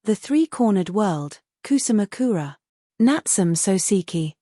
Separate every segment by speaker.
Speaker 1: The Three-Cornered World, Kusamakura. Natsume Soseki.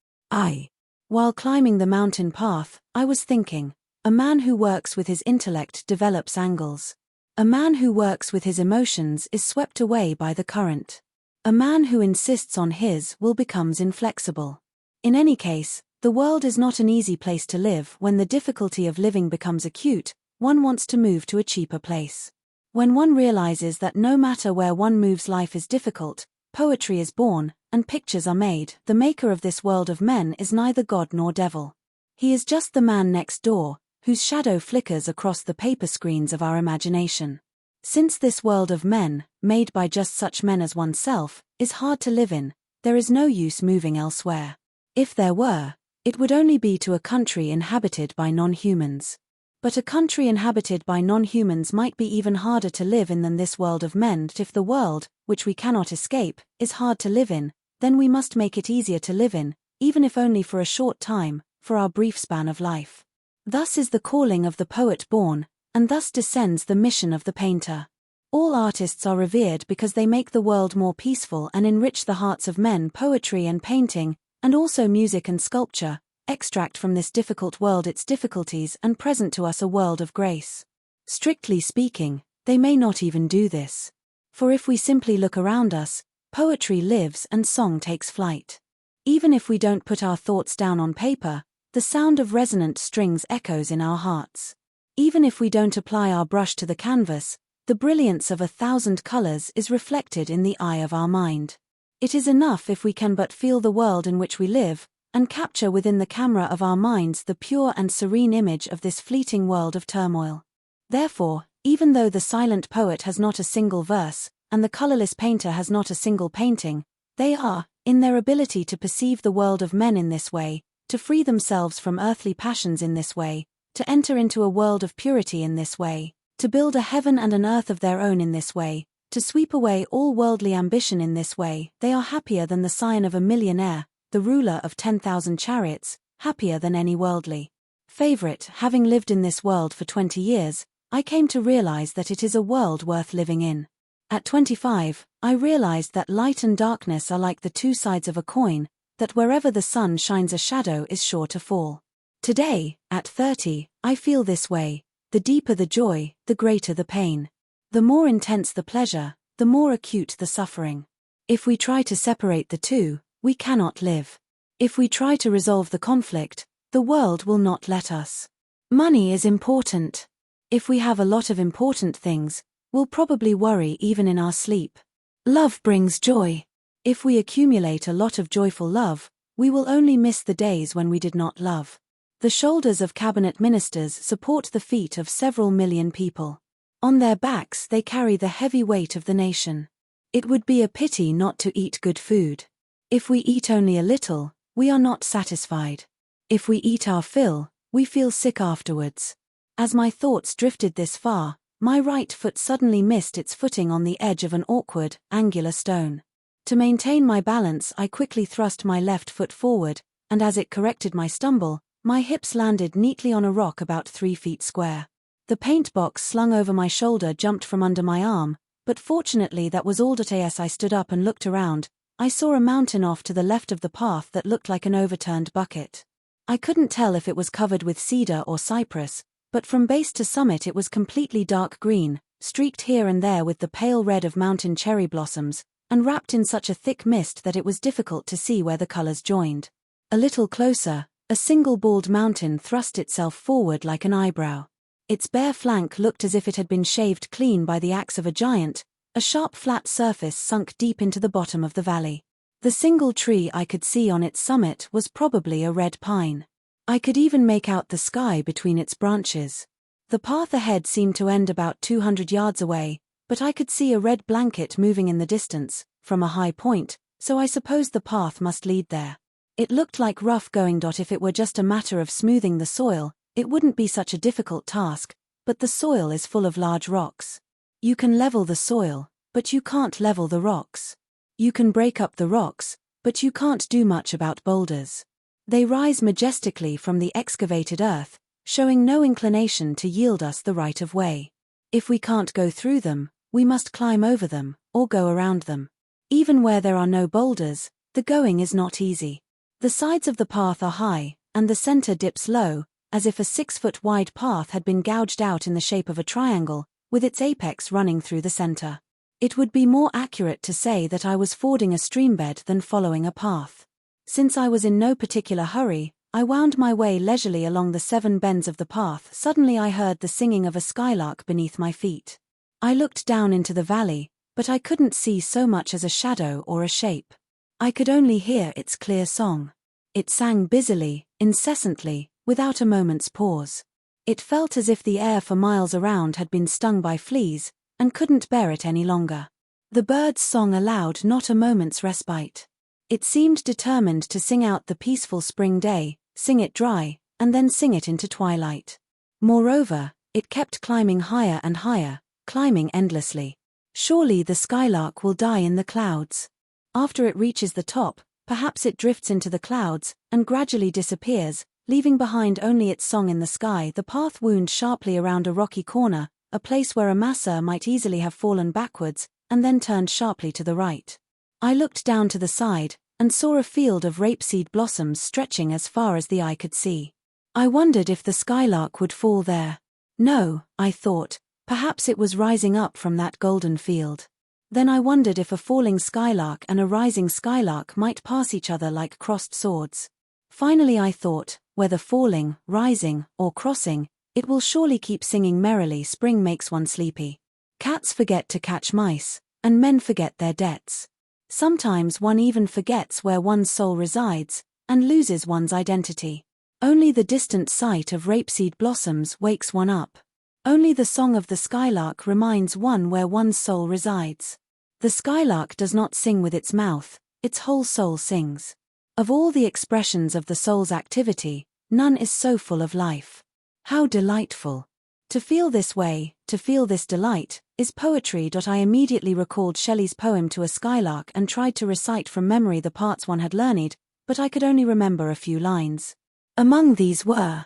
Speaker 1: While climbing the mountain path, I was thinking, a man who works with his intellect develops angles. A man who works with his emotions is swept away by the current. A man who insists on his will becomes inflexible. In any case, the world is not an easy place to live. When the difficulty of living becomes acute, one wants to move to a cheaper place. When one realizes that no matter where one moves, life is difficult, poetry is born, and pictures are made. The maker of this world of men is neither God nor devil. He is just the man next door, whose shadow flickers across the paper screens of our imagination. Since this world of men, made by just such men as oneself, is hard to live in, there is no use moving elsewhere. If there were, it would only be to a country inhabited by non-humans. But a country inhabited by non-humans might be even harder to live in than this world of men. If the world, which we cannot escape, is hard to live in, then we must make it easier to live in, even if only for a short time, for our brief span of life. Thus is the calling of the poet born, and thus descends the mission of the painter. All artists are revered because they make the world more peaceful and enrich the hearts of men. Poetry and painting, and also music and sculpture, extract from this difficult world its difficulties and present to us a world of grace. Strictly speaking, they may not even do this. For if we simply look around us, poetry lives and song takes flight. Even if we don't put our thoughts down on paper, the sound of resonant strings echoes in our hearts. Even if we don't apply our brush to the canvas, the brilliance of 1,000 colors is reflected in the eye of our mind. It is enough if we can but feel the world in which we live, and capture within the camera of our minds the pure and serene image of this fleeting world of turmoil. Therefore, even though the silent poet has not a single verse, and the colorless painter has not a single painting, they are, in their ability to perceive the world of men in this way, to free themselves from earthly passions in this way, to enter into a world of purity in this way, to build a heaven and an earth of their own in this way, to sweep away all worldly ambition in this way. They are happier than the scion of a millionaire, the ruler of 10,000 chariots, happier than any worldly favorite. Having lived in this world for 20 years, I came to realize that it is a world worth living in. At 25, I realized that light and darkness are like the two sides of a coin, that wherever the sun shines a shadow is sure to fall. Today, at 30, I feel this way: the deeper the joy, the greater the pain. The more intense the pleasure, the more acute the suffering. If we try to separate the two, we cannot live. If we try to resolve the conflict, the world will not let us. Money is important. If we have a lot of important things, we'll probably worry even in our sleep. Love brings joy. If we accumulate a lot of joyful love, we will only miss the days when we did not love. The shoulders of cabinet ministers support the feet of several million people. On their backs they carry the heavy weight of the nation. It would be a pity not to eat good food. If we eat only a little, we are not satisfied. If we eat our fill, we feel sick afterwards. As my thoughts drifted this far, my right foot suddenly missed its footing on the edge of an awkward, angular stone. To maintain my balance, I quickly thrust my left foot forward, and as it corrected my stumble, my hips landed neatly on a rock about 3 feet square. The paint box slung over my shoulder jumped from under my arm, but fortunately that was all. As I stood up and looked around, I saw a mountain off to the left of the path that looked like an overturned bucket. I couldn't tell if it was covered with cedar or cypress, but from base to summit it was completely dark green, streaked here and there with the pale red of mountain cherry blossoms, and wrapped in such a thick mist that it was difficult to see where the colors joined. A little closer, a single bald mountain thrust itself forward like an eyebrow. Its bare flank looked as if it had been shaved clean by the axe of a giant. A sharp flat surface sunk deep into the bottom of the valley. The single tree I could see on its summit was probably a red pine. I could even make out the sky between its branches. The path ahead seemed to end about 200 yards away, but I could see a red blanket moving in the distance, from a high point, so I supposed the path must lead there. It looked like rough going. If it were just a matter of smoothing the soil, it wouldn't be such a difficult task, but the soil is full of large rocks. You can level the soil, but you can't level the rocks. You can break up the rocks, but you can't do much about boulders. They rise majestically from the excavated earth, showing no inclination to yield us the right of way. If we can't go through them, we must climb over them, or go around them. Even where there are no boulders, the going is not easy. The sides of the path are high, and the center dips low, as if a 6-foot-wide path had been gouged out in the shape of a triangle, with its apex running through the center. It would be more accurate to say that I was fording a streambed than following a path. Since I was in no particular hurry, I wound my way leisurely along the 7 bends of the path. Suddenly I heard the singing of a skylark beneath my feet. I looked down into the valley, but I couldn't see so much as a shadow or a shape. I could only hear its clear song. It sang busily, incessantly, without a moment's pause. It felt as if the air for miles around had been stung by fleas, and couldn't bear it any longer. The bird's song allowed not a moment's respite. It seemed determined to sing out the peaceful spring day, sing it dry, and then sing it into twilight. Moreover, it kept climbing higher and higher, climbing endlessly. Surely the skylark will die in the clouds. After it reaches the top, perhaps it drifts into the clouds, and gradually disappears, leaving behind only its song in the sky. The path wound sharply around a rocky corner, a place where a masser might easily have fallen backwards, and then turned sharply to the right. I looked down to the side, and saw a field of rapeseed blossoms stretching as far as the eye could see. I wondered if the skylark would fall there. No, I thought, perhaps it was rising up from that golden field. Then I wondered if a falling skylark and a rising skylark might pass each other like crossed swords. Finally I thought, whether falling, rising, or crossing, it will surely keep singing merrily. Spring makes one sleepy. Cats forget to catch mice, and men forget their debts. Sometimes one even forgets where one's soul resides, and loses one's identity. Only the distant sight of rapeseed blossoms wakes one up. Only the song of the skylark reminds one where one's soul resides. The skylark does not sing with its mouth, its whole soul sings. Of all the expressions of the soul's activity, none is so full of life. How delightful! To feel this way, to feel this delight, is poetry. I immediately recalled Shelley's poem To a Skylark and tried to recite from memory the parts one had learned, but I could only remember a few lines. Among these were,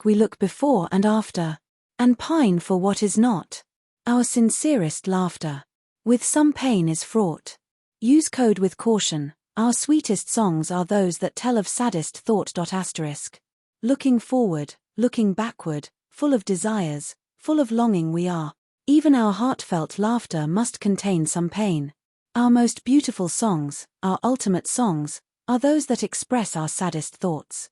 Speaker 1: we look before and after, and pine for what is not. Our sincerest laughter, with some pain is fraught. Use code with caution, our sweetest songs are those that tell of saddest thought. Looking forward, looking backward, full of desires, full of longing we are. Even our heartfelt laughter must contain some pain. Our most beautiful songs, our ultimate songs, are those that express our saddest thoughts.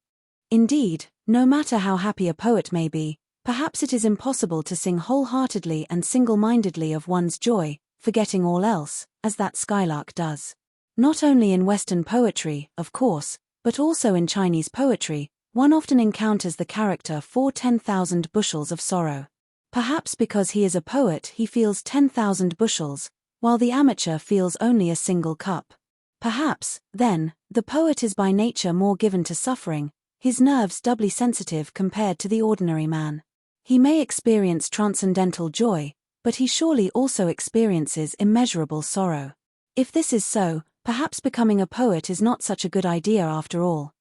Speaker 1: Indeed, no matter how happy a poet may be, perhaps it is impossible to sing wholeheartedly and single-mindedly of one's joy, forgetting all else, as that skylark does. Not only in Western poetry, of course, but also in Chinese poetry, one often encounters the character for 10,000 bushels of sorrow. Perhaps because he is a poet he feels 10,000 bushels, while the amateur feels only a single cup. Perhaps, then, the poet is by nature more given to suffering, his nerves doubly sensitive compared to the ordinary man. He may experience transcendental joy, but he surely also experiences immeasurable sorrow. If this is so, perhaps becoming a poet is not such a good idea after all.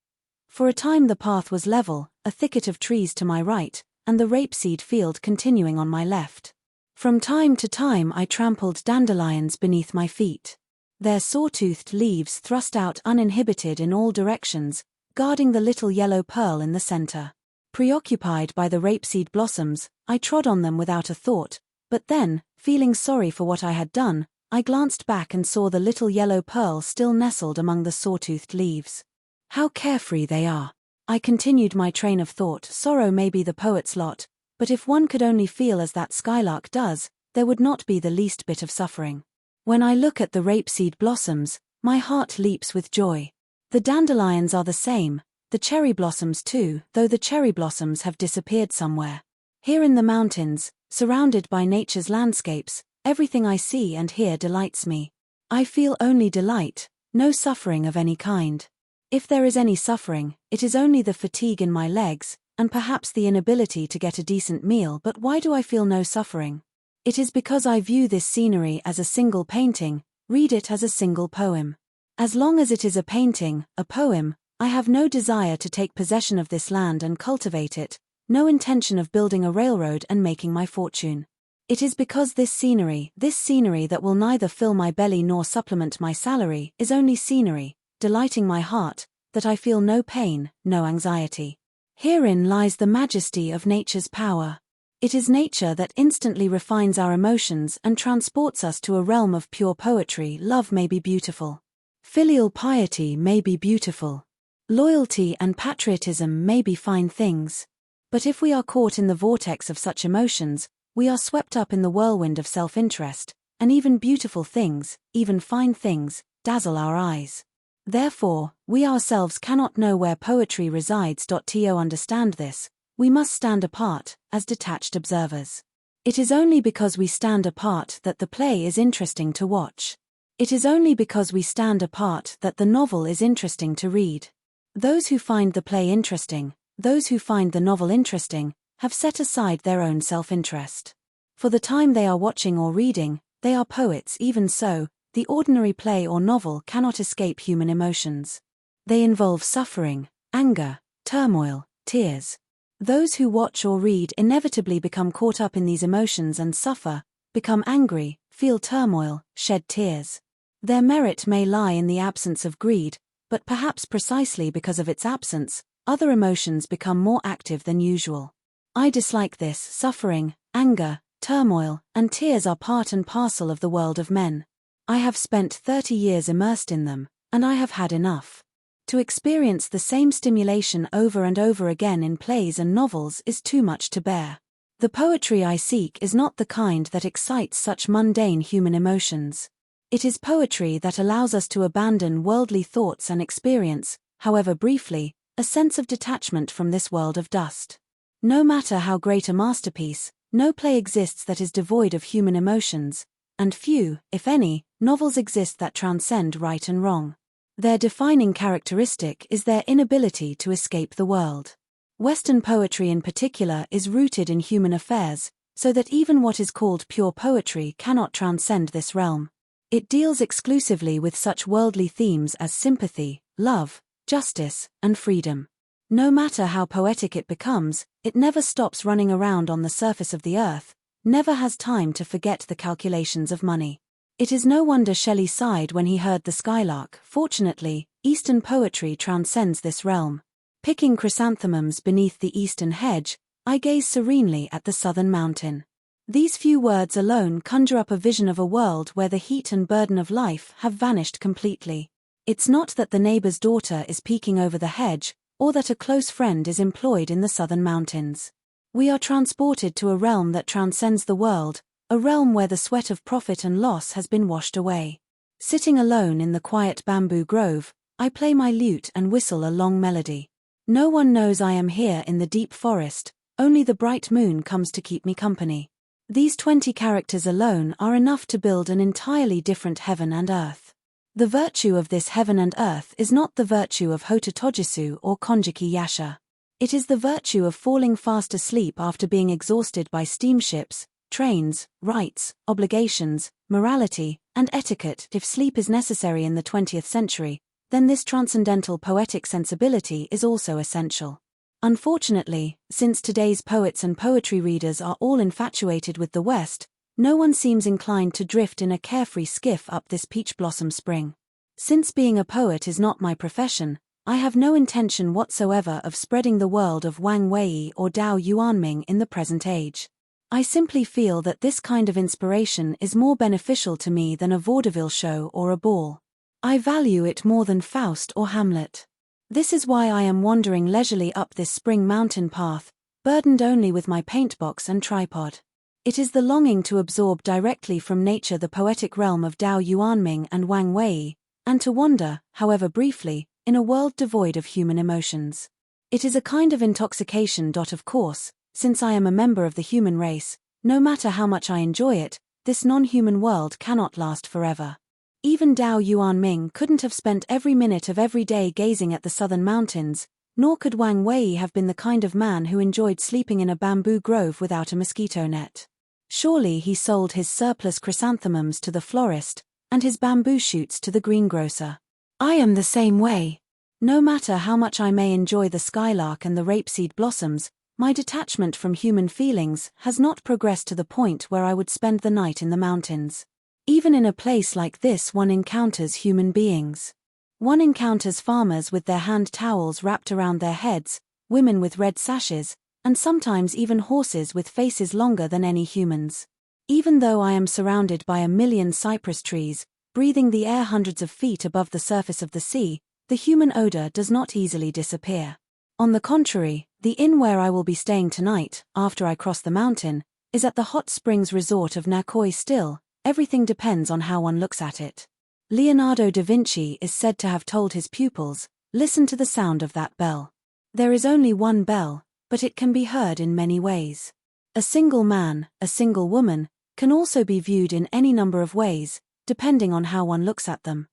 Speaker 1: For a time the path was level, a thicket of trees to my right, and the rapeseed field continuing on my left. From time to time I trampled dandelions beneath my feet. Their saw-toothed leaves thrust out uninhibited in all directions, guarding the little yellow pearl in the center. Preoccupied by the rapeseed blossoms, I trod on them without a thought, but then, feeling sorry for what I had done, I glanced back and saw the little yellow pearl still nestled among the saw-toothed leaves. How carefree they are! I continued my train of thought. Sorrow may be the poet's lot, but if one could only feel as that skylark does, there would not be the least bit of suffering. When I look at the rapeseed blossoms, my heart leaps with joy. The dandelions are the same, the cherry blossoms too, though the cherry blossoms have disappeared somewhere. Here in the mountains, surrounded by nature's landscapes, everything I see and hear delights me. I feel only delight, no suffering of any kind. If there is any suffering, it is only the fatigue in my legs, and perhaps the inability to get a decent meal. But why do I feel no suffering? It is because I view this scenery as a single painting, read it as a single poem. As long as it is a painting, a poem, I have no desire to take possession of this land and cultivate it, no intention of building a railroad and making my fortune. It is because this scenery that will neither fill my belly nor supplement my salary, is only scenery, delighting my heart, that I feel no pain, no anxiety. Herein lies the majesty of nature's power. It is nature that instantly refines our emotions and transports us to a realm of pure poetry. Love may be beautiful. Filial piety may be beautiful. Loyalty and patriotism may be fine things. But if we are caught in the vortex of such emotions, we are swept up in the whirlwind of self-interest, and even beautiful things, even fine things, dazzle our eyes. Therefore, we ourselves cannot know where poetry resides. To understand this, we must stand apart, as detached observers. It is only because we stand apart that the play is interesting to watch. It is only because we stand apart that the novel is interesting to read. Those who find the play interesting, those who find the novel interesting, have set aside their own self-interest. For the time they are watching or reading, they are poets. Even so, the ordinary play or novel cannot escape human emotions. They involve suffering, anger, turmoil, tears. Those who watch or read inevitably become caught up in these emotions and suffer, become angry, feel turmoil, shed tears. Their merit may lie in the absence of greed, but perhaps precisely because of its absence, other emotions become more active than usual. I dislike this. Suffering, anger, turmoil, and tears are part and parcel of the world of men. I have spent 30 years immersed in them, and I have had enough. To experience the same stimulation over and over again in plays and novels is too much to bear. The poetry I seek is not the kind that excites such mundane human emotions. It is poetry that allows us to abandon worldly thoughts and experience, however briefly, a sense of detachment from this world of dust. No matter how great a masterpiece, no play exists that is devoid of human emotions, and few, if any, novels exist that transcend right and wrong. Their defining characteristic is their inability to escape the world. Western poetry in particular is rooted in human affairs, so that even what is called pure poetry cannot transcend this realm. It deals exclusively with such worldly themes as sympathy, love, justice, and freedom. No matter how poetic it becomes, it never stops running around on the surface of the earth, never has time to forget the calculations of money. It is no wonder Shelley sighed when he heard the skylark. Fortunately, Eastern poetry transcends this realm. Picking chrysanthemums beneath the eastern hedge, I gaze serenely at the southern mountain. These few words alone conjure up a vision of a world where the heat and burden of life have vanished completely. It's not that the neighbor's daughter is peeking over the hedge, or that a close friend is employed in the southern mountains. We are transported to a realm that transcends the world, a realm where the sweat of profit and loss has been washed away. Sitting alone in the quiet bamboo grove, I play my lute and whistle a long melody. No one knows I am here in the deep forest, only the bright moon comes to keep me company. These 20 characters alone are enough to build an entirely different heaven and earth. The virtue of this heaven and earth is not the virtue of Hototojisu or Konjiki Yasha. It is the virtue of falling fast asleep after being exhausted by steamships, trains, rights, obligations, morality, and etiquette. If sleep is necessary in the 20th century, then this transcendental poetic sensibility is also essential. Unfortunately, since today's poets and poetry readers are all infatuated with the West, no one seems inclined to drift in a carefree skiff up this peach blossom spring. Since being a poet is not my profession, I have no intention whatsoever of spreading the world of Wang Wei or Dao Yuanming in the present age. I simply feel that this kind of inspiration is more beneficial to me than a vaudeville show or a ball. I value it more than Faust or Hamlet. This is why I am wandering leisurely up this spring mountain path, burdened only with my paintbox and tripod. It is the longing to absorb directly from nature the poetic realm of Dao Yuanming and Wang Wei, and to wander, however briefly, in a world devoid of human emotions. It is a kind of intoxication. Of course, since I am a member of the human race, no matter how much I enjoy it, this non-human world cannot last forever. Even Dao Yuanming couldn't have spent every minute of every day gazing at the southern mountains, nor could Wang Wei have been the kind of man who enjoyed sleeping in a bamboo grove without a mosquito net. Surely he sold his surplus chrysanthemums to the florist, and his bamboo shoots to the greengrocer. I am the same way. No matter how much I may enjoy the skylark and the rapeseed blossoms, My detachment from human feelings has not progressed to the point where I would spend the night in the mountains. Even in a place like this, one encounters human beings. One encounters farmers with their hand towels wrapped around their heads, women with red sashes, and sometimes even horses with faces longer than any humans. Even though I am surrounded by 1,000,000 cypress trees, breathing the air hundreds of feet above the surface of the sea, the human odor does not easily disappear. On the contrary, the inn where I will be staying tonight, after I cross the mountain, is at the hot springs resort of Nakoi. Still, everything depends on how one looks at it. Leonardo da Vinci is said to have told his pupils, "Listen to the sound of that bell." There is only one bell, but it can be heard in many ways. A single man, a single woman, can also be viewed in any number of ways, depending on how one looks at them.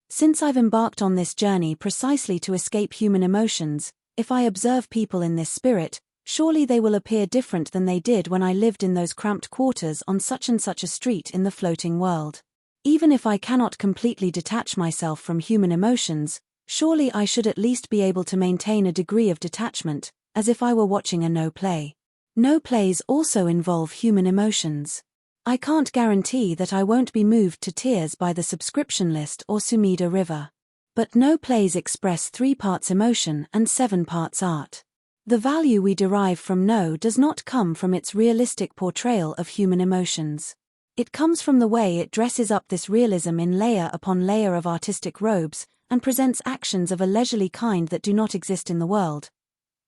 Speaker 1: Since I've embarked on this journey precisely to escape human emotions, if I observe people in this spirit, surely they will appear different than they did when I lived in those cramped quarters on such and such a street in the floating world. Even if I cannot completely detach myself from human emotions, surely I should at least be able to maintain a degree of detachment, as if I were watching a no play. No plays also involve human emotions. I can't guarantee that I won't be moved to tears by the subscription list or Sumida River. But no plays express 3 parts emotion and 7 parts art. The value we derive from No does not come from its realistic portrayal of human emotions. It comes from the way it dresses up this realism in layer upon layer of artistic robes, and presents actions of a leisurely kind that do not exist in the world.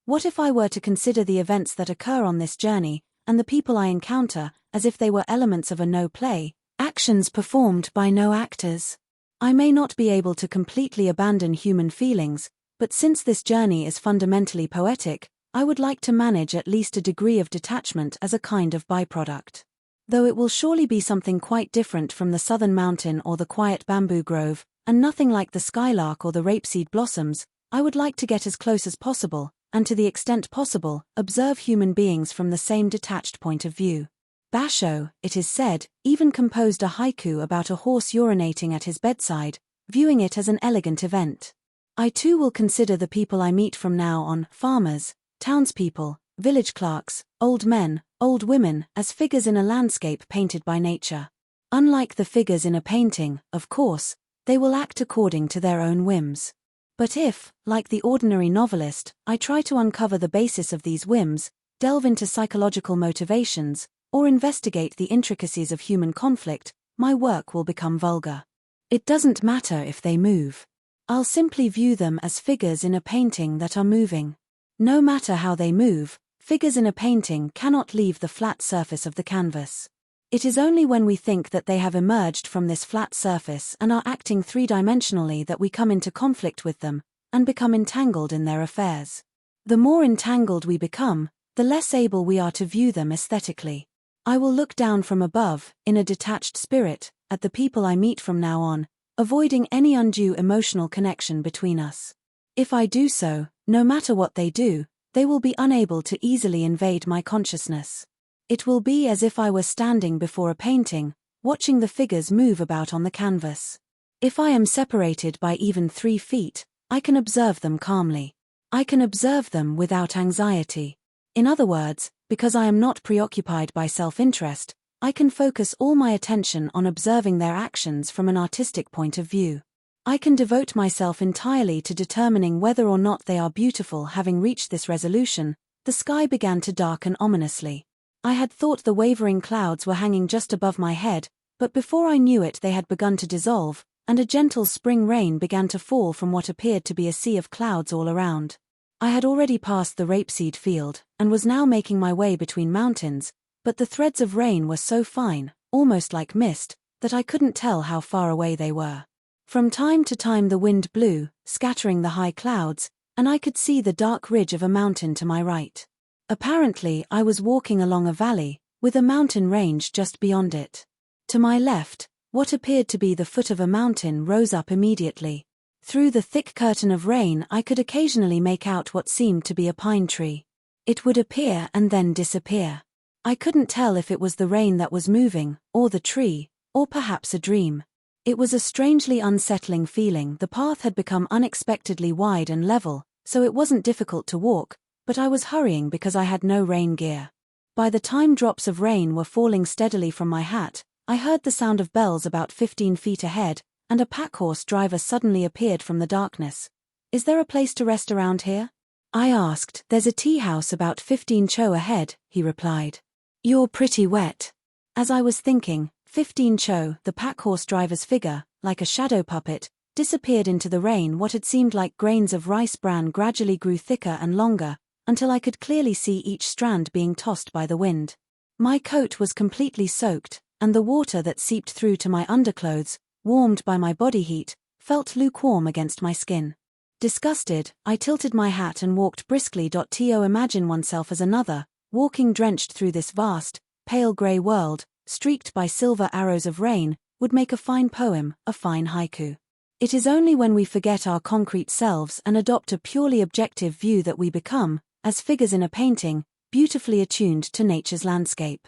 Speaker 1: What if I were to consider the events that occur on this journey, and the people I encounter, as if they were elements of a No play, actions performed by no actors? I may not be able to completely abandon human feelings, but since this journey is fundamentally poetic, I would like to manage at least a degree of detachment as a kind of byproduct. Though it will surely be something quite different from the southern mountain or the quiet bamboo grove, and nothing like the skylark or the rapeseed blossoms, I would like to get as close as possible, and to the extent possible, observe human beings from the same detached point of view. Basho, it is said, even composed a haiku about a horse urinating at his bedside, viewing it as an elegant event. I too will consider the people I meet from now on, farmers, townspeople, village clerks, old men, old women, as figures in a landscape painted by nature. Unlike the figures in a painting, of course, they will act according to their own whims. But if, like the ordinary novelist, I try to uncover the basis of these whims, delve into psychological motivations, or investigate the intricacies of human conflict, my work will become vulgar. It doesn't matter if they move. I'll simply view them as figures in a painting that are moving. No matter how they move, figures in a painting cannot leave the flat surface of the canvas. It is only when we think that they have emerged from this flat surface and are acting three-dimensionally that we come into conflict with them, and become entangled in their affairs. The more entangled we become, the less able we are to view them aesthetically. I will look down from above, in a detached spirit, at the people I meet from now on, avoiding any undue emotional connection between us. If I do so, no matter what they do, they will be unable to easily invade my consciousness. It will be as if I were standing before a painting, watching the figures move about on the canvas. If I am separated by even 3 feet, I can observe them calmly. I can observe them without anxiety. In other words, because I am not preoccupied by self-interest, I can focus all my attention on observing their actions from an artistic point of view. I can devote myself entirely to determining whether or not they are beautiful. Having reached this resolution, the sky began to darken ominously. I had thought the wavering clouds were hanging just above my head, but before I knew it they had begun to dissolve, and a gentle spring rain began to fall from what appeared to be a sea of clouds all around. I had already passed the rapeseed field, and was now making my way between mountains, but the threads of rain were so fine, almost like mist, that I couldn't tell how far away they were. From time to time the wind blew, scattering the high clouds, and I could see the dark ridge of a mountain to my right. Apparently I was walking along a valley, with a mountain range just beyond it. To my left, what appeared to be the foot of a mountain rose up immediately. Through the thick curtain of rain I could occasionally make out what seemed to be a pine tree. It would appear and then disappear. I couldn't tell if it was the rain that was moving, or the tree, or perhaps a dream. It was a strangely unsettling feeling. The path had become unexpectedly wide and level, so it wasn't difficult to walk, but I was hurrying because I had no rain gear. By the time drops of rain were falling steadily from my hat, I heard the sound of bells about 15 feet ahead, and a packhorse driver suddenly appeared from the darkness. "Is there a place to rest around here?" I asked. "There's a tea house about 15 cho ahead," he replied. "You're pretty wet." As I was thinking, 15 cho, the packhorse driver's figure, like a shadow puppet, disappeared into the rain. What had seemed like grains of rice bran gradually grew thicker and longer, until I could clearly see each strand being tossed by the wind. My coat was completely soaked, and the water that seeped through to my underclothes, warmed by my body heat, felt lukewarm against my skin. Disgusted, I tilted my hat and walked briskly. To imagine oneself as another, walking drenched through this vast, pale grey world, streaked by silver arrows of rain, would make a fine poem, a fine haiku. It is only when we forget our concrete selves and adopt a purely objective view that we become, as figures in a painting, beautifully attuned to nature's landscape.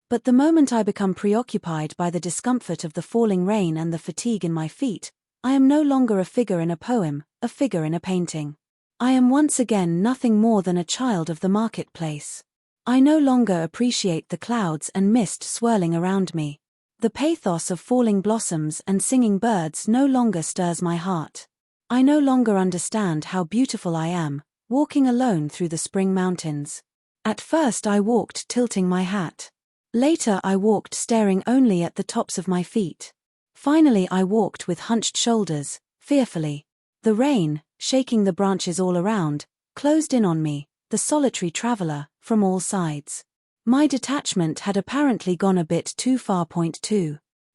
Speaker 1: But the moment I become preoccupied by the discomfort of the falling rain and the fatigue in my feet, I am no longer a figure in a poem, a figure in a painting. I am once again nothing more than a child of the marketplace. I no longer appreciate the clouds and mist swirling around me. The pathos of falling blossoms and singing birds no longer stirs my heart. I no longer understand how beautiful I am, walking alone through the spring mountains. At first I walked tilting my hat. Later I walked staring only at the tops of my feet. Finally I walked with hunched shoulders, fearfully. The rain, shaking the branches all around, closed in on me, the solitary traveler, from all sides. My detachment had apparently gone a bit too far.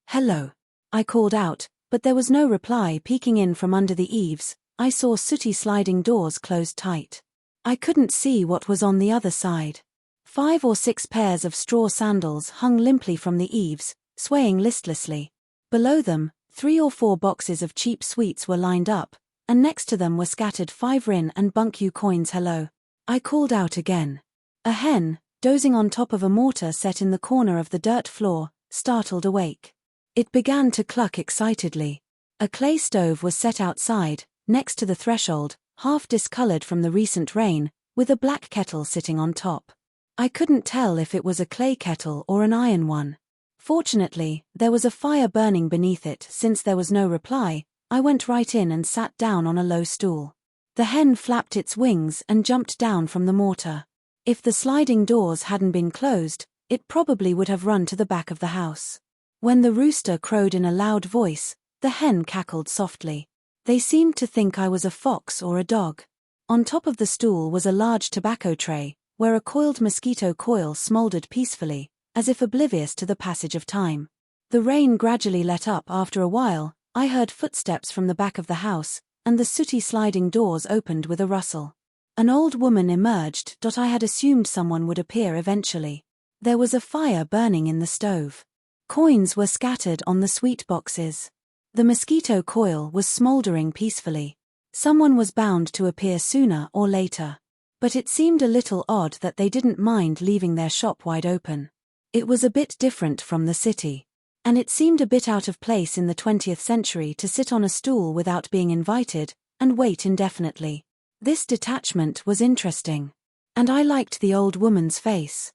Speaker 1: "Hello," I called out, but there was no reply. Peeking in from under the eaves, I saw sooty sliding doors closed tight. I couldn't see what was on the other side. 5 or 6 pairs of straw sandals hung limply from the eaves, swaying listlessly. Below them, 3 or 4 boxes of cheap sweets were lined up, and next to them were scattered 5 rin and bunkyu coins. "Hello," I called out again. A hen, dozing on top of a mortar set in the corner of the dirt floor, startled awake. It began to cluck excitedly. A clay stove was set outside, next to the threshold, half discolored from the recent rain, with a black kettle sitting on top. I couldn't tell if it was a clay kettle or an iron one. Fortunately, there was a fire burning beneath it. Since there was no reply, I went right in and sat down on a low stool. The hen flapped its wings and jumped down from the mortar. If the sliding doors hadn't been closed, it probably would have run to the back of the house. When the rooster crowed in a loud voice, the hen cackled softly. They seemed to think I was a fox or a dog. On top of the stool was a large tobacco tray, where a coiled mosquito coil smoldered peacefully, as if oblivious to the passage of time. The rain gradually let up. After a while, I heard footsteps from the back of the house, and the sooty sliding doors opened with a rustle. An old woman emerged. I had assumed someone would appear eventually. There was a fire burning in the stove. Coins were scattered on the sweet boxes. The mosquito coil was smoldering peacefully. Someone was bound to appear sooner or later. But it seemed a little odd that they didn't mind leaving their shop wide open. It was a bit different from the city. And it seemed a bit out of place in the 20th century to sit on a stool without being invited, and wait indefinitely. This detachment was interesting. And I liked the old woman's face.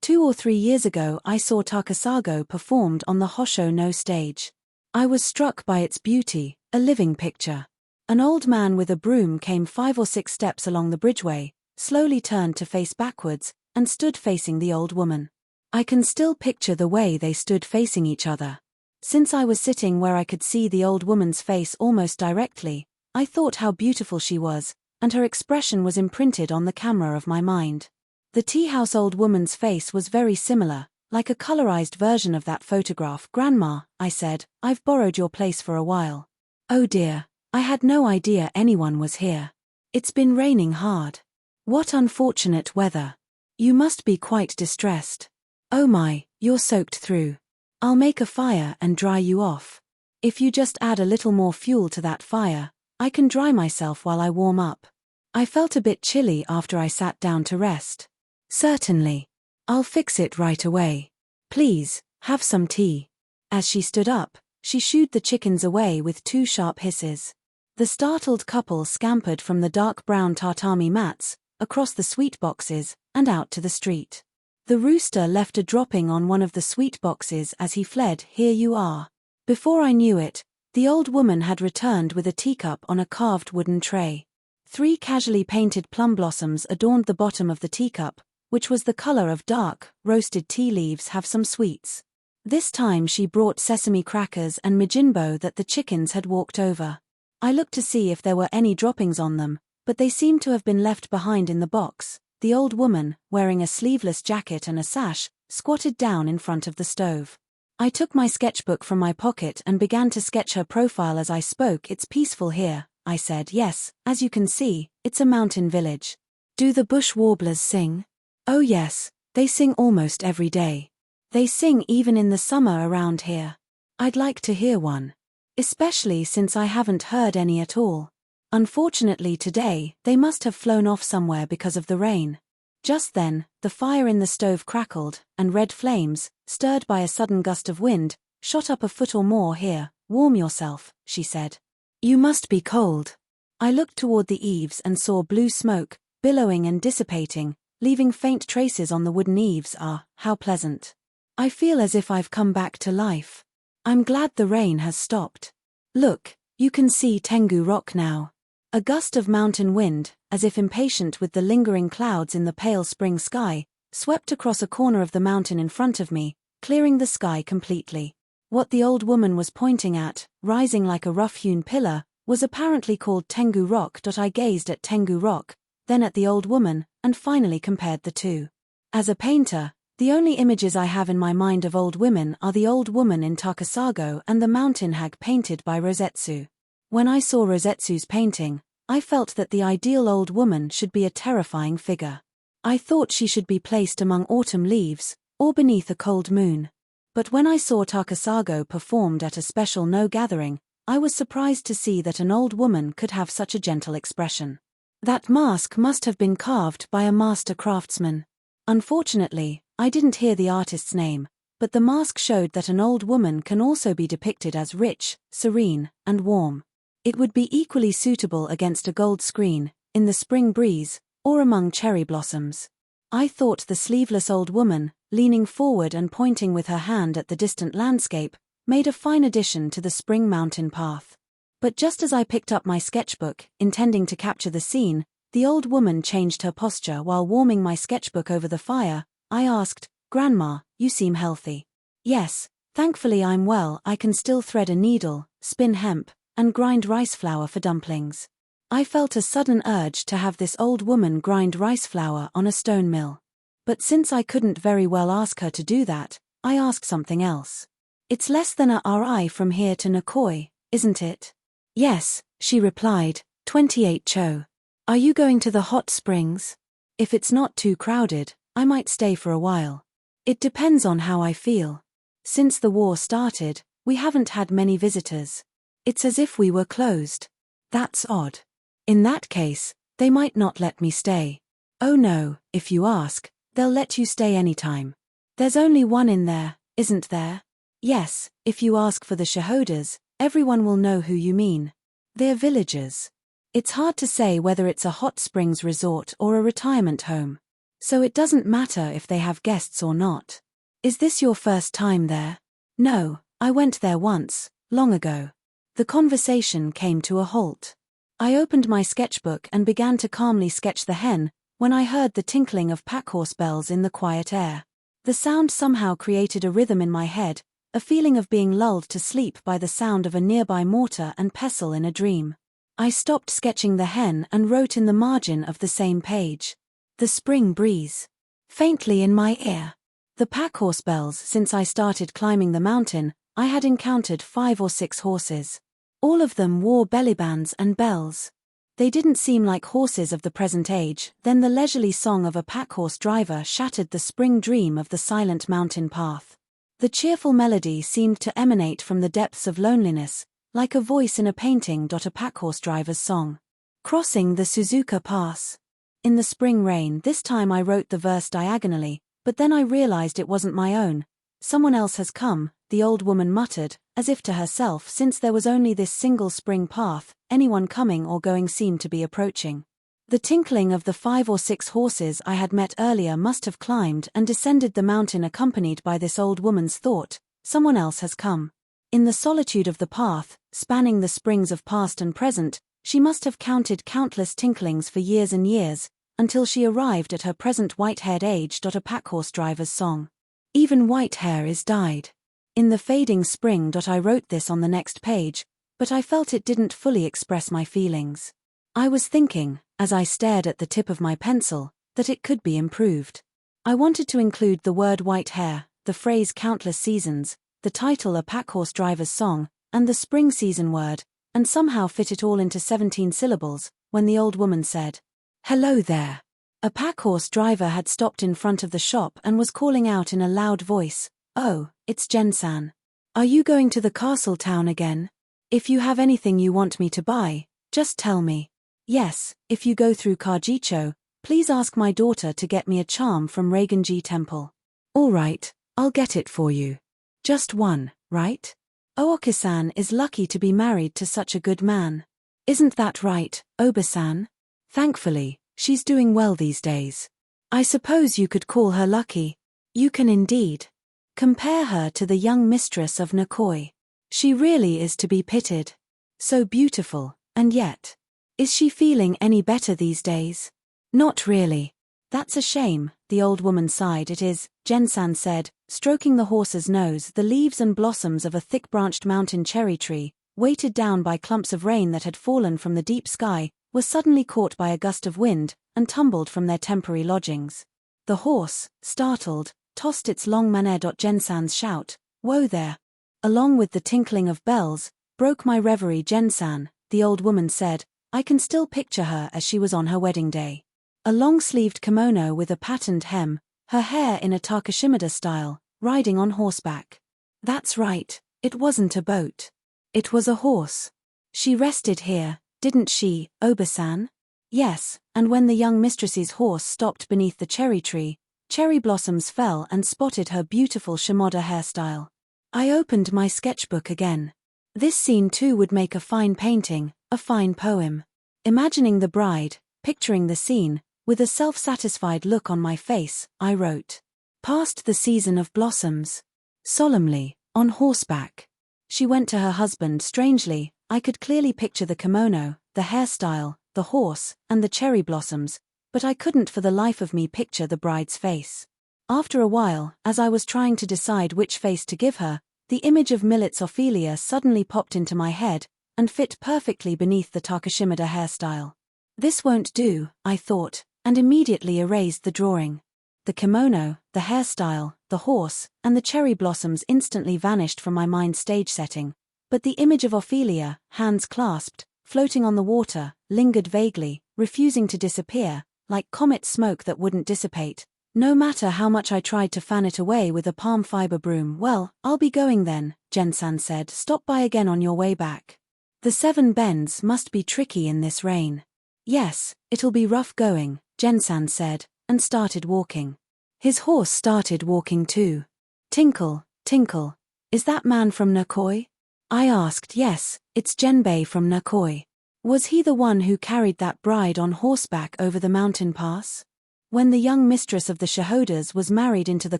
Speaker 1: 2 or 3 years ago I saw Takasago performed on the Hosho no stage. I was struck by its beauty, a living picture. An old man with a broom came 5 or 6 steps along the bridgeway, slowly turned to face backwards, and stood facing the old woman. I can still picture the way they stood facing each other. Since I was sitting where I could see the old woman's face almost directly, I thought how beautiful she was, and her expression was imprinted on the camera of my mind. The tea house old woman's face was very similar, like a colorized version of that photograph. "Grandma," I said, "I've borrowed your place for a while." "Oh dear, I had no idea anyone was here. It's been raining hard. What unfortunate weather. You must be quite distressed. Oh my, you're soaked through. I'll make a fire and dry you off. If you just add a little more fuel to that fire, I can dry myself while I warm up." I felt a bit chilly after I sat down to rest. "Certainly. I'll fix it right away. Please, have some tea." As she stood up, she shooed the chickens away with 2 sharp hisses. The startled couple scampered from the dark brown tatami mats, across the sweet boxes, and out to the street. The rooster left a dropping on one of the sweet boxes as he fled. Here you are. Before I knew it, the old woman had returned with a teacup on a carved wooden tray. 3 casually painted plum blossoms adorned the bottom of the teacup, which was the color of dark, roasted tea leaves. Have some sweets. This time she brought sesame crackers and mijinbo that the chickens had walked over. I looked to see if there were any droppings on them, but they seemed to have been left behind in the box. The old woman, wearing a sleeveless jacket and a sash, squatted down in front of the stove. I took my sketchbook from my pocket and began to sketch her profile as I spoke. It's peaceful here, I said. Yes, as you can see, it's a mountain village. Do the bush warblers sing? Oh yes, they sing almost every day. They sing even in the summer around here. I'd like to hear one. Especially since I haven't heard any at all. Unfortunately today, they must have flown off somewhere because of the rain. Just then, the fire in the stove crackled, and red flames, stirred by a sudden gust of wind, shot up a foot or more. Here, warm yourself, she said. You must be cold. I looked toward the eaves and saw blue smoke, billowing and dissipating, leaving faint traces on the wooden eaves. Ah, how pleasant. I feel as if I've come back to life. I'm glad the rain has stopped. Look, you can see Tengu Rock now. A gust of mountain wind, as if impatient with the lingering clouds in the pale spring sky, swept across a corner of the mountain in front of me, clearing the sky completely. What the old woman was pointing at, rising like a rough-hewn pillar, was apparently called Tengu Rock. I gazed at Tengu Rock, then at the old woman, and finally compared the two. As a painter, the only images I have in my mind of old women are the old woman in Takasago and the mountain hag painted by Rosetsu. When I saw Rosetsu's painting, I felt that the ideal old woman should be a terrifying figure. I thought she should be placed among autumn leaves, or beneath a cold moon. But when I saw Takasago performed at a special no-gathering, I was surprised to see that an old woman could have such a gentle expression. That mask must have been carved by a master craftsman. Unfortunately, I didn't hear the artist's name, but the mask showed that an old woman can also be depicted as rich, serene, and warm. It would be equally suitable against a gold screen, in the spring breeze, or among cherry blossoms. I thought the sleeveless old woman, leaning forward and pointing with her hand at the distant landscape, made a fine addition to the spring mountain path. But just as I picked up my sketchbook, intending to capture the scene, the old woman changed her posture. While warming my sketchbook over the fire, I asked, "Grandma, you seem healthy." "Yes, thankfully I'm well. I can still thread a needle, spin hemp, and grind rice flour for dumplings." I felt a sudden urge to have this old woman grind rice flour on a stone mill. But since I couldn't very well ask her to do that, I asked something else. "It's less than a RI from here to Nikoi, isn't it?" "Yes," she replied, 28 cho. "Are you going to the hot springs?" "If it's not too crowded, I might stay for a while. It depends on how I feel. Since the war started, we haven't had many visitors. It's as if we were closed. That's odd. In that case, they might not let me stay." "Oh no, if you ask, they'll let you stay anytime. There's only one in there, isn't there?" "Yes, if you ask for the shahodas, everyone will know who you mean. They're villagers. It's hard to say whether it's a hot springs resort or a retirement home. So it doesn't matter if they have guests or not." "Is this your first time there?" "No, I went there once, long ago." The conversation came to a halt. I opened my sketchbook and began to calmly sketch the hen, when I heard the tinkling of packhorse bells in the quiet air. The sound somehow created a rhythm in my head, a feeling of being lulled to sleep by the sound of a nearby mortar and pestle in a dream. I stopped sketching the hen and wrote in the margin of the same page, "The spring breeze. Faintly in my ear." The packhorse bells. Since I started climbing the mountain, I had encountered 5 or 6 horses. All of them wore bellybands and bells. They didn't seem like horses of the present age. Then the leisurely song of a packhorse driver shattered the spring dream of the silent mountain path. The cheerful melody seemed to emanate from the depths of loneliness, like a voice in a painting. A packhorse driver's song. Crossing the Suzuka Pass. In the spring rain. This time I wrote the verse diagonally, but then I realized it wasn't my own. "Someone else has come," the old woman muttered, as if to herself. Since there was only this single spring path, anyone coming or going seemed to be approaching. The tinkling of the 5 or 6 horses I had met earlier must have climbed and descended the mountain accompanied by this old woman's thought, someone else has come. In the solitude of the path, spanning the springs of past and present, she must have counted countless tinklings for years and years, until she arrived at her present white-haired age. A packhorse driver's song. Even white hair is dyed. In the fading spring. I wrote this on the next page, but I felt it didn't fully express my feelings. I was thinking, as I stared at the tip of my pencil, that it could be improved. I wanted to include the word white hair, the phrase countless seasons, the title a packhorse driver's song, and the spring season word, and somehow fit it all into 17 syllables, when the old woman said, "Hello there." A packhorse driver had stopped in front of the shop and was calling out in a loud voice, "Oh, it's Gen-san. Are you going to the castle town again? If you have anything you want me to buy, just tell me. Yes, if you go through Kajicho, please ask my daughter to get me a charm from Reigenji Temple." "All right, I'll get it for you. Just one, right? Ooki-san is lucky to be married to such a good man. Isn't that right, Oba-san? Thankfully, she's doing well these days. I suppose you could call her lucky." "You can indeed. Compare her to the young mistress of Nakoi. She really is to be pitied. So beautiful, and yet. Is she feeling any better these days?" "Not really. That's a shame," the old woman sighed. "It is," Gen-san said, stroking the horse's nose. The leaves and blossoms of a thick-branched mountain cherry tree, weighted down by clumps of rain that had fallen from the deep sky, were suddenly caught by a gust of wind, and tumbled from their temporary lodgings. The horse, startled, tossed its long mane. Gen-san's shout, "Whoa there!" along with the tinkling of bells, broke my reverie. "Gen-san," the old woman said, "I can still picture her as she was on her wedding day. A long-sleeved kimono with a patterned hem, her hair in a Takashimada style, riding on horseback." "That's right, it wasn't a boat. It was a horse. She rested here, didn't she, Oba-san?" "Yes, and when the young mistress's horse stopped beneath the cherry tree, cherry blossoms fell and spotted her beautiful Shimoda hairstyle." I opened my sketchbook again. This scene too would make a fine painting, a fine poem. Imagining the bride, picturing the scene, with a self-satisfied look on my face, I wrote, "Past the season of blossoms. Solemnly, on horseback." She went to her husband. Strangely, I could clearly picture the kimono, the hairstyle, the horse, and the cherry blossoms, but I couldn't for the life of me picture the bride's face. After a while, as I was trying to decide which face to give her, the image of Millet's Ophelia suddenly popped into my head, and fit perfectly beneath the Takashimada hairstyle. This won't do, I thought, and immediately erased the drawing. The kimono, the hairstyle, the horse, and the cherry blossoms instantly vanished from my mind's stage setting, but the image of Ophelia, hands clasped, floating on the water, lingered vaguely, refusing to disappear, like comet smoke that wouldn't dissipate, no matter how much I tried to fan it away with a palm fiber broom. "Well, I'll be going then," Gen-san said. "Stop by again on your way back. The 7 bends must be tricky in this rain." "Yes, it'll be rough going," Gen-san said, and started walking. His horse started walking too. "Tinkle, tinkle. Is that man from Nakoi?" I asked. "Yes, it's Genbei from Nakoi. Was he the one who carried that bride on horseback over the mountain pass? When the young mistress of the Shahodas was married into the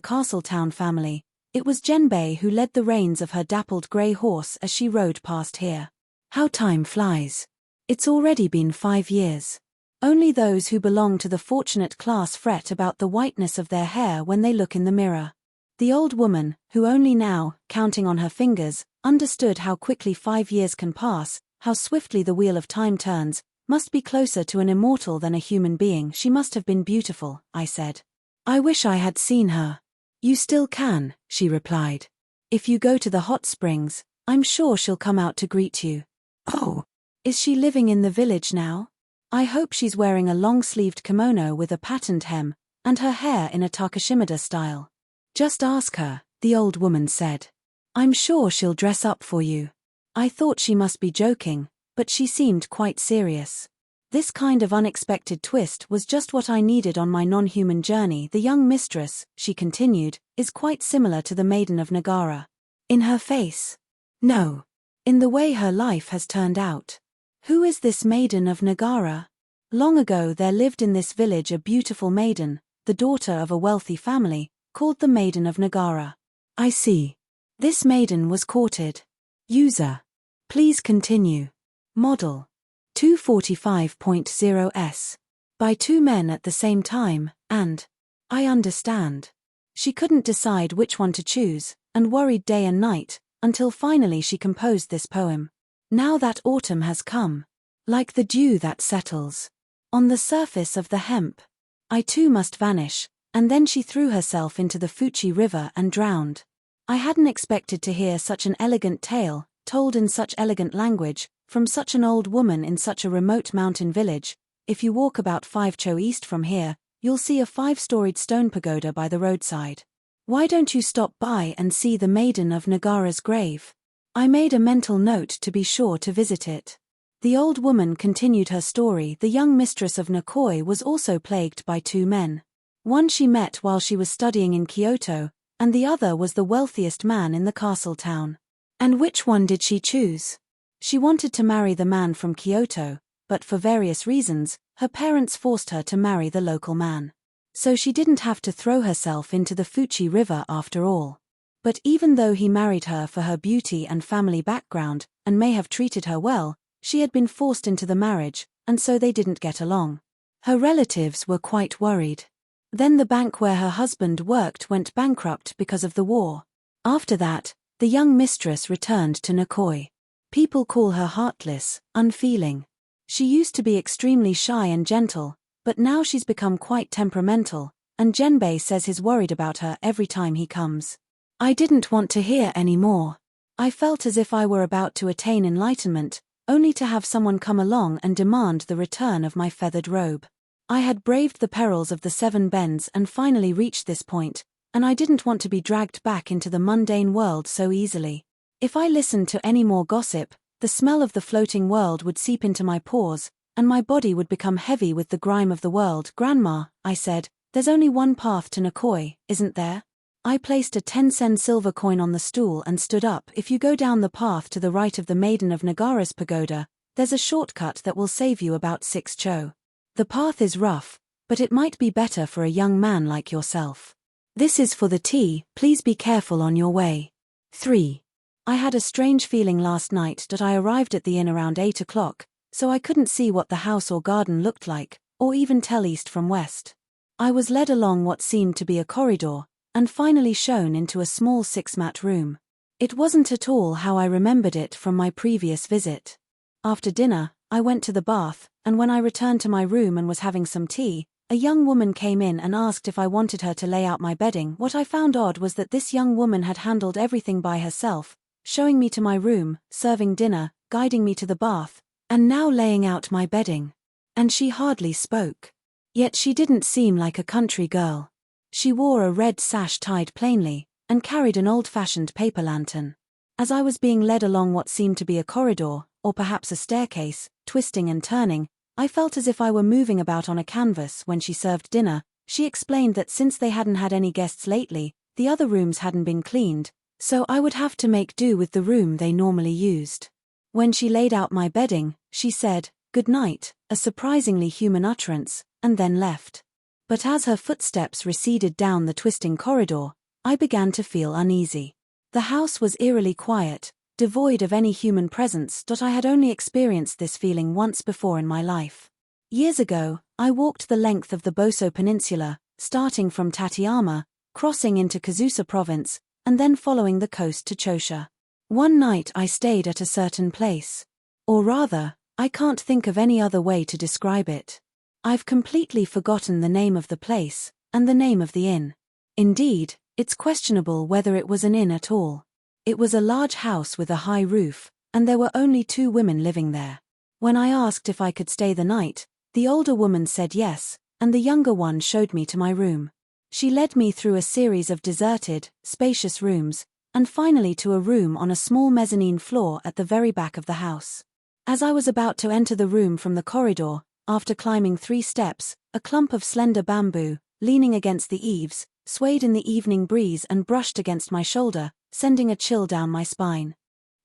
Speaker 1: Castletown family, it was Genbei who led the reins of her dappled grey horse as she rode past here. How time flies. It's already been 5 years. Only those who belong to the fortunate class fret about the whiteness of their hair when they look in the mirror." The old woman, who only now, counting on her fingers, understood how quickly 5 years can pass, how swiftly the wheel of time turns, must be closer to an immortal than a human being. "She must have been beautiful," I said. "I wish I had seen her." "You still can," she replied. "If you go to the hot springs, I'm sure she'll come out to greet you." "Oh, is she living in the village now? I hope she's wearing a long-sleeved kimono with a patterned hem, and her hair in a Takashimada style." "Just ask her," the old woman said. "I'm sure she'll dress up for you." I thought she must be joking, but she seemed quite serious. This kind of unexpected twist was just what I needed on my non-human journey. "The young mistress," she continued, "is quite similar to the maiden of Nagara. In her face? No. In the way her life has turned out." "Who is this maiden of Nagara?" Long ago there lived in this village a beautiful maiden, the daughter of a wealthy family, called the Maiden of Nagara. I see. This maiden was courted. User. Please continue. Model. 245.0s. By two men at the same time, and I understand. She couldn't decide which one to choose, and worried day and night, until finally she composed this poem. Now that autumn has come, like the dew that settles on the surface of the hemp, I too must vanish, and then she threw herself into the Fuji River and drowned. I hadn't expected to hear such an elegant tale, told in such elegant language, from such an old woman in such a remote mountain village. If you walk about 5 cho east from here, you'll see a 5-storied stone pagoda by the roadside. Why don't you stop by and see the Maiden of Nagara's grave? I made a mental note to be sure to visit it. The old woman continued her story. The young mistress of Nikoi was also plagued by two men. One she met while she was studying in Kyoto, and the other was the wealthiest man in the castle town. And which one did she choose? She wanted to marry the man from Kyoto, but for various reasons, her parents forced her to marry the local man. So she didn't have to throw herself into the Fuji River after all. But even though he married her for her beauty and family background, and may have treated her well, she had been forced into the marriage, and so they didn't get along. Her relatives were quite worried. Then the bank where her husband worked went bankrupt because of the war. After that, the young mistress returned to Nikoi. People call her heartless, unfeeling. She used to be extremely shy and gentle, but now she's become quite temperamental, and Genbei says he's worried about her every time he comes. I didn't want to hear any more. I felt as if I were about to attain enlightenment, only to have someone come along and demand the return of my feathered robe. I had braved the perils of the 7 bends and finally reached this point, and I didn't want to be dragged back into the mundane world so easily. If I listened to any more gossip, the smell of the floating world would seep into my pores, and my body would become heavy with the grime of the world. Grandma, I said, there's only one path to Nikoi, isn't there? I placed a 10-sen silver coin on the stool and stood up. If you go down the path to the right of the Maiden of Nagara's pagoda, there's a shortcut that will save you about 6 cho. The path is rough, but it might be better for a young man like yourself. This is for the tea, please be careful on your way. 3. I had a strange feeling last night that I arrived at the inn around 8 o'clock, so I couldn't see what the house or garden looked like, or even tell east from west. I was led along what seemed to be a corridor, and finally shown into a small 6-mat room. It wasn't at all how I remembered it from my previous visit. After dinner, I went to the bath, and when I returned to my room and was having some tea, a young woman came in and asked if I wanted her to lay out my bedding. What I found odd was that this young woman had handled everything by herself, showing me to my room, serving dinner, guiding me to the bath, and now laying out my bedding. And she hardly spoke. Yet she didn't seem like a country girl. She wore a red sash tied plainly, and carried an old-fashioned paper lantern. As I was being led along what seemed to be a corridor, or perhaps a staircase, twisting and turning, I felt as if I were moving about on a canvas. When she served dinner, she explained that since they hadn't had any guests lately, the other rooms hadn't been cleaned, so I would have to make do with the room they normally used. When she laid out my bedding, she said, "Good night," a surprisingly human utterance, and then left. But as her footsteps receded down the twisting corridor, I began to feel uneasy. The house was eerily quiet, devoid of any human presence. I had only experienced this feeling once before in my life. Years ago, I walked the length of the Boso Peninsula, starting from Tateyama, crossing into Kazusa Province, and then following the coast to Chosha. One night I stayed at a certain place. Or rather, I can't think of any other way to describe it. I've completely forgotten the name of the place, and the name of the inn. Indeed, it's questionable whether it was an inn at all. It was a large house with a high roof, and there were only 2 women living there. When I asked if I could stay the night, the older woman said yes, and the younger one showed me to my room. She led me through a series of deserted, spacious rooms, and finally to a room on a small mezzanine floor at the very back of the house. As I was about to enter the room from the corridor, after climbing 3 steps, a clump of slender bamboo, leaning against the eaves, swayed in the evening breeze and brushed against my shoulder, sending a chill down my spine.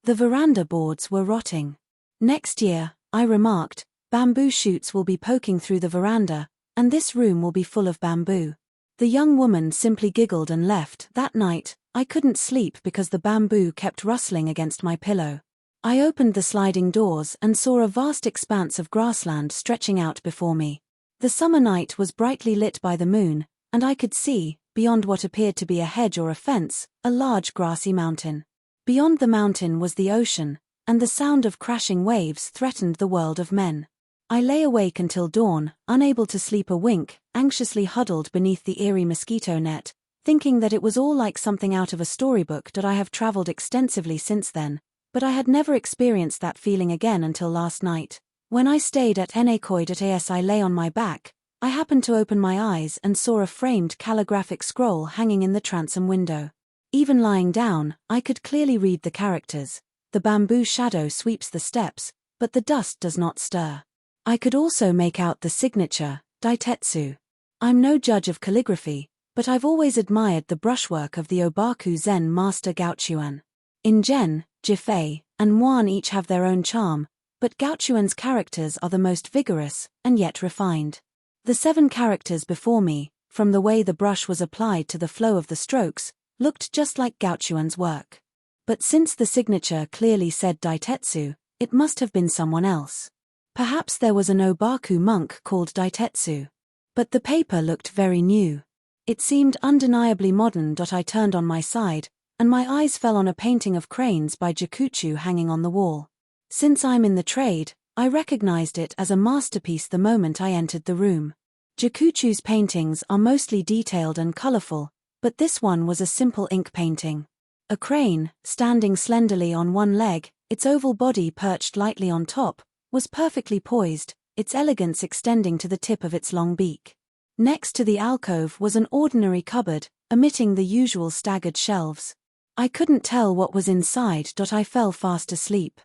Speaker 1: The veranda boards were rotting. Next year, I remarked, Bamboo shoots will be poking through the veranda, and this room will be full of bamboo. The young woman simply giggled and left. That night, I couldn't sleep because the bamboo kept rustling against my pillow. I opened the sliding doors and saw a vast expanse of grassland stretching out before me. The summer night was brightly lit by the moon, and I could see, beyond what appeared to be a hedge or a fence, a large grassy mountain. Beyond the mountain was the ocean, and the sound of crashing waves threatened the world of men. I lay awake until dawn, unable to sleep a wink, anxiously huddled beneath the eerie mosquito net, thinking that it was all like something out of a storybook. I have traveled extensively since then, but I had never experienced that feeling again until last night. When I stayed at Nakoi.as, I lay on my back. I happened to open my eyes and saw a framed calligraphic scroll hanging in the transom window. Even lying down, I could clearly read the characters. The bamboo shadow sweeps the steps, but the dust does not stir. I could also make out the signature, Daitetsu. I'm no judge of calligraphy, but I've always admired the brushwork of the Obaku Zen master Gaochuan. In Gen, Jifei, and Muan each have their own charm, but Gaochuan's characters are the most vigorous, and yet refined. The 7 characters before me, from the way the brush was applied to the flow of the strokes, looked just like Gaochuan's work. But since the signature clearly said Daitetsu, it must have been someone else. Perhaps there was an Obaku monk called Daitetsu. But the paper looked very new. It seemed undeniably modern. I turned on my side, and my eyes fell on a painting of cranes by Jakuchu hanging on the wall. Since I'm in the trade, I recognized it as a masterpiece the moment I entered the room. Jakuchu's paintings are mostly detailed and colorful, but this one was a simple ink painting. A crane, standing slenderly on one leg, its oval body perched lightly on top, was perfectly poised, its elegance extending to the tip of its long beak. Next to the alcove was an ordinary cupboard, omitting the usual staggered shelves. I couldn't tell what was inside. I fell fast asleep.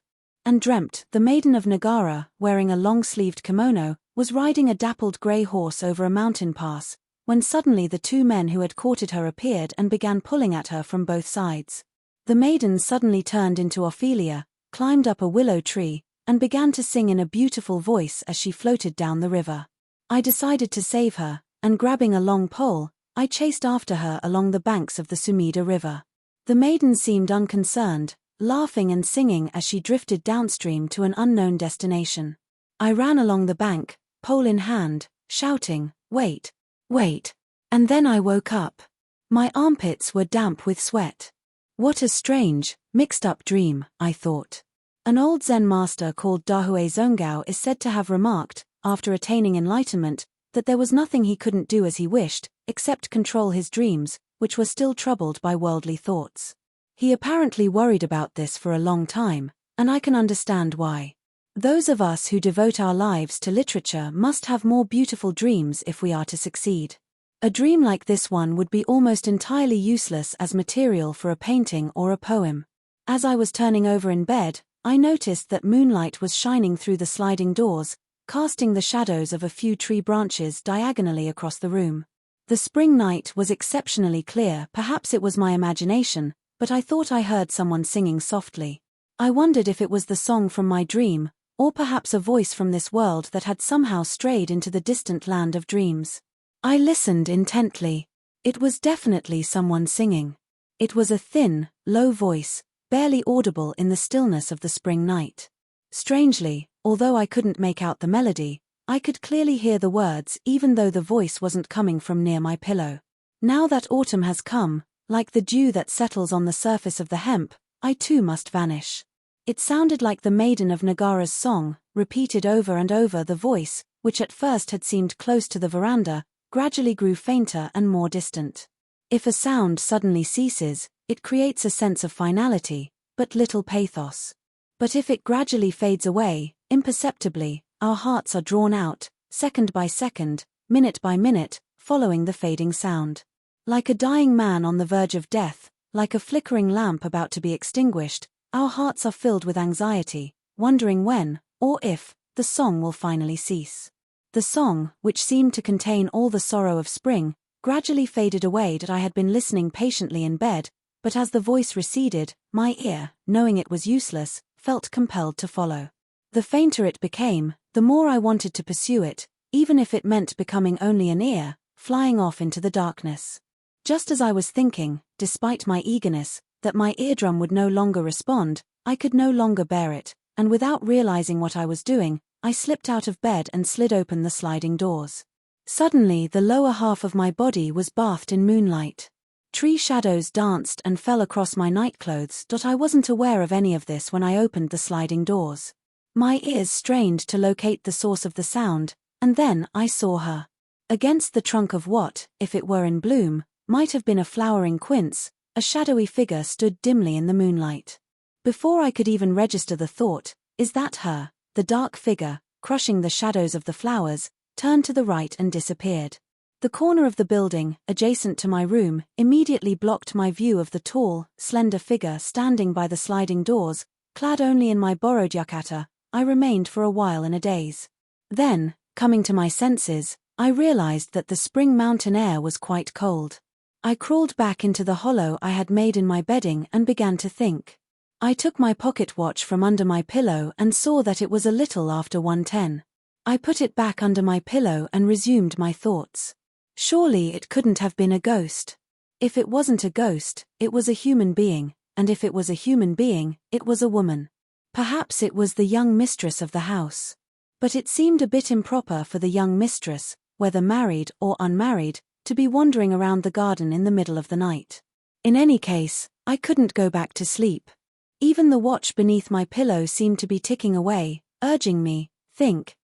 Speaker 1: And dreamt the maiden of Nagara, wearing a long-sleeved kimono, was riding a dappled grey horse over a mountain pass, when suddenly the 2 men who had courted her appeared and began pulling at her from both sides. The maiden suddenly turned into Ophelia, climbed up a willow tree, and began to sing in a beautiful voice as she floated down the river. I decided to save her, and grabbing a long pole, I chased after her along the banks of the Sumida River. The maiden seemed unconcerned, laughing and singing as she drifted downstream to an unknown destination. I ran along the bank, pole in hand, shouting, "Wait, wait." And then I woke up. My armpits were damp with sweat. What a strange, mixed-up dream, I thought. An old Zen master called Dahue Zongao is said to have remarked, after attaining enlightenment, that there was nothing he couldn't do as he wished, except control his dreams, which were still troubled by worldly thoughts. He apparently worried about this for a long time, and I can understand why. Those of us who devote our lives to literature must have more beautiful dreams if we are to succeed. A dream like this one would be almost entirely useless as material for a painting or a poem. As I was turning over in bed, I noticed that moonlight was shining through the sliding doors, casting the shadows of a few tree branches diagonally across the room. The spring night was exceptionally clear. Perhaps it was my imagination, but I thought I heard someone singing softly. I wondered if it was the song from my dream, or perhaps a voice from this world that had somehow strayed into the distant land of dreams. I listened intently. It was definitely someone singing. It was a thin, low voice, barely audible in the stillness of the spring night. Strangely, although I couldn't make out the melody, I could clearly hear the words even though the voice wasn't coming from near my pillow. Now that autumn has come, like the dew that settles on the surface of the hemp, I too must vanish. It sounded like the maiden of Nagara's song, repeated over and over. The voice, which at first had seemed close to the veranda, gradually grew fainter and more distant. If a sound suddenly ceases, it creates a sense of finality, but little pathos. But if it gradually fades away, imperceptibly, our hearts are drawn out, second by second, minute by minute, following the fading sound. Like a dying man on the verge of death, like a flickering lamp about to be extinguished, our hearts are filled with anxiety, wondering when, or if, the song will finally cease. The song, which seemed to contain all the sorrow of spring, gradually faded away. I had been listening patiently in bed, but as the voice receded, my ear, knowing it was useless, felt compelled to follow. The fainter it became, the more I wanted to pursue it, even if it meant becoming only an ear, flying off into the darkness. Just as I was thinking, despite my eagerness, that my eardrum would no longer respond, I could no longer bear it, and without realizing what I was doing, I slipped out of bed and slid open the sliding doors. Suddenly the lower half of my body was bathed in moonlight. Tree shadows danced and fell across my nightclothes. I wasn't aware of any of this when I opened the sliding doors. My ears strained to locate the source of the sound, and then I saw her. Against the trunk of what, if it were in bloom, might have been a flowering quince, a shadowy figure stood dimly in the moonlight. Before I could even register the thought, "Is that her?" the dark figure, crushing the shadows of the flowers, turned to the right and disappeared. The corner of the building, adjacent to my room, immediately blocked my view of the tall, slender figure standing by the sliding doors, clad only in my borrowed yukata. I remained for a while in a daze. Then, coming to my senses, I realized that the spring mountain air was quite cold. I crawled back into the hollow I had made in my bedding and began to think. I took my pocket watch from under my pillow and saw that it was a little after 1:10. I put it back under my pillow and resumed my thoughts. Surely it couldn't have been a ghost. If it wasn't a ghost, it was a human being, and if it was a human being, it was a woman. Perhaps it was the young mistress of the house. But it seemed a bit improper for the young mistress, whether married or unmarried, to be wandering around the garden in the middle of the night. In any case, I couldn't go back to sleep. Even the watch beneath my pillow seemed to be ticking away, urging me, think,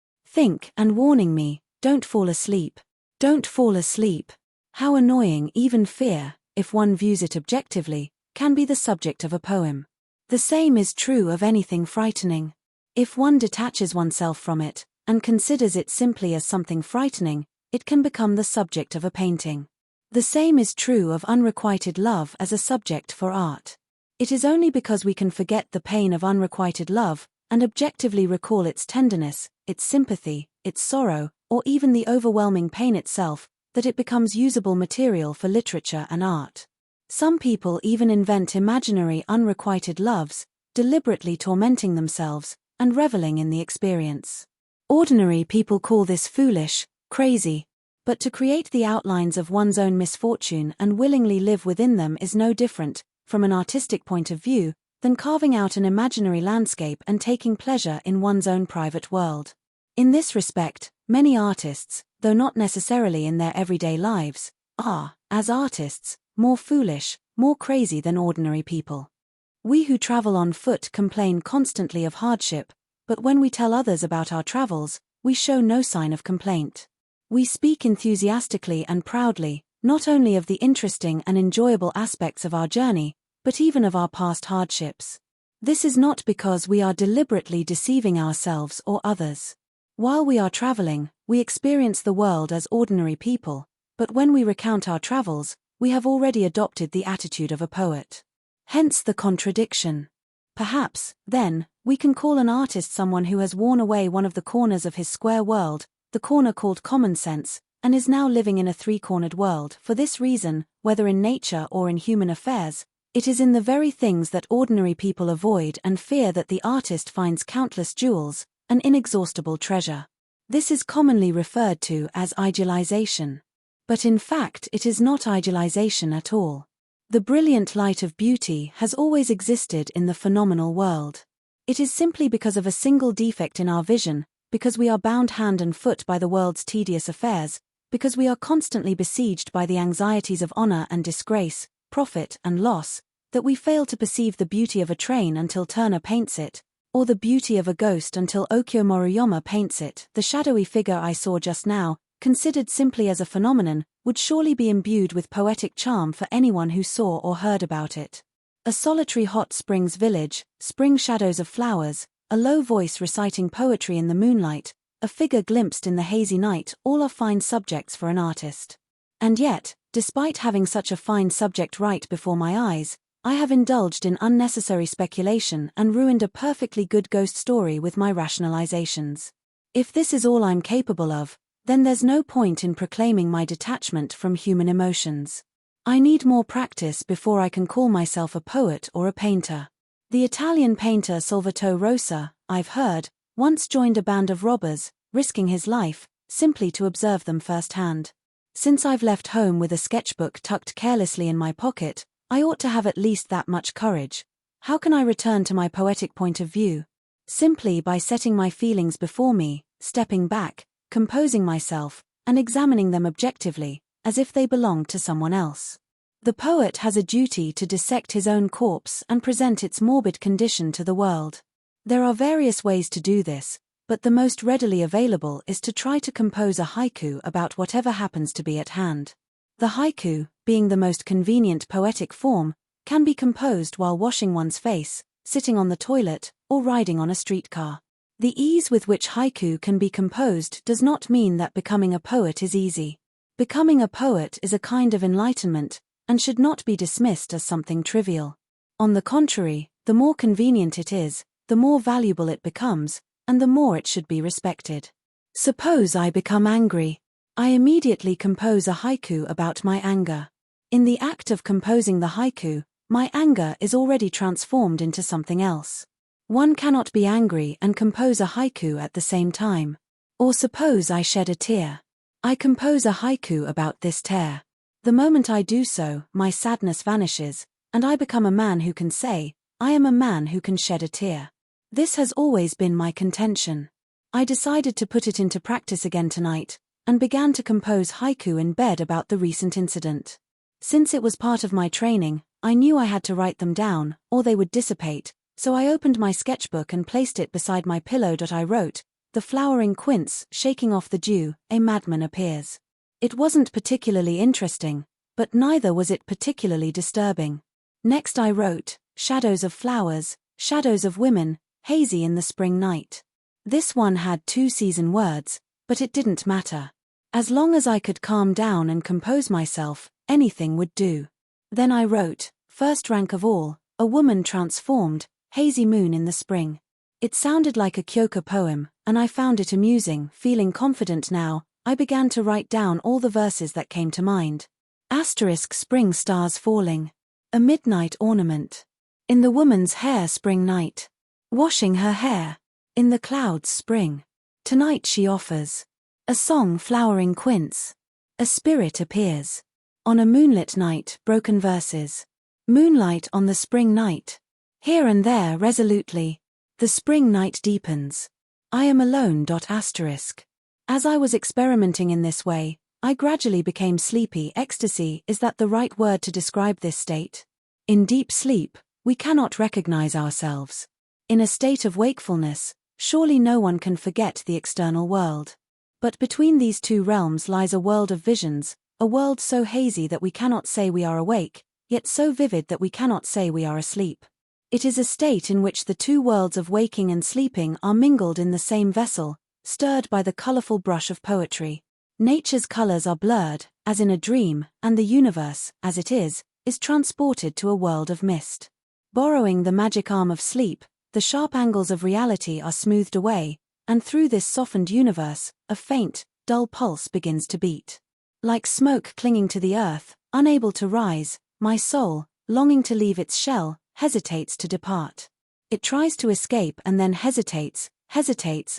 Speaker 1: and warning me, don't fall asleep. Don't fall asleep. How annoying even fear, if one views it objectively, can be the subject of a poem. The same is true of anything frightening. If one detaches oneself from it, and considers it simply as something frightening, it can become the subject of a painting. The same is true of unrequited love as a subject for art. It is only because we can forget the pain of unrequited love, and objectively recall its tenderness, its sympathy, its sorrow, or even the overwhelming pain itself, that it becomes usable material for literature and art. Some people even invent imaginary unrequited loves, deliberately tormenting themselves, and reveling in the experience. Ordinary people call this foolish, crazy, but to create the outlines of one's own misfortune and willingly live within them is no different, from an artistic point of view, than carving out an imaginary landscape and taking pleasure in one's own private world. In this respect, many artists, though not necessarily in their everyday lives, are, as artists, more foolish, more crazy than ordinary people. We who travel on foot complain constantly of hardship, but when we tell others about our travels, we show no sign of complaint. We speak enthusiastically and proudly, not only of the interesting and enjoyable aspects of our journey, but even of our past hardships. This is not because we are deliberately deceiving ourselves or others. While we are traveling, we experience the world as ordinary people, but when we recount our travels, we have already adopted the attitude of a poet. Hence the contradiction. Perhaps, then, we can call an artist someone who has worn away one of the corners of his square world, the corner called common sense, and is now living in a three-cornered world. For this reason, whether in nature or in human affairs, it is in the very things that ordinary people avoid and fear that the artist finds countless jewels, an inexhaustible treasure. This is commonly referred to as idealization. But in fact it is not idealization at all. The brilliant light of beauty has always existed in the phenomenal world. It is simply because of a single defect in our vision, because we are bound hand and foot by the world's tedious affairs, because we are constantly besieged by the anxieties of honor and disgrace, profit and loss, that we fail to perceive the beauty of a train until Turner paints it, or the beauty of a ghost until Okyo Moriyama paints it. The shadowy figure I saw just now, considered simply as a phenomenon, would surely be imbued with poetic charm for anyone who saw or heard about it. A solitary hot springs village, spring shadows of flowers, a low voice reciting poetry in the moonlight, a figure glimpsed in the hazy night, all are fine subjects for an artist. And yet, despite having such a fine subject right before my eyes, I have indulged in unnecessary speculation and ruined a perfectly good ghost story with my rationalizations. If this is all I'm capable of, then there's no point in proclaiming my detachment from human emotions. I need more practice before I can call myself a poet or a painter. The Italian painter Salvatore Rosa, I've heard, once joined a band of robbers, risking his life, simply to observe them firsthand. Since I've left home with a sketchbook tucked carelessly in my pocket, I ought to have at least that much courage. How can I return to my poetic point of view? Simply by setting my feelings before me, stepping back, composing myself, and examining them objectively, as if they belonged to someone else. The poet has a duty to dissect his own corpse and present its morbid condition to the world. There are various ways to do this, but the most readily available is to try to compose a haiku about whatever happens to be at hand. The haiku, being the most convenient poetic form, can be composed while washing one's face, sitting on the toilet, or riding on a streetcar. The ease with which haiku can be composed does not mean that becoming a poet is easy. Becoming a poet is a kind of enlightenment, and should not be dismissed as something trivial. On the contrary, the more convenient it is, the more valuable it becomes, and the more it should be respected. Suppose I become angry. I immediately compose a haiku about my anger. In the act of composing the haiku, my anger is already transformed into something else. One cannot be angry and compose a haiku at the same time. Or suppose I shed a tear. I compose a haiku about this tear. The moment I do so, my sadness vanishes, and I become a man who can say, I am a man who can shed a tear. This has always been my contention. I decided to put it into practice again tonight, and began to compose haiku in bed about the recent incident. Since it was part of my training, I knew I had to write them down, or they would dissipate, so I opened my sketchbook and placed it beside my pillow. I wrote, "The flowering quince, shaking off the dew, a madman appears." It wasn't particularly interesting, but neither was it particularly disturbing. Next I wrote, "Shadows of flowers, shadows of women, hazy in the spring night." This one had 2 season words, but it didn't matter. As long as I could calm down and compose myself, anything would do. Then I wrote, "First rank of all, a woman transformed, hazy moon in the spring." It sounded like a Kyoka poem, and I found it amusing. Feeling confident now, I began to write down all the verses that came to mind. Spring stars falling. A midnight ornament. In the woman's hair spring night. Washing her hair. In the clouds spring. Tonight she offers. A song flowering quince. A spirit appears. On a moonlit night, broken verses. Moonlight on the spring night. Here and there resolutely. The spring night deepens. I am alone. As I was experimenting in this way, I gradually became sleepy. Ecstasy, is that the right word to describe this state? In deep sleep, we cannot recognize ourselves. In a state of wakefulness, surely no one can forget the external world. But between these two realms lies a world of visions, a world so hazy that we cannot say we are awake, yet so vivid that we cannot say we are asleep. It is a state in which the two worlds of waking and sleeping are mingled in the same vessel, stirred by the colorful brush of poetry. Nature's colors are blurred, as in a dream, and the universe, as it is transported to a world of mist. Borrowing the magic arm of sleep, the sharp angles of reality are smoothed away, and through this softened universe, a faint, dull pulse begins to beat. Like smoke clinging to the earth, unable to rise, my soul, longing to leave its shell, hesitates to depart. It tries to escape and then hesitates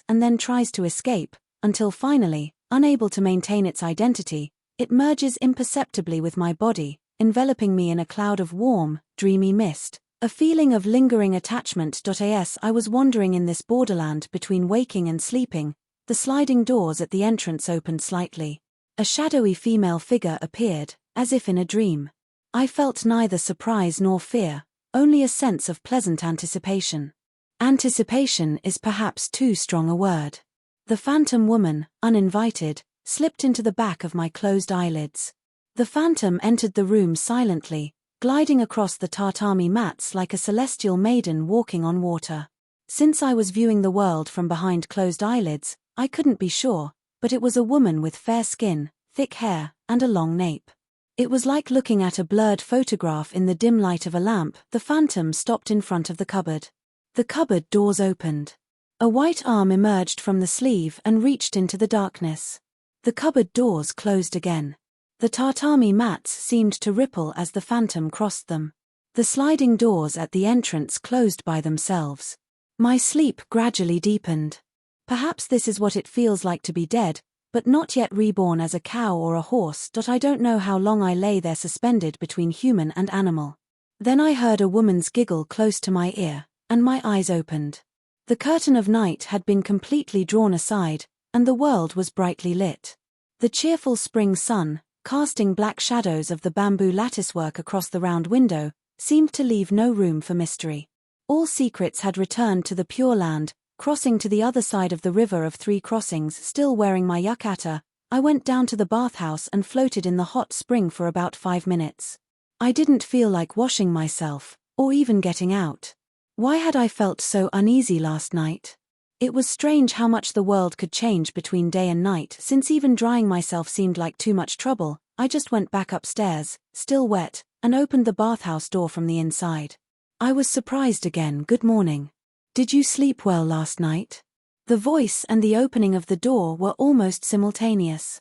Speaker 1: and then tries to escape, until finally, unable to maintain its identity, it merges imperceptibly with my body, enveloping me in a cloud of warm, dreamy mist. A feeling of lingering attachment. As I was wandering in this borderland between waking and sleeping, the sliding doors at the entrance opened slightly. A shadowy female figure appeared, as if in a dream. I felt neither surprise nor fear, only a sense of pleasant anticipation. Anticipation is perhaps too strong a word. The phantom woman, uninvited, slipped into the back of my closed eyelids. The phantom entered the room silently, gliding across the tatami mats like a celestial maiden walking on water. Since I was viewing the world from behind closed eyelids, I couldn't be sure, but it was a woman with fair skin, thick hair, and a long nape. It was like looking at a blurred photograph in the dim light of a lamp. The phantom stopped in front of the cupboard. The cupboard doors opened. A white arm emerged from the sleeve and reached into the darkness. The cupboard doors closed again. The tatami mats seemed to ripple as the phantom crossed them. The sliding doors at the entrance closed by themselves. My sleep gradually deepened. Perhaps this is what it feels like to be dead, but not yet reborn as a cow or a horse. I don't know how long I lay there suspended between human and animal. Then I heard a woman's giggle close to my ear, and my eyes opened. The curtain of night had been completely drawn aside, and the world was brightly lit. The cheerful spring sun, casting black shadows of the bamboo latticework across the round window, seemed to leave no room for mystery. All secrets had returned to the Pure Land. Crossing to the other side of the river of 3 crossings, still wearing my yukata, I went down to the bathhouse and floated in the hot spring for about 5 minutes. I didn't feel like washing myself, or even getting out. Why had I felt so uneasy last night? It was strange how much the world could change between day and night. Since even drying myself seemed like too much trouble, I just went back upstairs, still wet, and opened the bathhouse door from the inside. I was surprised again. Good morning. Did you sleep well last night? The voice and the opening of the door were almost simultaneous.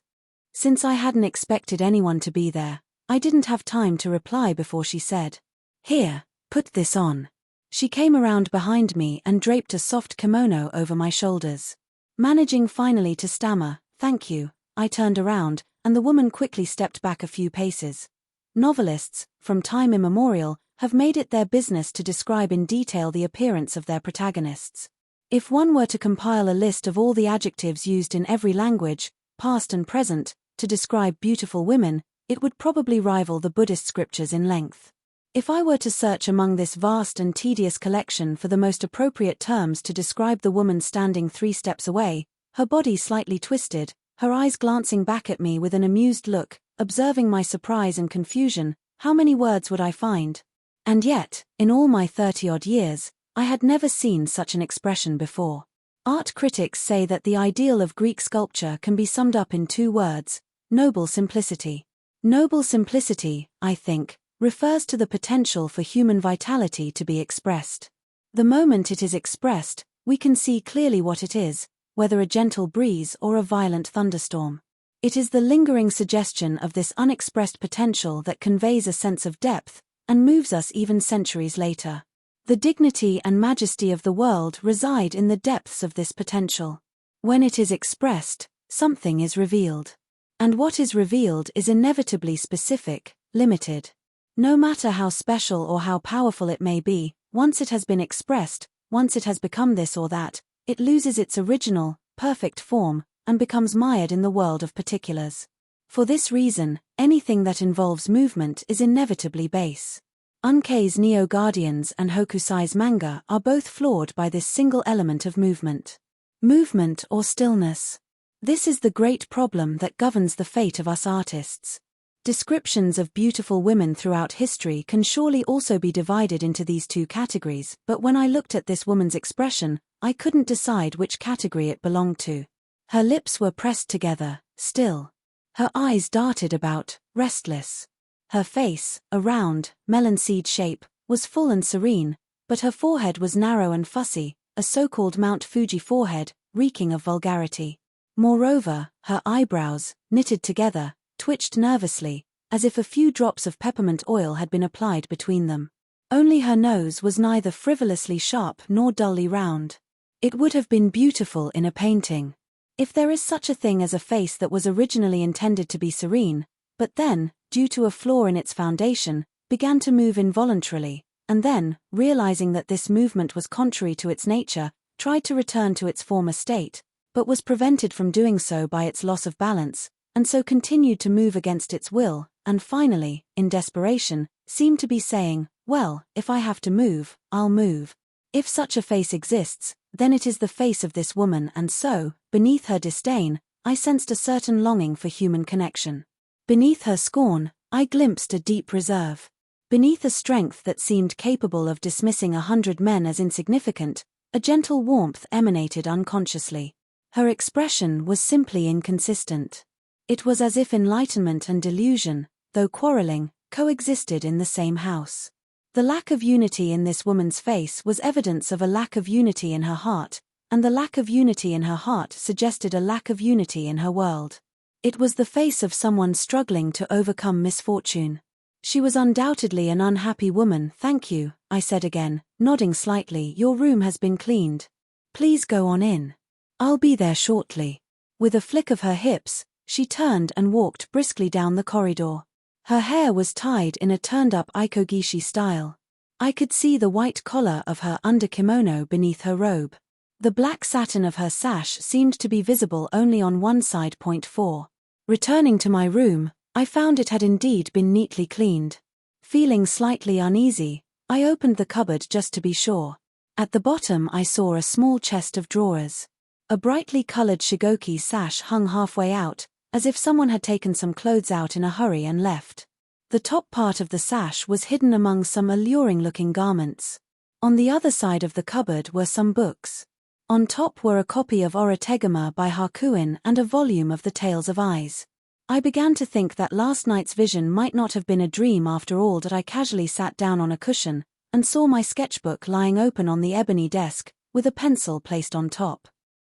Speaker 1: Since I hadn't expected anyone to be there, I didn't have time to reply before she said, "Here, put this on." She came around behind me and draped a soft kimono over my shoulders. Managing finally to stammer, "Thank you," I turned around, and the woman quickly stepped back a few paces. Novelists, from time immemorial, have made it their business to describe in detail the appearance of their protagonists. If one were to compile a list of all the adjectives used in every language, past and present, to describe beautiful women, it would probably rival the Buddhist scriptures in length. If I were to search among this vast and tedious collection for the most appropriate terms to describe the woman standing 3 steps away, her body slightly twisted, her eyes glancing back at me with an amused look, observing my surprise and confusion, how many words would I find? And yet, in all my 30-odd years, I had never seen such an expression before. Art critics say that the ideal of Greek sculpture can be summed up in 2 words: noble simplicity. Noble simplicity, I think, refers to the potential for human vitality to be expressed. The moment it is expressed, we can see clearly what it is, whether a gentle breeze or a violent thunderstorm. It is the lingering suggestion of this unexpressed potential that conveys a sense of depth, and moves us even centuries later. The dignity and majesty of the world reside in the depths of this potential. When it is expressed, something is revealed. And what is revealed is inevitably specific, limited. No matter how special or how powerful it may be, once it has been expressed, once it has become this or that, it loses its original, perfect form, and becomes mired in the world of particulars. For this reason, anything that involves movement is inevitably base. Unkei's Neo Guardians and Hokusai's manga are both flawed by this single element of movement. Movement or stillness. This is the great problem that governs the fate of us artists. Descriptions of beautiful women throughout history can surely also be divided into these 2 categories, but when I looked at this woman's expression, I couldn't decide which category it belonged to. Her lips were pressed together, still. Her eyes darted about, restless. Her face, a round, melon-seed shape, was full and serene, but her forehead was narrow and fussy, a so-called Mount Fuji forehead, reeking of vulgarity. Moreover, her eyebrows, knitted together, twitched nervously, as if a few drops of peppermint oil had been applied between them. Only her nose was neither frivolously sharp nor dully round. It would have been beautiful in a painting. If there is such a thing as a face that was originally intended to be serene, but then, due to a flaw in its foundation, began to move involuntarily, and then, realizing that this movement was contrary to its nature, tried to return to its former state, but was prevented from doing so by its loss of balance, and so continued to move against its will, and finally, in desperation, seemed to be saying, "Well, if I have to move, I'll move." If such a face exists, then it is the face of this woman, and so, beneath her disdain, I sensed a certain longing for human connection. Beneath her scorn, I glimpsed a deep reserve. Beneath a strength that seemed capable of dismissing 100 men as insignificant, a gentle warmth emanated unconsciously. Her expression was simply inconsistent. It was as if enlightenment and delusion, though quarreling, coexisted in the same house. The lack of unity in this woman's face was evidence of a lack of unity in her heart, and the lack of unity in her heart suggested a lack of unity in her world. It was the face of someone struggling to overcome misfortune. She was undoubtedly an unhappy woman. "Thank you," I said again, nodding slightly. "Your room has been cleaned. Please go on in." I'll be there shortly. With a flick of her hips, she turned and walked briskly down the corridor. Her hair was tied in a turned-up ikogishi style. I could see the white collar of her underkimono beneath her robe. The black satin of her sash seemed to be visible only on one side. 4. Returning to my room, I found it had indeed been neatly cleaned. Feeling slightly uneasy, I opened the cupboard just to be sure. At the bottom I saw a small chest of drawers. A brightly colored shigoki sash hung halfway out, as if someone had taken some clothes out in a hurry and left. The top part of the sash was hidden among some alluring-looking garments. On the other side of the cupboard were some books. On top were a copy of Orategama by Hakuin and a volume of The Tales of Eyes. I began to think that last night's vision might not have been a dream after all. That I casually sat down on a cushion and saw my sketchbook lying open on the ebony desk, with a pencil placed on top.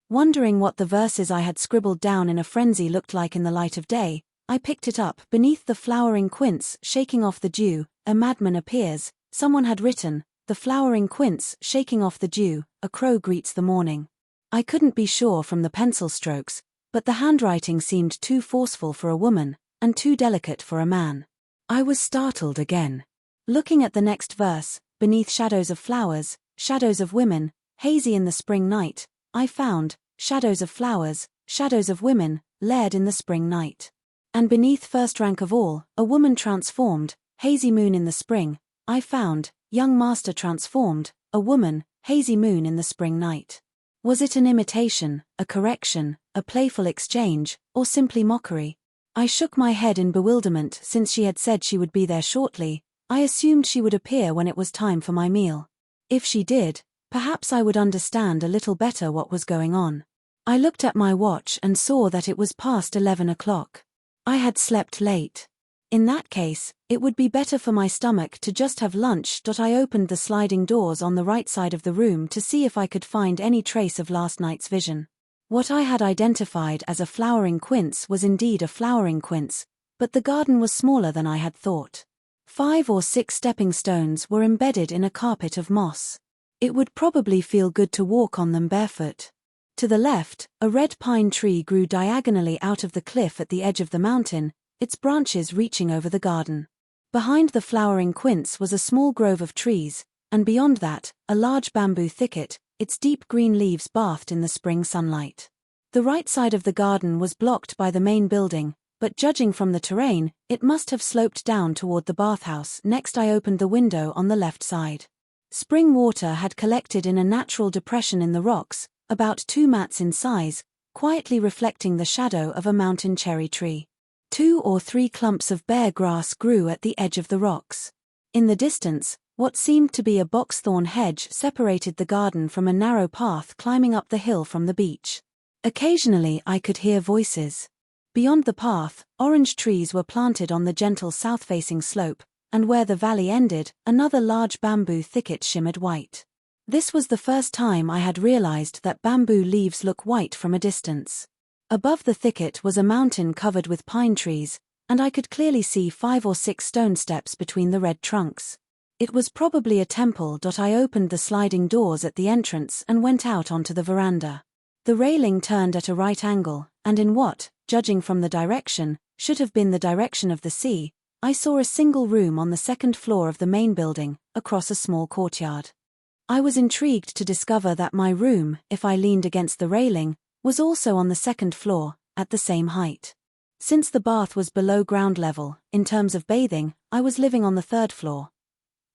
Speaker 1: Wondering what the verses I had scribbled down in a frenzy looked like in the light of day, I picked it up. Beneath the flowering quince shaking off the dew, a madman appears. Someone had written, "The flowering quince shaking off the dew, a crow greets the morning." I couldn't be sure from the pencil strokes, but the handwriting seemed too forceful for a woman, and too delicate for a man. I was startled again. Looking at the next verse, beneath shadows of flowers, shadows of women, hazy in the spring night, I found, shadows of flowers, shadows of women, layered in the spring night. And beneath first rank of all, a woman transformed, hazy moon in the spring, I found, young master transformed, a woman, hazy moon in the spring night. Was it an imitation, a correction, a playful exchange, or simply mockery? I shook my head in bewilderment. Since she had said she would be there shortly, I assumed she would appear when it was time for my meal. If she did, perhaps I would understand a little better what was going on. I looked at my watch and saw that it was past 11 o'clock. I had slept late. In that case, it would be better for my stomach to just have lunch. I opened the sliding doors on the right side of the room to see if I could find any trace of last night's vision. What I had identified as a flowering quince was indeed a flowering quince, but the garden was smaller than I had thought. 5 or 6 stepping stones were embedded in a carpet of moss. It would probably feel good to walk on them barefoot. To the left, a red pine tree grew diagonally out of the cliff at the edge of the mountain, its branches reaching over the garden. Behind the flowering quince was a small grove of trees, and beyond that, a large bamboo thicket, its deep green leaves bathed in the spring sunlight. The right side of the garden was blocked by the main building, but judging from the terrain, it must have sloped down toward the bathhouse. Next I opened the window on the left side. Spring water had collected in a natural depression in the rocks, about 2 mats in size, quietly reflecting the shadow of a mountain cherry tree. 2 or 3 clumps of bare grass grew at the edge of the rocks. In the distance, what seemed to be a boxthorn hedge separated the garden from a narrow path climbing up the hill from the beach. Occasionally I could hear voices. Beyond the path, orange trees were planted on the gentle south-facing slope, and where the valley ended, another large bamboo thicket shimmered white. This was the first time I had realized that bamboo leaves look white from a distance. Above the thicket was a mountain covered with pine trees, and I could clearly see 5 or 6 stone steps between the red trunks. It was probably a temple. I opened the sliding doors at the entrance and went out onto the veranda. The railing turned at a right angle, and in what, judging from the direction, should have been the direction of the sea, I saw a single room on the 2nd floor of the main building, across a small courtyard. I was intrigued to discover that my room, if I leaned against the railing, was also on the 2nd floor, at the same height. Since the bath was below ground level, in terms of bathing, I was living on the 3rd floor.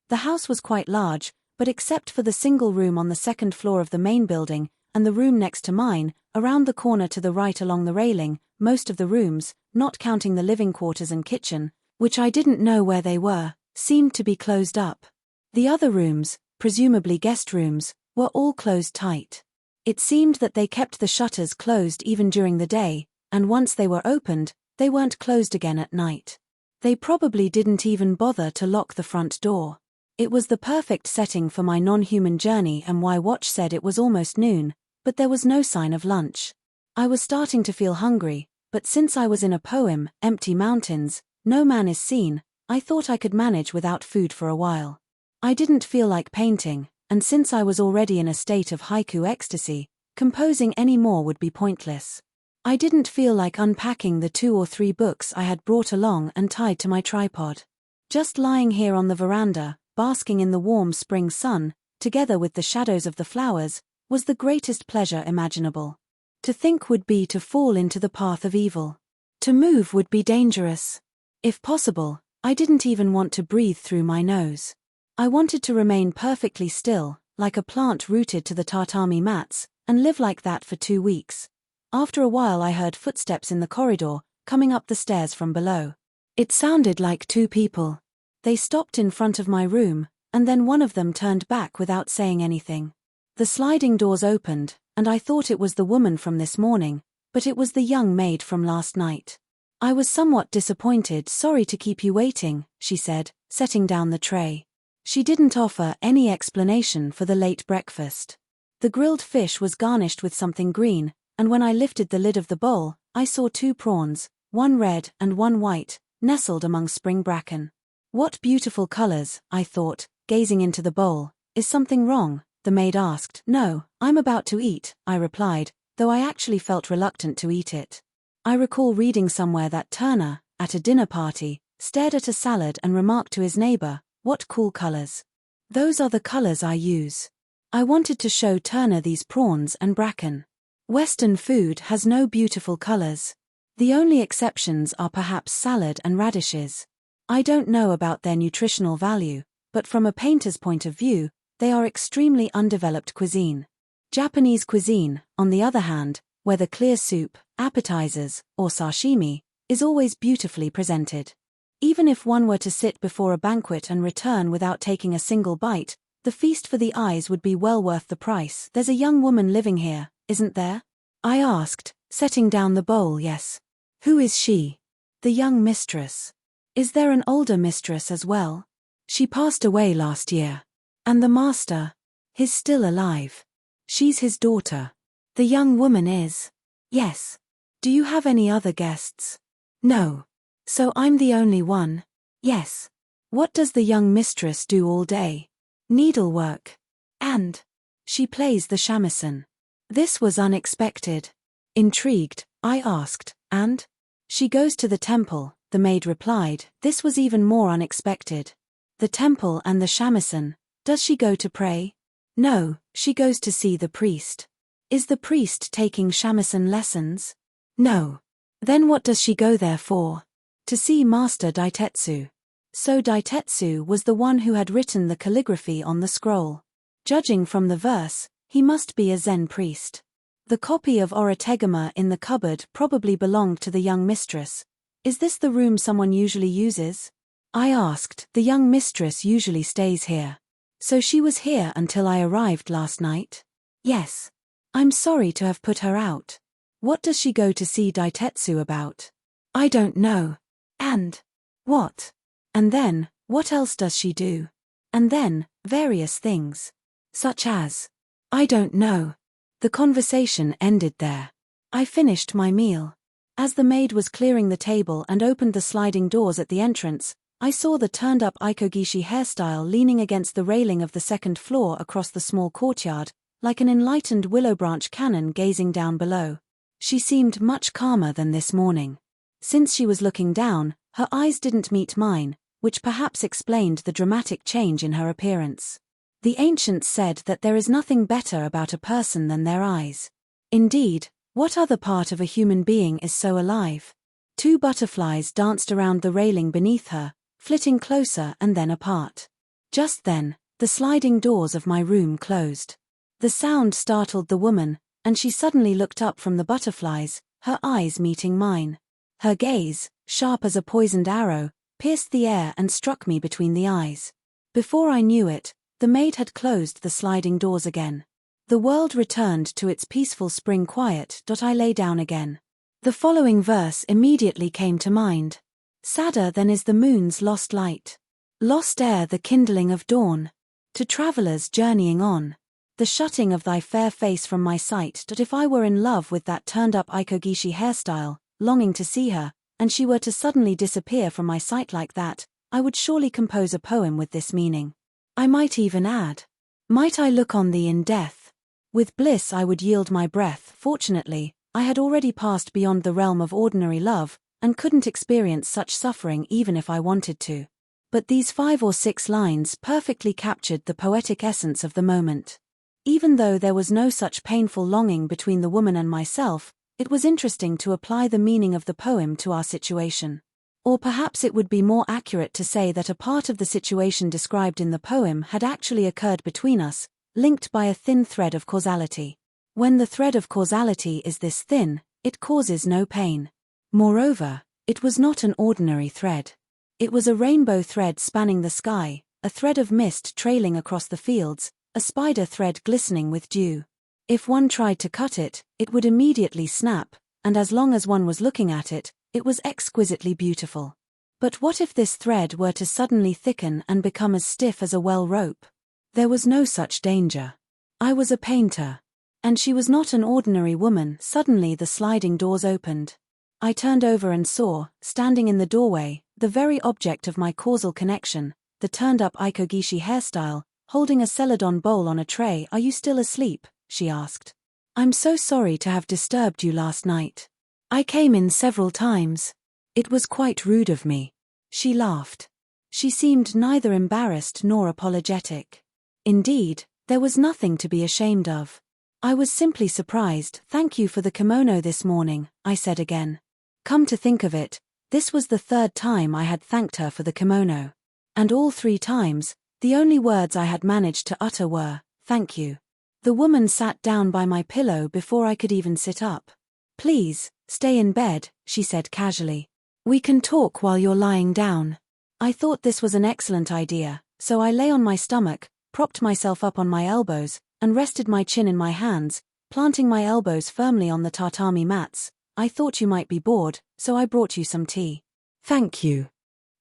Speaker 1: The house was quite large, but except for the single room on the 2nd floor of the main building, and the room next to mine, around the corner to the right along the railing, most of the rooms, not counting the living quarters and kitchen, which I didn't know where they were, seemed to be closed up. The other rooms, presumably guest rooms, were all closed tight. It seemed that they kept the shutters closed even during the day, and once they were opened, they weren't closed again at night. They probably didn't even bother to lock the front door. It was the perfect setting for my non-human journey, and my watch said it was almost noon, but there was no sign of lunch. I was starting to feel hungry, but since I was in a poem, Empty Mountains, No Man is Seen, I thought I could manage without food for a while. I didn't feel like painting, and since I was already in a state of haiku ecstasy, Composing any more would be pointless. I didn't feel like unpacking the 2 or 3 books I had brought along and tied to my tripod. Just lying here on the veranda, basking in the warm spring sun, together with the shadows of the flowers, was the greatest pleasure imaginable. To think would be to fall into the path of evil. To move would be dangerous. If possible, I didn't even want to breathe through my nose. I wanted to remain perfectly still, like a plant rooted to the tatami mats, and live like that for 2 weeks. After a while I heard footsteps in the corridor, coming up the stairs from below. It sounded like 2 people. They stopped in front of my room, and then one of them turned back without saying anything. The sliding doors opened, and I thought it was the woman from this morning, but it was the young maid from last night. I was somewhat disappointed. "Sorry to keep you waiting," she said, setting down the tray. She didn't offer any explanation for the late breakfast. The grilled fish was garnished with something green, and when I lifted the lid of the bowl, I saw 2 prawns, one red and one white, nestled among spring bracken. "What beautiful colors," I thought, gazing into the bowl. "Is something wrong?" the maid asked. "No, I'm about to eat," I replied, though I actually felt reluctant to eat it. I recall reading somewhere that Turner, at a dinner party, stared at a salad and remarked to his neighbor, "What cool colors. Those are the colors I use." I wanted to show Turner these prawns and bracken. Western food has no beautiful colors. The only exceptions are perhaps salad and radishes. I don't know about their nutritional value, but from a painter's point of view, they are extremely undeveloped cuisine. Japanese cuisine, on the other hand, whether clear soup, appetizers, or sashimi, is always beautifully presented. Even if one were to sit before a banquet and return without taking a single bite, the feast for the eyes would be well worth the price. "There's a young woman living here, isn't there?" I asked, setting down the bowl. "Yes." "Who is she?" "The young mistress." "Is there an older mistress as well?" "She passed away last year." "And the master?" "He's still alive." "She's his daughter." "The young woman is?" "Yes." "Do you have any other guests?" "No." "So I'm the only one?" "Yes." "What does the young mistress do all day?" "Needlework." "And?" "She plays the shamisen." This was unexpected. Intrigued, I asked, "And?" "She goes to the temple," the maid replied. This was even more unexpected. "The temple and the shamisen. Does she go to pray?" "No, she goes to see the priest." "Is the priest taking shamisen lessons?" "No." "Then what does she go there for?" "To see Master Daitetsu." So Daitetsu was the one who had written the calligraphy on the scroll. Judging from the verse, he must be a Zen priest. The copy of Orotegama in the cupboard probably belonged to the young mistress. "Is this the room someone usually uses?" I asked. "The young mistress usually stays here." "So she was here until I arrived last night?" "Yes." "I'm sorry to have put her out. What does she go to see Daitetsu about?" "I don't know." "And?" "What?" "And then, what else does she do?" "And then, various things." "Such as?" "I don't know." The conversation ended there. I finished my meal. As the maid was clearing the table and opened the sliding doors at the entrance, I saw the turned-up ikogishi hairstyle leaning against the railing of the 2nd floor across the small courtyard, like an enlightened willow branch cannon gazing down below. She seemed much calmer than this morning. Since she was looking down, her eyes didn't meet mine, which perhaps explained the dramatic change in her appearance. The ancients said that there is nothing better about a person than their eyes. Indeed, what other part of a human being is so alive? 2 butterflies danced around the railing beneath her, flitting closer and then apart. Just then, the sliding doors of my room closed. The sound startled the woman, and she suddenly looked up from the butterflies, her eyes meeting mine. Her gaze, sharp as a poisoned arrow, pierced the air and struck me between the eyes. Before I knew it, the maid had closed the sliding doors again. The world returned to its peaceful spring quiet. I lay down again. The following verse immediately came to mind. "Sadder than is the moon's lost light. Lost ere the kindling of dawn. To travelers journeying on. The shutting of thy fair face from my sight. If I were in love with that turned-up ikogishi hairstyle, longing to see her, and she were to suddenly disappear from my sight like that, I would surely compose a poem with this meaning. I might even add, might I look on thee in death? With bliss I would yield my breath. Fortunately, I had already passed beyond the realm of ordinary love, and couldn't experience such suffering even if I wanted to. But these 5 or 6 lines perfectly captured the poetic essence of the moment. Even though there was no such painful longing between the woman and myself, it was interesting to apply the meaning of the poem to our situation. Or perhaps it would be more accurate to say that a part of the situation described in the poem had actually occurred between us, linked by a thin thread of causality. When the thread of causality is this thin, it causes no pain. Moreover, it was not an ordinary thread. It was a rainbow thread spanning the sky, a thread of mist trailing across the fields, a spider thread glistening with dew. If one tried to cut it, it would immediately snap, and as long as one was looking at it, it was exquisitely beautiful. But what if this thread were to suddenly thicken and become as stiff as a well rope? There was no such danger. I was a painter. And she was not an ordinary woman. Suddenly the sliding doors opened. I turned over and saw, standing in the doorway, the very object of my causal connection, the turned-up ikogishi hairstyle, holding a celadon bowl on a tray. "Are you still asleep?" she asked. "I'm so sorry to have disturbed you last night. I came in several times. It was quite rude of me." She laughed. She seemed neither embarrassed nor apologetic. Indeed, there was nothing to be ashamed of. "I was simply surprised. Thank you for the kimono this morning," I said again. Come to think of it, this was the 3rd time I had thanked her for the kimono. And all 3 times, the only words I had managed to utter were, "Thank you." The woman sat down by my pillow before I could even sit up. "Please, stay in bed," she said casually. "We can talk while you're lying down." I thought this was an excellent idea, so I lay on my stomach, propped myself up on my elbows, and rested my chin in my hands, planting my elbows firmly on the tatami mats. "I thought you might be bored, so I brought you some tea." "Thank you."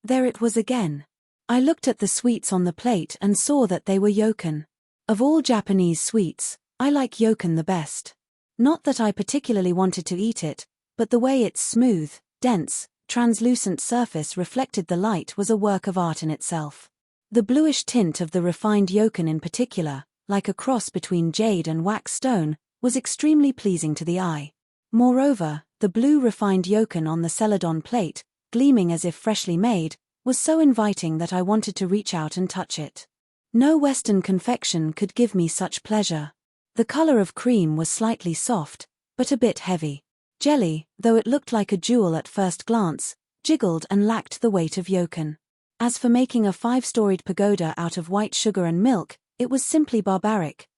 Speaker 1: There it was again. I looked at the sweets on the plate and saw that they were yokan. Of all Japanese sweets, I like yokan the best. Not that I particularly wanted to eat it, but the way its smooth, dense, translucent surface reflected the light was a work of art in itself. The bluish tint of the refined yokan in particular, like a cross between jade and wax stone, was extremely pleasing to the eye. Moreover, the blue refined yokan on the celadon plate, gleaming as if freshly made, was so inviting that I wanted to reach out and touch it. No Western confection could give me such pleasure. The color of cream was slightly soft, but a bit heavy. Jelly, though it looked like a jewel at first glance, jiggled and lacked the weight of yokan. As for making a 5-storied pagoda out of white sugar and milk, it was simply barbaric.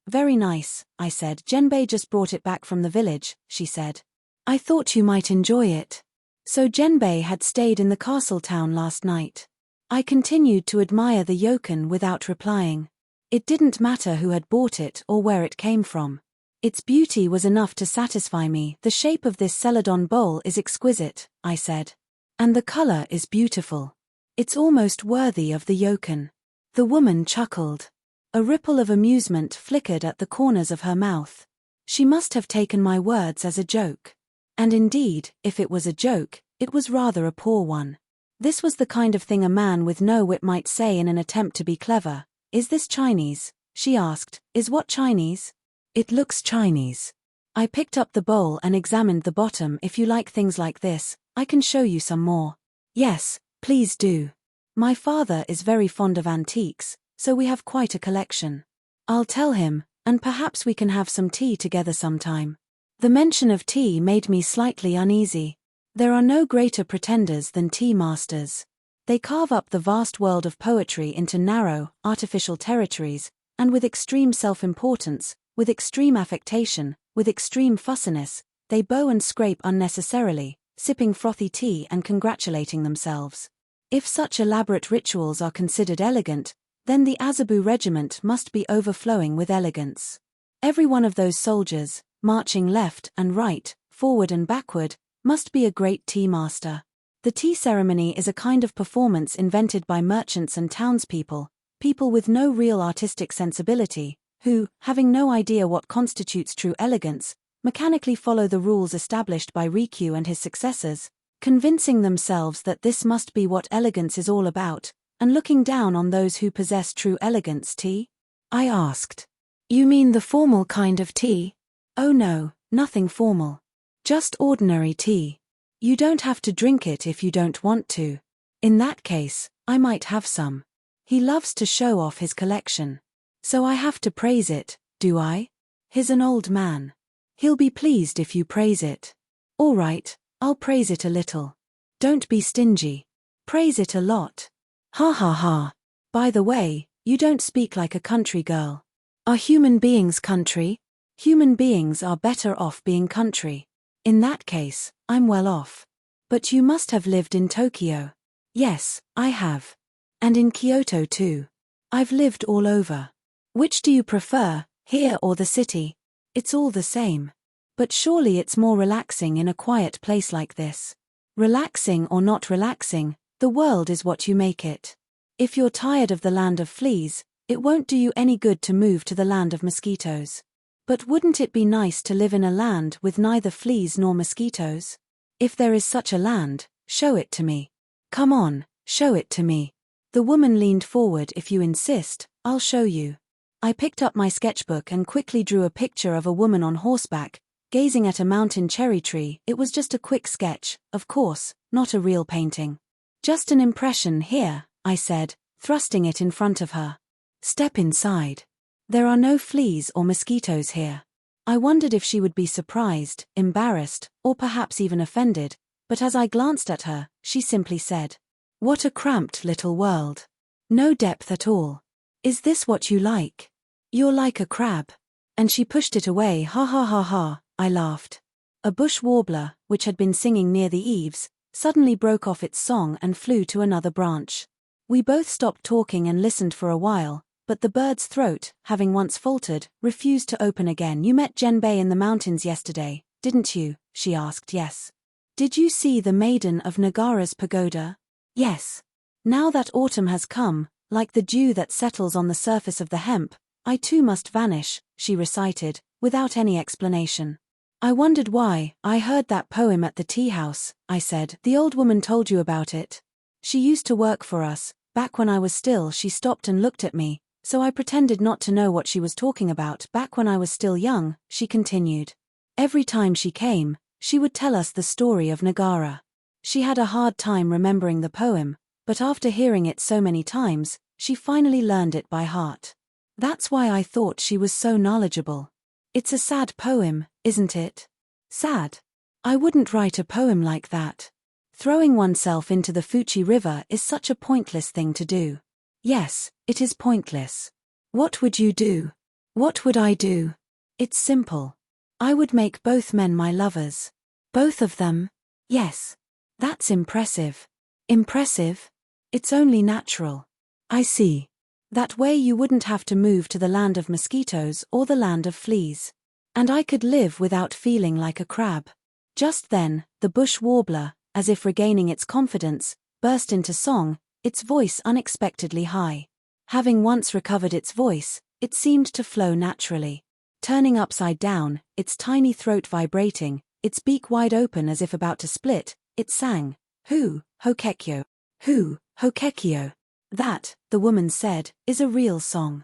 Speaker 1: Very nice," I said. "Genbei just brought it back from the village," she said. "I thought you might enjoy it." So Genbei had stayed in the castle town last night. I continued to admire the yokan without replying. It didn't matter who had bought it or where it came from. Its beauty was enough to satisfy me. "The shape of this celadon bowl is exquisite," I said. "And the color is beautiful. It's almost worthy of the yokan." The woman chuckled. A ripple of amusement flickered at the corners of her mouth. She must have taken my words as a joke. And indeed, if it was a joke, it was rather a poor one. This was the kind of thing a man with no wit might say in an attempt to be clever. "Is this Chinese?" she asked. "Is what Chinese?" "It looks Chinese." I picked up the bowl and examined the bottom. "If you like things like this, I can show you some more." "Yes, please do. My father is very fond of antiques, so we have quite a collection. I'll tell him, and perhaps we can have some tea together sometime." The mention of tea made me slightly uneasy. There are no greater pretenders than tea masters. They carve up the vast world of poetry into narrow, artificial territories, and with extreme self-importance, with extreme affectation, with extreme fussiness, they bow and scrape unnecessarily, sipping frothy tea and congratulating themselves. If such elaborate rituals are considered elegant, then the Azabu regiment must be overflowing with elegance. Every one of those soldiers, marching left and right, forward and backward, must be a great tea master. The tea ceremony is a kind of performance invented by merchants and townspeople, people with no real artistic sensibility, who, having no idea what constitutes true elegance, mechanically follow the rules established by Rikyū and his successors, convincing themselves that this must be what elegance is all about, and looking down on those who possess true elegance. "Tea?" I asked. You mean the formal kind of tea? Oh no, nothing formal. Just ordinary tea. You don't have to drink it if you don't want to. In that case, I might have some. He loves to show off his collection. So I have to praise it, do I? He's an old man. He'll be pleased if you praise it. All right, I'll praise it a little. Don't be stingy. Praise it a lot. Ha ha ha. By the way, you don't speak like a country girl. Are human beings country? Human beings are better off being country. In that case, I'm well off. But you must have lived in Tokyo. Yes, I have. And in Kyoto too. I've lived all over. Which do you prefer, here or the city? It's all the same. But surely it's more relaxing in a quiet place like this. Relaxing or not relaxing, the world is what you make it. If you're tired of the land of fleas, it won't do you any good to move to the land of mosquitoes. But wouldn't it be nice to live in a land with neither fleas nor mosquitoes? If there is such a land, show it to me. Come on, show it to me. The woman leaned forward. If you insist, I'll show you. I picked up my sketchbook and quickly drew a picture of a woman on horseback, gazing at a mountain cherry tree. It was just a quick sketch, of course, not a real painting. Just an impression here, I said, thrusting it in front of her. Step inside. There are no fleas or mosquitoes here. I wondered if she would be surprised, embarrassed, or perhaps even offended, but as I glanced at her, she simply said, "What a cramped little world. No depth at all. Is this what you like? You're like a crab." And she pushed it away. Ha ha ha ha, I laughed. A bush warbler, which had been singing near the eaves, suddenly broke off its song and flew to another branch. We both stopped talking and listened for a while, but the bird's throat, having once faltered, refused to open again. You met Genbei in the mountains yesterday, didn't you? She asked. Yes. Did you see the maiden of Nagara's pagoda? Yes. Now that autumn has come, like the dew that settles on the surface of the hemp, I too must vanish, she recited, without any explanation. I wondered why. I heard that poem at the tea house, I said. The old woman told you about it. She used to work for us, back when I was still. She stopped and looked at me, so I pretended not to know what she was talking about. Back when I was still young, she continued. Every time she came, she would tell us the story of Nagara. She had a hard time remembering the poem, but after hearing it so many times, she finally learned it by heart. That's why I thought she was so knowledgeable. It's a sad poem, isn't it? Sad? I wouldn't write a poem like that. Throwing oneself into the Fuji River is such a pointless thing to do. Yes, it is pointless. What would you do? What would I do? It's simple. I would make both men my lovers. Both of them? Yes. That's impressive. Impressive? It's only natural. I see. That way you wouldn't have to move to the land of mosquitoes or the land of fleas. And I could live without feeling like a crab. Just then, the bush warbler, as if regaining its confidence, burst into song, its voice unexpectedly high. Having once recovered its voice, it seemed to flow naturally. Turning upside down, its tiny throat vibrating, its beak wide open as if about to split, it sang, "Hu, Hokekyo. Hu, Hokekyo." That, the woman said, is a real song.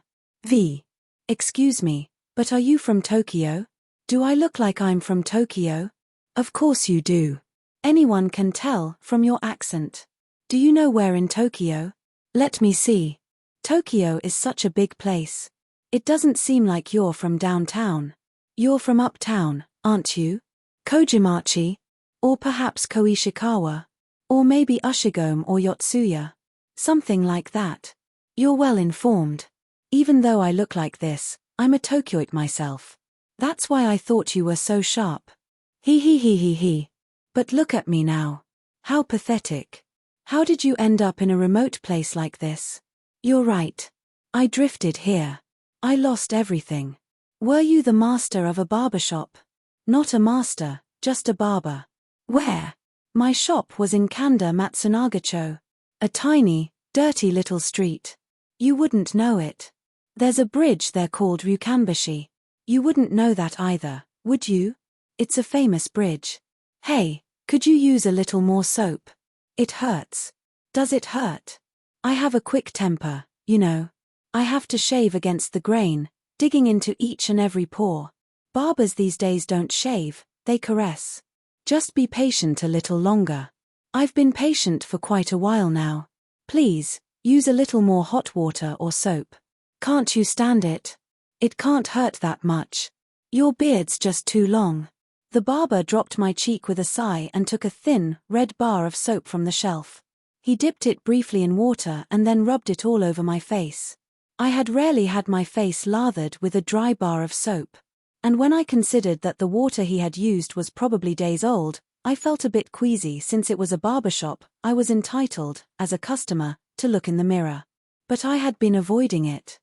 Speaker 1: Excuse me, but are you from Tokyo? Do I look like I'm from Tokyo? Of course you do. Anyone can tell from your accent. Do you know where in Tokyo? Let me see. Tokyo is such a big place. It doesn't seem like you're from downtown. You're from uptown, aren't you? Kojimachi? Or perhaps Koishikawa? Or maybe Ushigome or Yotsuya? Something like that. You're well informed. Even though I look like this, I'm a Tokyoite myself. That's why I thought you were so sharp. He. But look at me now. How pathetic. How did you end up in a remote place like this? You're right. I drifted here. I lost everything. Were you the master of a barbershop? Not a master, just a barber. Where? My shop was in Kanda Matsunagacho. A tiny, dirty little street. You wouldn't know it. There's a bridge there called Ryukanbashi. You wouldn't know that either, would you? It's a famous bridge. Hey, could you use a little more soap? It hurts. Does it hurt? I have a quick temper, you know. I have to shave against the grain, digging into each and every pore. Barbers these days don't shave, they caress. Just be patient a little longer. I've been patient for quite a while now. Please, use a little more hot water or soap. Can't you stand it? It can't hurt that much. Your beard's just too long. The barber dropped my cheek with a sigh and took a thin, red bar of soap from the shelf. He dipped it briefly in water and then rubbed it all over my face. I had rarely had my face lathered with a dry bar of soap. And when I considered that the water he had used was probably days old, I felt a bit queasy. Since it was a barbershop, I was entitled, as a customer, to look in the mirror. But I had been avoiding it.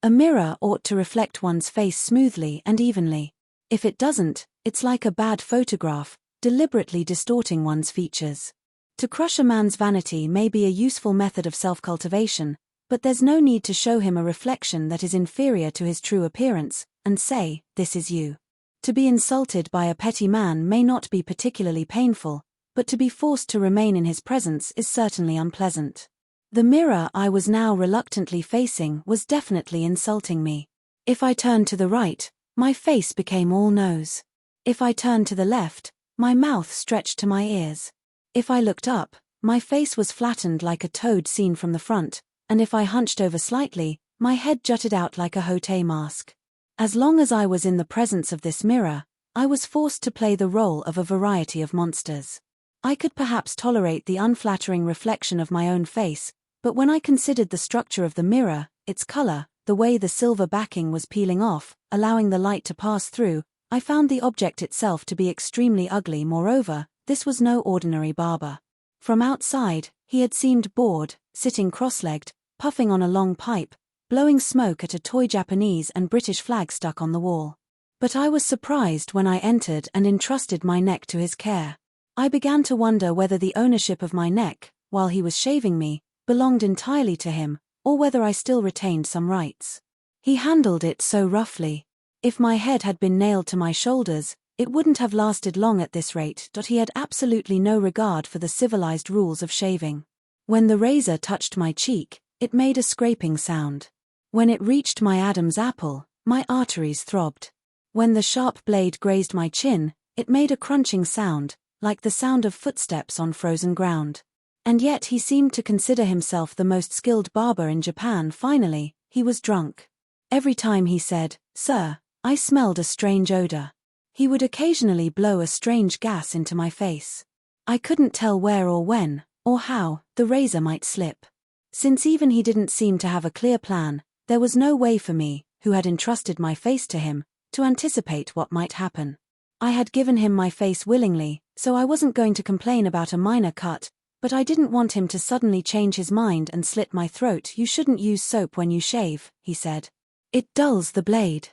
Speaker 1: A mirror ought to reflect one's face smoothly and evenly. If it doesn't, it's like a bad photograph, deliberately distorting one's features. To crush a man's vanity may be a useful method of self-cultivation, but there's no need to show him a reflection that is inferior to his true appearance, and say, "This is you." To be insulted by a petty man may not be particularly painful, but to be forced to remain in his presence is certainly unpleasant. The mirror I was now reluctantly facing was definitely insulting me. If I turned to the right, my face became all nose. If I turned to the left, my mouth stretched to my ears. If I looked up, my face was flattened like a toad seen from the front, and if I hunched over slightly, my head jutted out like a Hote mask. As long as I was in the presence of this mirror, I was forced to play the role of a variety of monsters. I could perhaps tolerate the unflattering reflection of my own face, but when I considered the structure of the mirror, its color, the way the silver backing was peeling off, allowing the light to pass through, I found the object itself to be extremely ugly. Moreover, this was no ordinary barber. From outside, he had seemed bored, sitting cross-legged, puffing on a long pipe, blowing smoke at a toy Japanese and British flag stuck on the wall. But I was surprised when I entered and entrusted my neck to his care. I began to wonder whether the ownership of my neck, while he was shaving me, belonged entirely to him, or whether I still retained some rights. He handled it so roughly. If my head had been nailed to my shoulders, it wouldn't have lasted long at this rate. He had absolutely no regard for the civilized rules of shaving. When the razor touched my cheek, it made a scraping sound. When it reached my Adam's apple, my arteries throbbed. When the sharp blade grazed my chin, it made a crunching sound, like the sound of footsteps on frozen ground. And yet he seemed to consider himself the most skilled barber in Japan. Finally, he was drunk. Every time he said, "Sir, I smelled a strange odor," he would occasionally blow a strange gas into my face. I couldn't tell where or when, or how, the razor might slip. Since even he didn't seem to have a clear plan, there was no way for me, who had entrusted my face to him, to anticipate what might happen. I had given him my face willingly, so I wasn't going to complain about a minor cut, but I didn't want him to suddenly change his mind and slit my throat. "You shouldn't use soap when you shave," he said. "It dulls the blade.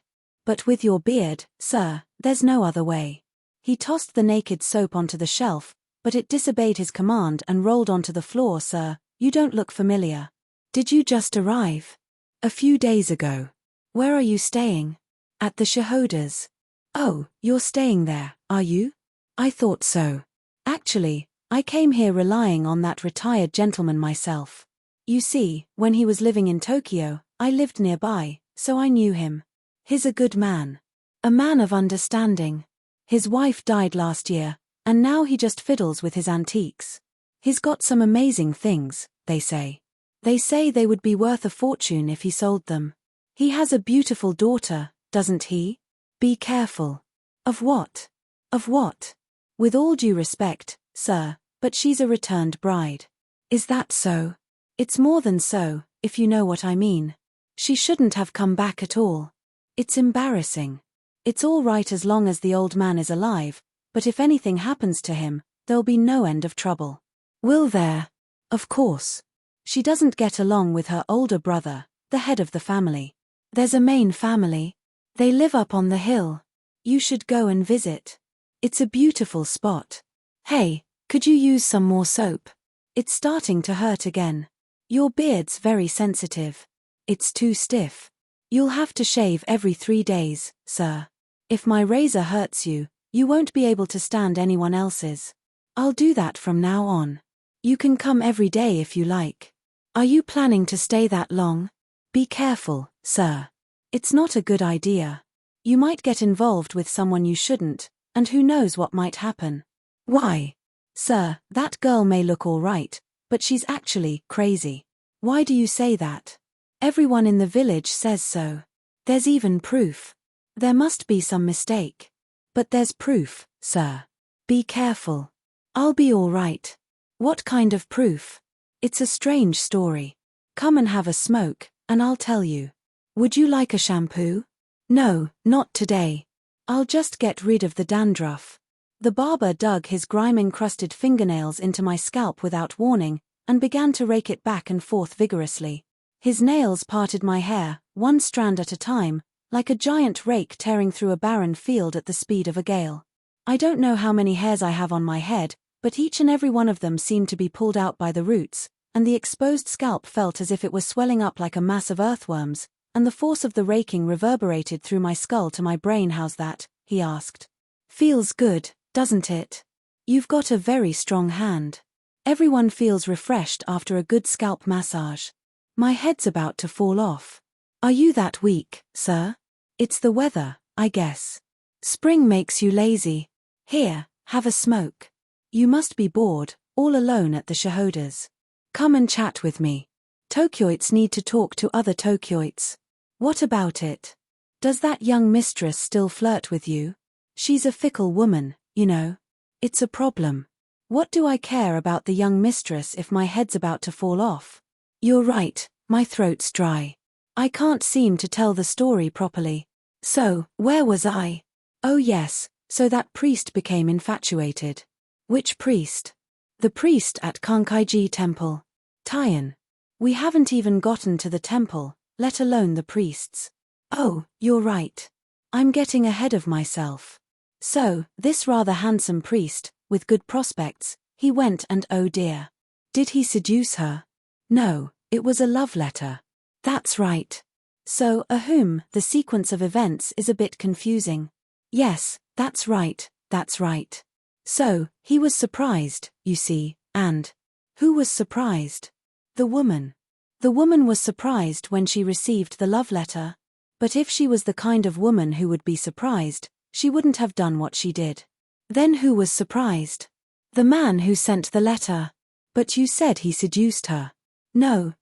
Speaker 1: But with your beard, sir, there's no other way." He tossed the naked soap onto the shelf, but it disobeyed his command and rolled onto the floor. "Sir, you don't look familiar. Did you just arrive?" "A few days ago." "Where are you staying?" "At the Shahodas." "Oh, you're staying there, are you?" "I thought so. Actually, I came here relying on that retired gentleman myself. You see, when he was living in Tokyo, I lived nearby, so I knew him. He's a good man. A man of understanding. His wife died last year, and now he just fiddles with his antiques. He's got some amazing things, they say. They say they would be worth a fortune if he sold them. He has a beautiful daughter, doesn't he?" "Be careful." "Of what?" "Of what?" "With all due respect, sir, but she's a returned bride." "Is that so?" "It's more than so, if you know what I mean. She shouldn't have come back at all. It's embarrassing. It's all right as long as the old man is alive, but if anything happens to him, there'll be no end of trouble." "Will there?" "Of course. She doesn't get along with her older brother, the head of the family. There's a main family. They live up on the hill. You should go and visit. It's a beautiful spot. Hey, could you use some more soap? It's starting to hurt again. Your beard's very sensitive. It's too stiff. You'll have to shave every 3 days, sir. If my razor hurts you, you won't be able to stand anyone else's. I'll do that from now on. You can come every day if you like. Are you planning to stay that long? Be careful, sir." It's not a good idea. You might get involved with someone you shouldn't, and who knows what might happen. Why? Sir, that girl may look all right, but she's actually crazy. Why do you say that? Everyone in the village says so. There's even proof. There must be some mistake. But there's proof, sir. Be careful. I'll be all right. What kind of proof? It's a strange story. Come and have a smoke, and I'll tell you. Would you like a shampoo? No, not today. I'll just get rid of the dandruff. The barber dug his grime-encrusted fingernails into my scalp without warning, and began to rake it back and forth vigorously. His nails parted my hair, one strand at a time, like a giant rake tearing through a barren field at the speed of a gale. I don't know how many hairs I have on my head, but each and every one of them seemed to be pulled out by the roots, and the exposed scalp felt as if it was swelling up like a mass of earthworms, and the force of the raking reverberated through my skull to my brain. How's that? He asked. Feels good, doesn't it? You've got a very strong hand. Everyone feels refreshed after a good scalp massage. My head's about to fall off. Are you that weak, sir? It's the weather, I guess. Spring makes you lazy. Here, have a smoke. You must be bored, all alone at the Shahodas. Come and chat with me. Tokyoites need to talk to other Tokyoites. What about it? Does that young mistress still flirt with you? She's a fickle woman, you know. It's a problem. What do I care about the young mistress if my head's about to fall off? You're right, my throat's dry. I can't seem to tell the story properly. So, where was I? Oh yes, so that priest became infatuated. Which priest? The priest at Kankaiji Temple. Taian. We haven't even gotten to the temple, let alone the priests. Oh, you're right. I'm getting ahead of myself. So, this rather handsome priest, with good prospects, he went and oh dear. Did he seduce her? No, it was a love letter. That's right. So, the sequence of events is a bit confusing. Yes, that's right, that's right. So, he was surprised, you see, and who was surprised? The woman. The woman was surprised when she received the love letter. But if she was the kind of woman who would be surprised, she wouldn't have done what she did. Then who was surprised? The man who sent the letter. But you said he seduced her. No,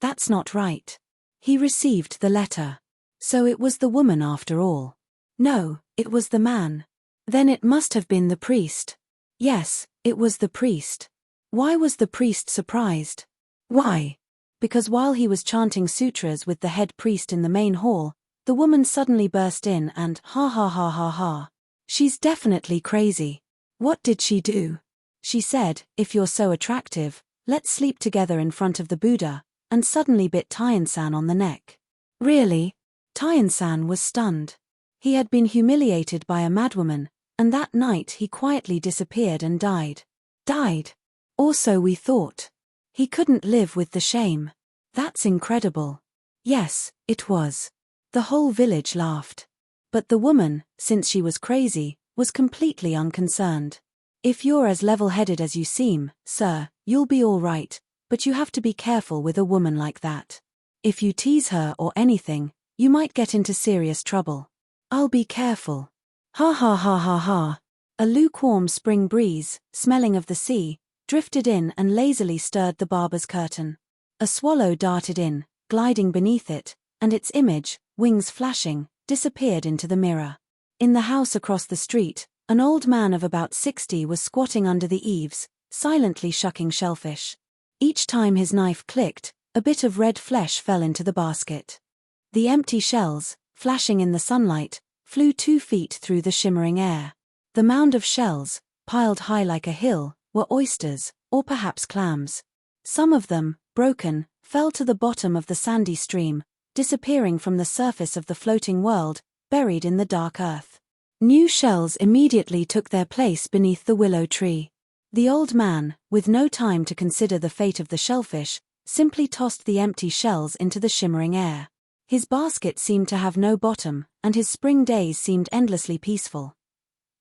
Speaker 1: that's not right. He received the letter. So it was the woman after all. No, it was the man. Then it must have been the priest. Yes, it was the priest. Why was the priest surprised? Why? Because while he was chanting sutras with the head priest in the main hall, the woman suddenly burst in and ha ha ha ha ha. She's definitely crazy. What did she do? She said, if you're so attractive, let's sleep together in front of the Buddha, and suddenly bit Taian-san on the neck. Really? Taian-san was stunned. He had been humiliated by a madwoman, and that night he quietly disappeared and died. Died? Or so we thought. He couldn't live with the shame. That's incredible. Yes, it was. The whole village laughed. But the woman, since she was crazy, was completely unconcerned. If you're as level-headed as you seem, sir, you'll be all right, but you have to be careful with a woman like that. If you tease her or anything, you might get into serious trouble. I'll be careful. Ha ha ha ha ha. A lukewarm spring breeze, smelling of the sea, drifted in and lazily stirred the barber's curtain. A swallow darted in, gliding beneath it, and its image, wings flashing, disappeared into the mirror. In the house across the street, an old man of about 60 was squatting under the eaves, silently shucking shellfish. Each time his knife clicked, a bit of red flesh fell into the basket. The empty shells, flashing in the sunlight, flew 2 feet through the shimmering air. The mound of shells, piled high like a hill, were oysters, or perhaps clams. Some of them, broken, fell to the bottom of the sandy stream, disappearing from the surface of the floating world, buried in the dark earth. New shells immediately took their place beneath the willow tree. The old man, with no time to consider the fate of the shellfish, simply tossed the empty shells into the shimmering air. His basket seemed to have no bottom, and his spring days seemed endlessly peaceful.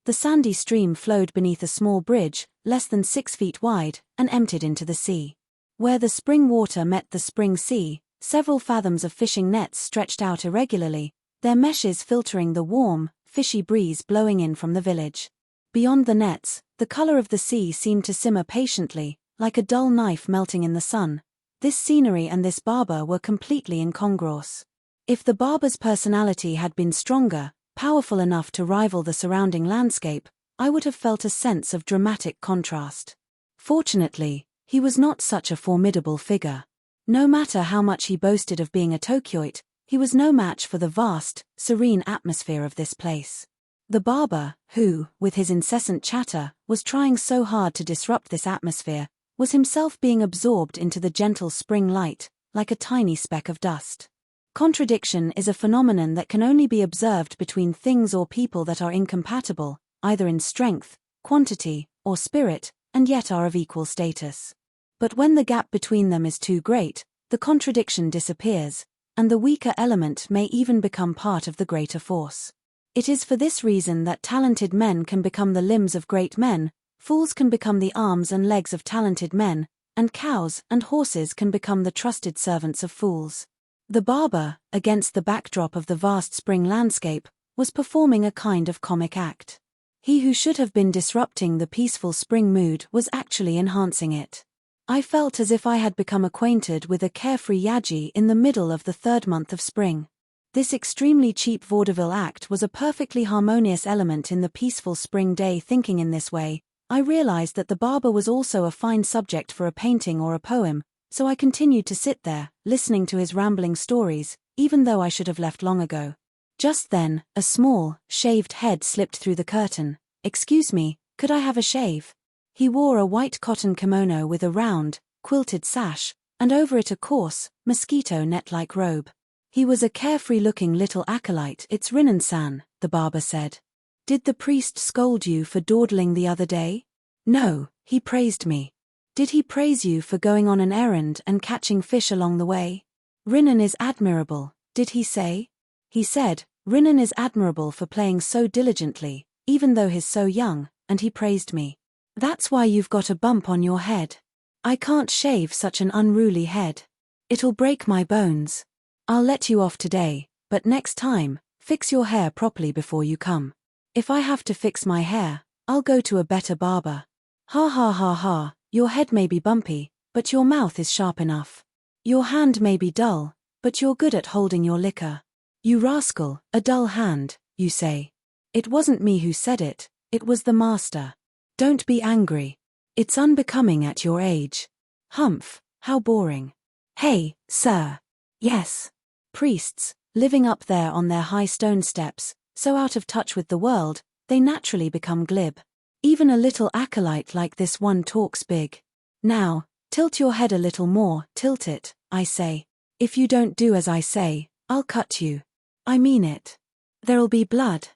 Speaker 1: The sandy stream flowed beneath a small bridge, less than 6 feet wide, and emptied into the sea. Where the spring water met the spring sea, Several fathoms of fishing nets stretched out irregularly, their meshes filtering the warm, fishy breeze blowing in from the village. Beyond the nets, the color of the sea seemed to simmer patiently, like a dull knife melting in the sun. This scenery and this barber were completely incongruous. If the barber's personality had been stronger, powerful enough to rival the surrounding landscape, I would have felt a sense of dramatic contrast. Fortunately, he was not such a formidable figure. No matter how much he boasted of being a Tokyoite, he was no match for the vast, serene atmosphere of this place. The barber, who, with his incessant chatter, was trying so hard to disrupt this atmosphere, was himself being absorbed into the gentle spring light, like a tiny speck of dust. Contradiction is a phenomenon that can only be observed between things or people that are incompatible, either in strength, quantity, or spirit, and yet are of equal status. But when the gap between them is too great, the contradiction disappears, and the weaker element may even become part of the greater force. It is for this reason that talented men can become the limbs of great men, fools can become the arms and legs of talented men, and cows and horses can become the trusted servants of fools. The barber, against the backdrop of the vast spring landscape, was performing a kind of comic act. He who should have been disrupting the peaceful spring mood was actually enhancing it. I felt as if I had become acquainted with a carefree Yaji in the middle of the third month of spring. This extremely cheap vaudeville act was a perfectly harmonious element in the peaceful spring day. Thinking in this way, I realized that the barber was also a fine subject for a painting or a poem, so I continued to sit there, listening to his rambling stories, even though I should have left long ago. Just then, a small, shaved head slipped through the curtain. "Excuse me, could I have a shave?" He wore a white cotton kimono with a round, quilted sash, and over it a coarse, mosquito net-like robe. He was a carefree-looking little acolyte. "It's Rinnen-san," the barber said. "Did the priest scold you for dawdling the other day?" "No, he praised me." "Did he praise you for going on an errand and catching fish along the way?" "Rinnen is admirable, did he say?" "He said, Rinnen is admirable for playing so diligently, even though he's so young, and he praised me." "That's why you've got a bump on your head." "I can't shave such an unruly head. It'll break my bones." "I'll let you off today, but next time, fix your hair properly before you come." "If I have to fix my hair, I'll go to a better barber." "Ha ha ha ha, your head may be bumpy, but your mouth is sharp enough. Your hand may be dull, but you're good at holding your liquor." "You rascal, a dull hand, you say?" "It wasn't me who said it, it was the master." "Don't be angry. It's unbecoming at your age." "Humph, how boring." "Hey, sir." "Yes." Priests, living up there on their high stone steps, so out of touch with the world, they naturally become glib. Even a little acolyte like this one talks big. "Now, tilt your head a little more, tilt it, I say. If you don't do as I say, I'll cut you." "I mean it." "There'll be blood."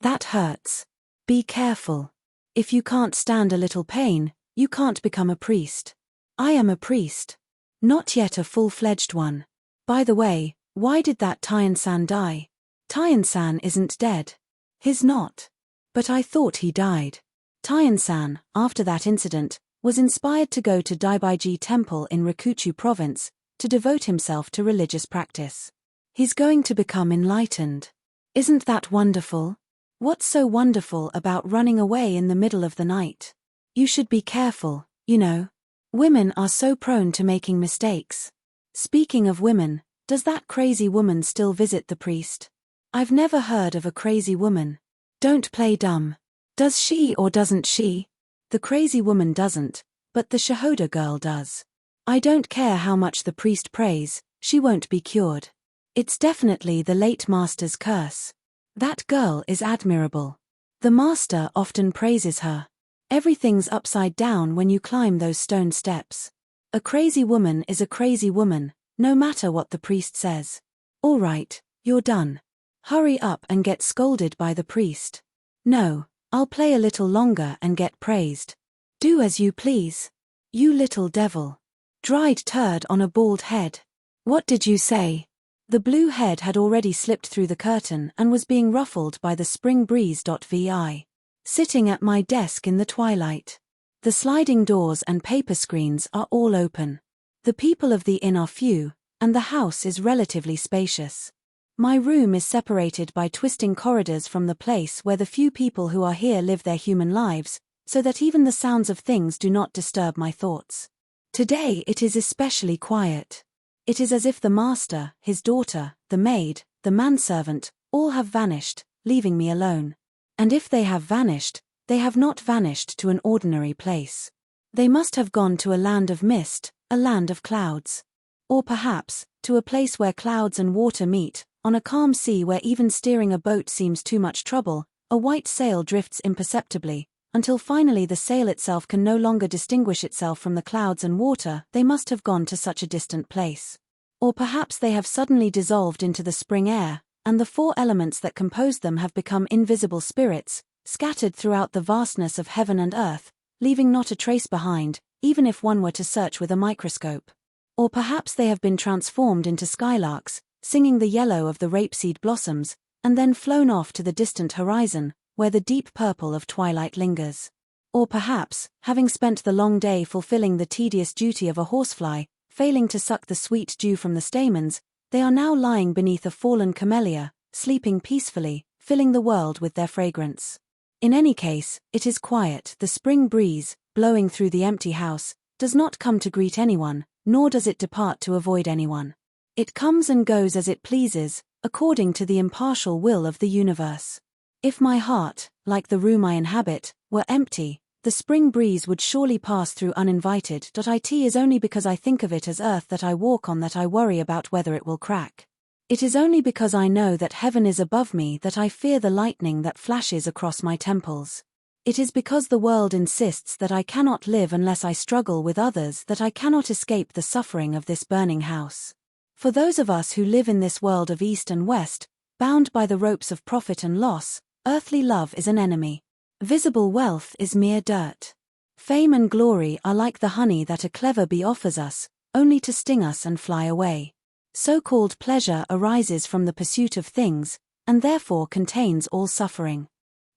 Speaker 1: "That hurts." "Be careful. If you can't stand a little pain, you can't become a priest." "I am a priest." "Not yet a full-fledged one. By the way, why did that Tien-san die?" "Tien-san isn't dead." "He's not." "But I thought he died." Tien-san, after that incident, was inspired to go to Daibaiji Temple in Rikuchu Province, to devote himself to religious practice. He's going to become enlightened. Isn't that wonderful? What's so wonderful about running away in the middle of the night? You should be careful, you know. Women are so prone to making mistakes. Speaking of women, does that crazy woman still visit the priest? I've never heard of a crazy woman. Don't play dumb. Does she or doesn't she? The crazy woman doesn't, but the Shahoda girl does. I don't care how much the priest prays, she won't be cured. It's definitely the late master's curse. That girl is admirable. The master often praises her. Everything's upside down when you climb those stone steps. A crazy woman is a crazy woman, no matter what the priest says. All right, you're done. Hurry up and get scolded by the priest. No, I'll play a little longer and get praised. Do as you please. You little devil. Dried turd on a bald head. What did you say? The blue head had already slipped through the curtain and was being ruffled by the spring breeze. Vi. Sitting at my desk in the twilight. The sliding doors and paper screens are all open. The people of the inn are few, and the house is relatively spacious. My room is separated by twisting corridors from the place where the few people who are here live their human lives, so that even the sounds of things do not disturb my thoughts. Today it is especially quiet. It is as if the master, his daughter, the maid, the manservant, all have vanished, leaving me alone. And if they have vanished, they have not vanished to an ordinary place. They must have gone to a land of mist, a land of clouds. Or perhaps, to a place where clouds and water meet, on a calm sea where even steering a boat seems too much trouble, a white sail drifts imperceptibly, until finally the sail itself can no longer distinguish itself from the clouds and water. They must have gone to such a distant place. Or perhaps they have suddenly dissolved into the spring air, and the four elements that compose them have become invisible spirits, scattered throughout the vastness of heaven and earth, leaving not a trace behind, even if one were to search with a microscope. Or perhaps they have been transformed into skylarks, singing the yellow of the rapeseed blossoms, and then flown off to the distant horizon, where the deep purple of twilight lingers. Or perhaps, having spent the long day fulfilling the tedious duty of a horsefly, failing to suck the sweet dew from the stamens, they are now lying beneath a fallen camellia, sleeping peacefully, filling the world with their fragrance. In any case, it is quiet. The spring breeze, blowing through the empty house, does not come to greet anyone, nor does it depart to avoid anyone. It comes and goes as it pleases, according to the impartial will of the universe. If my heart, like the room I inhabit, were empty, the spring breeze would surely pass through uninvited. It is only because I think of it as earth that I walk on that I worry about whether it will crack. It is only because I know that heaven is above me that I fear the lightning that flashes across my temples. It is because the world insists that I cannot live unless I struggle with others that I cannot escape the suffering of this burning house. For those of us who live in this world of east and west, bound by the ropes of profit and loss, earthly love is an enemy. Visible wealth is mere dirt. Fame and glory are like the honey that a clever bee offers us, only to sting us and fly away. So-called pleasure arises from the pursuit of things, and therefore contains all suffering.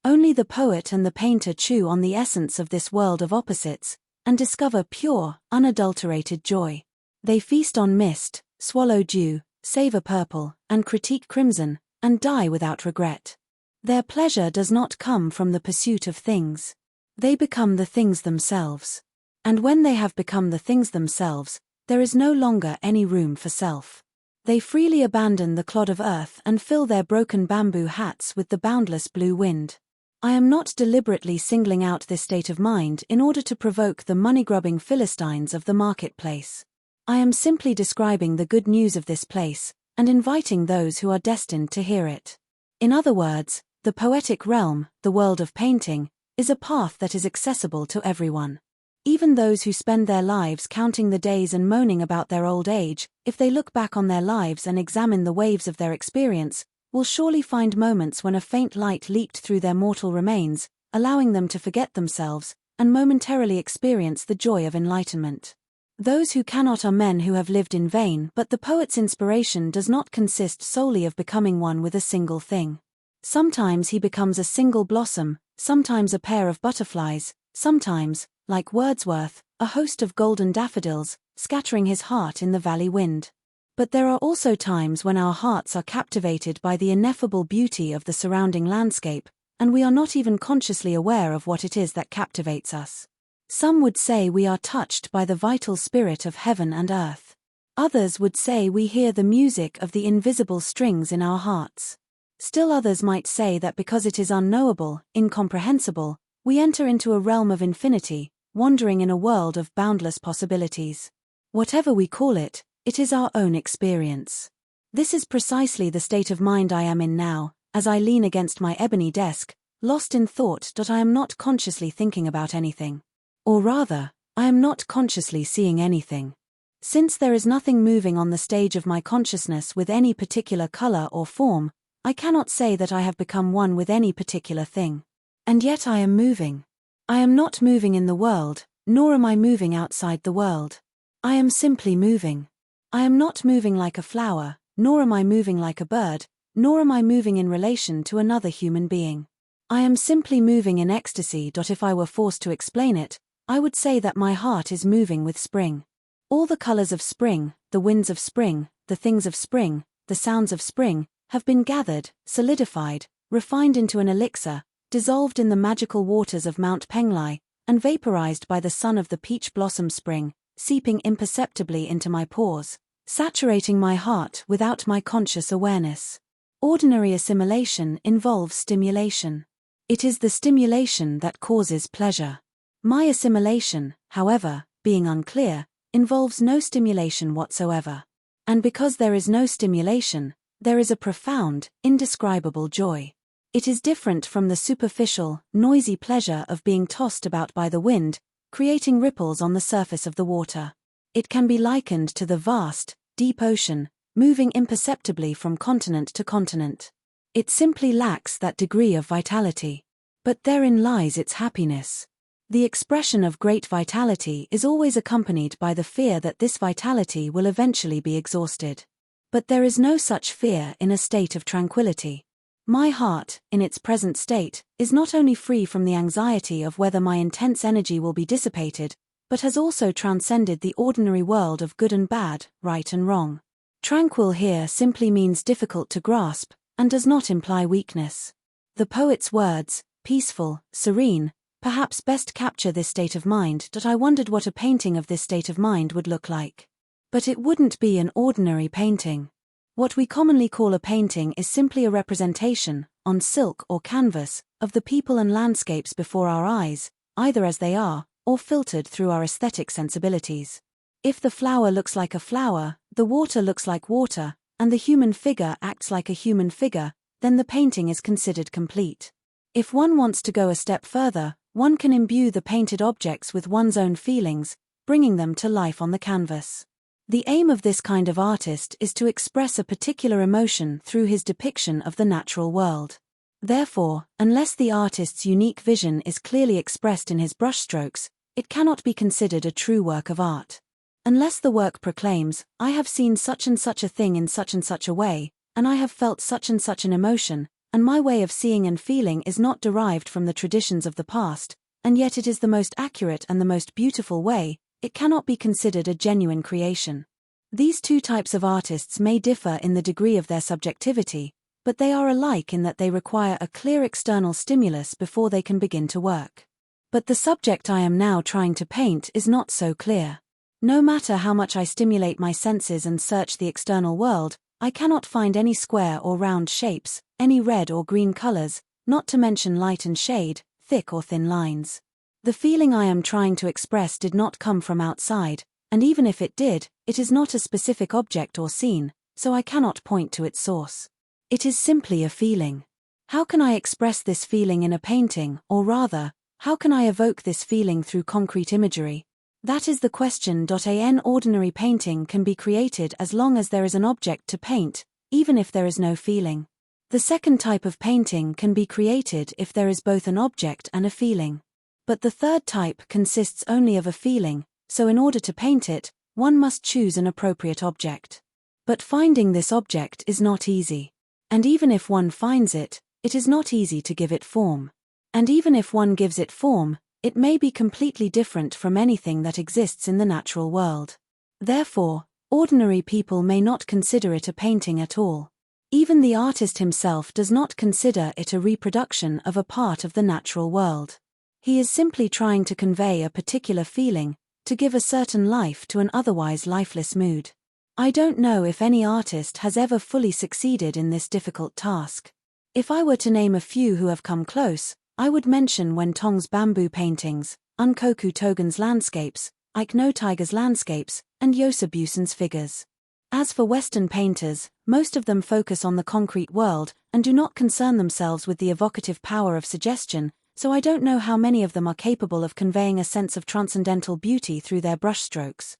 Speaker 1: Only the poet and the painter chew on the essence of this world of opposites, and discover pure, unadulterated joy. They feast on mist, swallow dew, savor purple, and critique crimson, and die without regret. Their pleasure does not come from the pursuit of things. They become the things themselves. And when they have become the things themselves, there is no longer any room for self. They freely abandon the clod of earth and fill their broken bamboo hats with the boundless blue wind. I am not deliberately singling out this state of mind in order to provoke the money-grubbing Philistines of the marketplace. I am simply describing the good news of this place, and inviting those who are destined to hear it. In other words, the poetic realm, the world of painting, is a path that is accessible to everyone. Even those who spend their lives counting the days and moaning about their old age, if they look back on their lives and examine the waves of their experience, will surely find moments when a faint light leaked through their mortal remains, allowing them to forget themselves, and momentarily experience the joy of enlightenment. Those who cannot are men who have lived in vain, but the poet's inspiration does not consist solely of becoming one with a single thing. Sometimes he becomes a single blossom, sometimes a pair of butterflies, sometimes, like Wordsworth, a host of golden daffodils, scattering his heart in the valley wind. But there are also times when our hearts are captivated by the ineffable beauty of the surrounding landscape, and we are not even consciously aware of what it is that captivates us. Some would say we are touched by the vital spirit of heaven and earth. Others would say we hear the music of the invisible strings in our hearts. Still others might say that because it is unknowable, incomprehensible, we enter into a realm of infinity, wandering in a world of boundless possibilities. Whatever we call it, it is our own experience. This is precisely the state of mind I am in now, as I lean against my ebony desk, lost in thought. I am not consciously thinking about anything. Or rather, I am not consciously seeing anything. Since there is nothing moving on the stage of my consciousness with any particular color or form, I cannot say that I have become one with any particular thing. And yet I am moving. I am not moving in the world, nor am I moving outside the world. I am simply moving. I am not moving like a flower, nor am I moving like a bird, nor am I moving in relation to another human being. I am simply moving in ecstasy. If I were forced to explain it, I would say that my heart is moving with spring. All the colors of spring, the winds of spring, the things of spring, the sounds of spring, have been gathered, solidified, refined into an elixir, dissolved in the magical waters of Mount Penglai, and vaporized by the sun of the peach blossom spring, seeping imperceptibly into my pores, saturating my heart without my conscious awareness. Ordinary assimilation involves stimulation. It is the stimulation that causes pleasure. My assimilation, however, being unclear, involves no stimulation whatsoever. And because there is no stimulation, there is a profound, indescribable joy. It is different from the superficial, noisy pleasure of being tossed about by the wind, creating ripples on the surface of the water. It can be likened to the vast, deep ocean, moving imperceptibly from continent to continent. It simply lacks that degree of vitality. But therein lies its happiness. The expression of great vitality is always accompanied by the fear that this vitality will eventually be exhausted. But there is no such fear in a state of tranquility. My heart, in its present state, is not only free from the anxiety of whether my intense energy will be dissipated, but has also transcended the ordinary world of good and bad, right and wrong. Tranquil here simply means difficult to grasp, and does not imply weakness. The poet's words, peaceful, serene, perhaps best capture this state of mind. That I wondered what a painting of this state of mind would look like. But it wouldn't be an ordinary painting. What we commonly call a painting is simply a representation, on silk or canvas, of the people and landscapes before our eyes, either as they are, or filtered through our aesthetic sensibilities. If the flower looks like a flower, the water looks like water, and the human figure acts like a human figure, then the painting is considered complete. If one wants to go a step further, one can imbue the painted objects with one's own feelings, bringing them to life on the canvas. The aim of this kind of artist is to express a particular emotion through his depiction of the natural world. Therefore, unless the artist's unique vision is clearly expressed in his brushstrokes, it cannot be considered a true work of art. Unless the work proclaims, I have seen such and such a thing in such and such a way, and I have felt such and such an emotion, and my way of seeing and feeling is not derived from the traditions of the past, and yet it is the most accurate and the most beautiful way, it cannot be considered a genuine creation. These two types of artists may differ in the degree of their subjectivity, but they are alike in that they require a clear external stimulus before they can begin to work. But the subject I am now trying to paint is not so clear. No matter how much I stimulate my senses and search the external world, I cannot find any square or round shapes, any red or green colors, not to mention light and shade, thick or thin lines. The feeling I am trying to express did not come from outside, and even if it did, it is not a specific object or scene, so I cannot point to its source. It is simply a feeling. How can I express this feeling in a painting, or rather, how can I evoke this feeling through concrete imagery? That is the question. An ordinary painting can be created as long as there is an object to paint, even if there is no feeling. The second type of painting can be created if there is both an object and a feeling. But the third type consists only of a feeling, so in order to paint it, one must choose an appropriate object. But finding this object is not easy. And even if one finds it, it is not easy to give it form. And even if one gives it form, it may be completely different from anything that exists in the natural world. Therefore, ordinary people may not consider it a painting at all. Even the artist himself does not consider it a reproduction of a part of the natural world. He is simply trying to convey a particular feeling, to give a certain life to an otherwise lifeless mood. I don't know if any artist has ever fully succeeded in this difficult task. If I were to name a few who have come close, I would mention Wen Tong's bamboo paintings, Unkoku Togen's landscapes, Ike No Tiger's landscapes, and Yosa Busen's figures. As for Western painters, most of them focus on the concrete world and do not concern themselves with the evocative power of suggestion, so I don't know how many of them are capable of conveying a sense of transcendental beauty through their brushstrokes.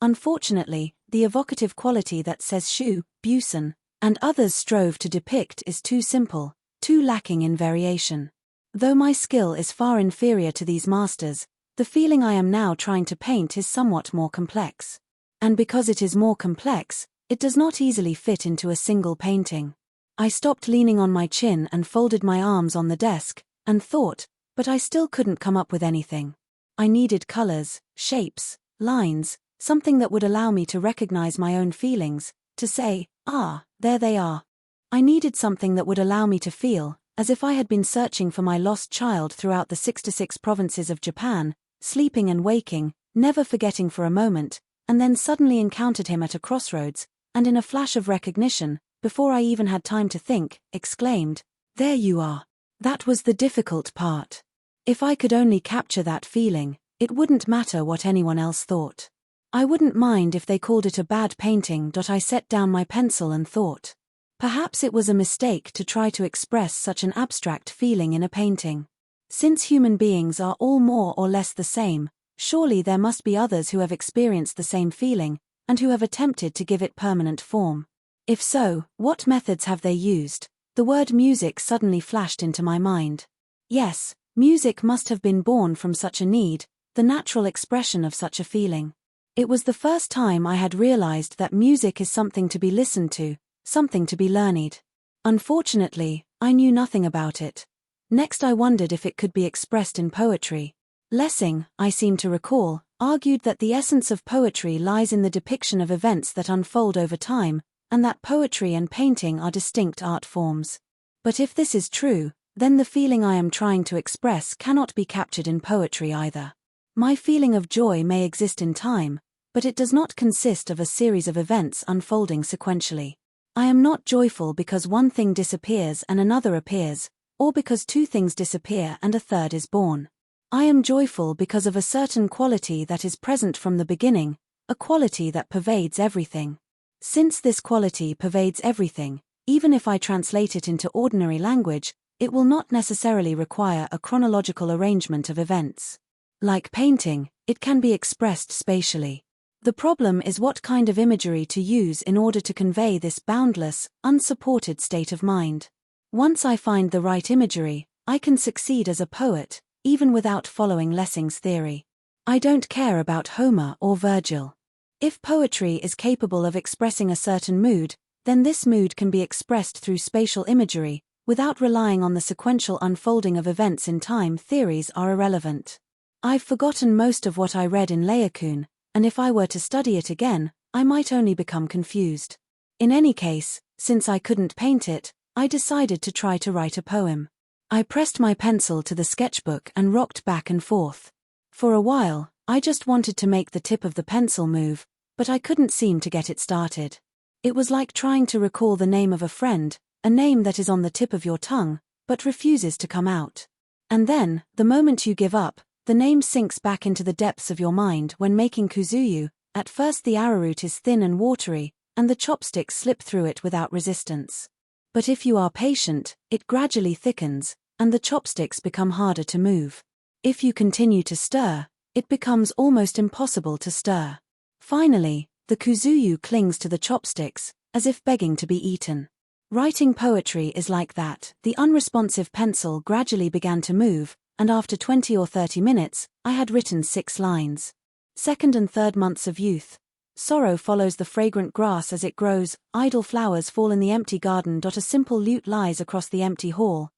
Speaker 1: Unfortunately, the evocative quality that Soseki, Busen, and others strove to depict is too simple, too lacking in variation. Though my skill is far inferior to these masters, the feeling I am now trying to paint is somewhat more complex. And because it is more complex, it does not easily fit into a single painting. I stopped leaning on my chin and folded my arms on the desk, and thought, but I still couldn't come up with anything. I needed colors, shapes, lines, something that would allow me to recognize my own feelings, to say, "Ah, there they are." I needed something that would allow me to feel, as if I had been searching for my lost child throughout the 66 provinces of Japan, sleeping and waking, never forgetting for a moment, and then suddenly encountered him at a crossroads, and in a flash of recognition, before I even had time to think, exclaimed, "There you are." That was the difficult part. If I could only capture that feeling, it wouldn't matter what anyone else thought. I wouldn't mind if they called it a bad painting. I set down my pencil and thought. Perhaps it was a mistake to try to express such an abstract feeling in a painting. Since human beings are all more or less the same, surely there must be others who have experienced the same feeling, and who have attempted to give it permanent form. If so, what methods have they used? The word music suddenly flashed into my mind. Yes, music must have been born from such a need, the natural expression of such a feeling. It was the first time I had realized that music is something to be listened to, something to be learned. Unfortunately, I knew nothing about it. Next I wondered if it could be expressed in poetry. Lessing, I seem to recall, argued that the essence of poetry lies in the depiction of events that unfold over time, and that poetry and painting are distinct art forms. But if this is true, then the feeling I am trying to express cannot be captured in poetry either. My feeling of joy may exist in time, but it does not consist of a series of events unfolding sequentially. I am not joyful because one thing disappears and another appears, or because two things disappear and a third is born. I am joyful because of a certain quality that is present from the beginning, a quality that pervades everything. Since this quality pervades everything, even if I translate it into ordinary language, it will not necessarily require a chronological arrangement of events. Like painting, it can be expressed spatially. The problem is what kind of imagery to use in order to convey this boundless, unsupported state of mind. Once I find the right imagery, I can succeed as a poet, even without following Lessing's theory. I don't care about Homer or Virgil. If poetry is capable of expressing a certain mood, then this mood can be expressed through spatial imagery, without relying on the sequential unfolding of events in time. Theories are irrelevant. I've forgotten most of what I read in Laocoon, and if I were to study it again, I might only become confused. In any case, since I couldn't paint it, I decided to try to write a poem. I pressed my pencil to the sketchbook and rocked back and forth. For a while, I just wanted to make the tip of the pencil move, but I couldn't seem to get it started. It was like trying to recall the name of a friend, a name that is on the tip of your tongue, but refuses to come out. And then, the moment you give up, the name sinks back into the depths of your mind. When making kuzuyu, at first the arrowroot is thin and watery, and the chopsticks slip through it without resistance. But if you are patient, it gradually thickens, and the chopsticks become harder to move. If you continue to stir, it becomes almost impossible to stir. Finally, the kuzuyu clings to the chopsticks, as if begging to be eaten. Writing poetry is like that. The unresponsive pencil gradually began to move, and after 20 or 30 minutes, I had written 6 lines. Second and third months of youth. Sorrow follows the fragrant grass as it grows, idle flowers fall in the empty garden. A simple lute lies across the empty hall.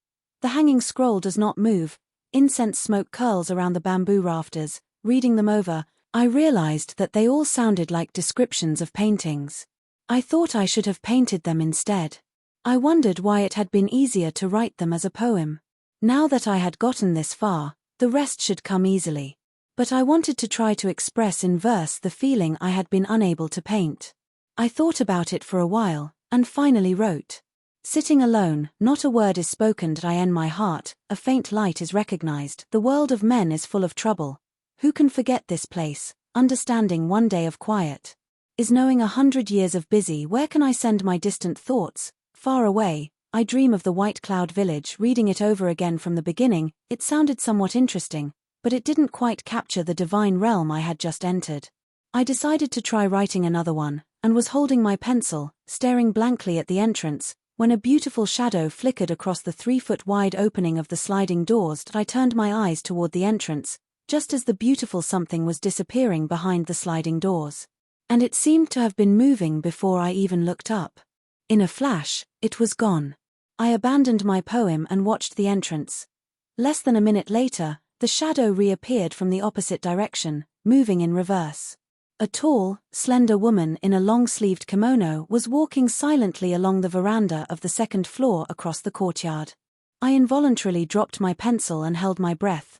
Speaker 1: The hanging scroll does not move, incense smoke curls around the bamboo rafters. Reading them over, I realized that they all sounded like descriptions of paintings. I thought I should have painted them instead. I wondered why it had been easier to write them as a poem. Now that I had gotten this far, the rest should come easily. But I wanted to try to express in verse the feeling I had been unable to paint. I thought about it for a while, and finally wrote. Sitting alone, not a word is spoken. In my heart, a faint light is recognized. The world of men is full of trouble. Who can forget this place? Understanding one day of quiet is knowing 100 years of busy. Where can I send my distant thoughts? Far away. I dream of the White Cloud Village. Reading it over again from the beginning, it sounded somewhat interesting, but it didn't quite capture the divine realm I had just entered. I decided to try writing another one, and was holding my pencil, staring blankly at the entrance, when a beautiful shadow flickered across the 3-foot-wide opening of the sliding doors. I turned my eyes toward the entrance, just as the beautiful something was disappearing behind the sliding doors. And it seemed to have been moving before I even looked up. In a flash, it was gone. I abandoned my poem and watched the entrance. Less than a minute later, the shadow reappeared from the opposite direction, moving in reverse. A tall, slender woman in a long-sleeved kimono was walking silently along the veranda of the second floor across the courtyard. I involuntarily dropped my pencil and held my breath.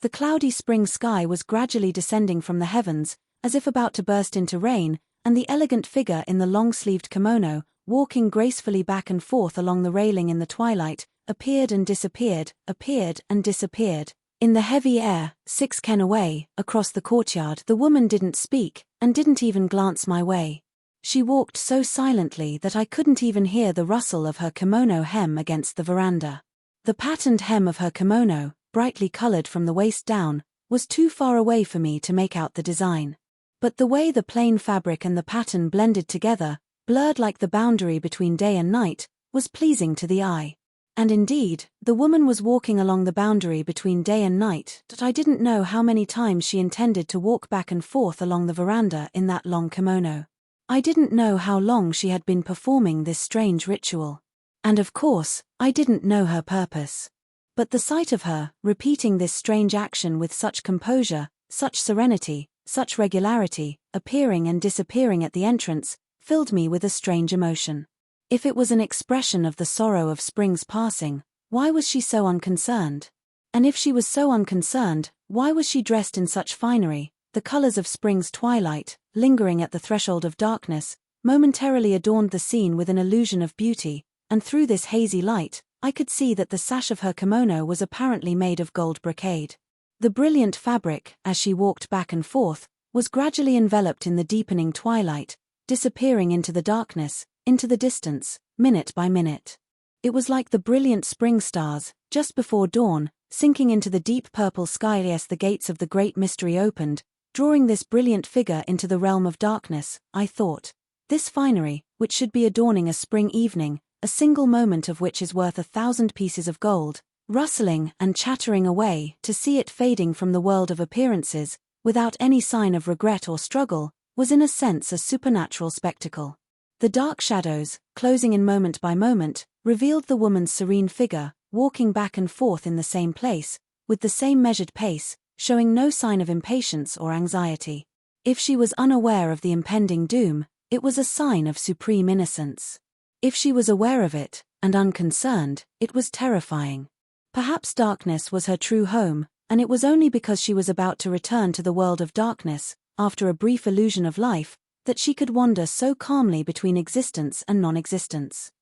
Speaker 1: The cloudy spring sky was gradually descending from the heavens, as if about to burst into rain, and the elegant figure in the long-sleeved kimono, walking gracefully back and forth along the railing in the twilight, appeared and disappeared, appeared and disappeared. In the heavy air, 6 ken away, across the courtyard, the woman didn't speak, and didn't even glance my way. She walked so silently that I couldn't even hear the rustle of her kimono hem against the veranda. The patterned hem of her kimono, brightly colored from the waist down, was too far away for me to make out the design. But the way the plain fabric and the pattern blended together, blurred like the boundary between day and night, was pleasing to the eye. And indeed, the woman was walking along the boundary between day and night, that I didn't know how many times she intended to walk back and forth along the veranda in that long kimono. I didn't know how long she had been performing this strange ritual. And of course, I didn't know her purpose. But the sight of her, repeating this strange action with such composure, such serenity, such regularity, appearing and disappearing at the entrance, filled me with a strange emotion. If it was an expression of the sorrow of spring's passing, why was she so unconcerned? And if she was so unconcerned, why was she dressed in such finery? The colors of spring's twilight, lingering at the threshold of darkness, momentarily adorned the scene with an illusion of beauty, and through this hazy light, I could see that the sash of her kimono was apparently made of gold brocade. The brilliant fabric, as she walked back and forth, was gradually enveloped in the deepening twilight, disappearing into the darkness, into the distance, minute by minute. It was like the brilliant spring stars, just before dawn, sinking into the deep purple sky as the gates of the great mystery opened, drawing this brilliant figure into the realm of darkness. I thought, this finery, which should be adorning a spring evening, a single moment of which is worth 1,000 pieces of gold, rustling and chattering away, to see it fading from the world of appearances, without any sign of regret or struggle, was in a sense a supernatural spectacle. The dark shadows, closing in moment by moment, revealed the woman's serene figure, walking back and forth in the same place, with the same measured pace, showing no sign of impatience or anxiety. If she was unaware of the impending doom, it was a sign of supreme innocence. If she was aware of it, and unconcerned, it was terrifying. Perhaps darkness was her true home, and it was only because she was about to return to the world of darkness, after a brief illusion of life, that she could wander so calmly between existence and non-existence.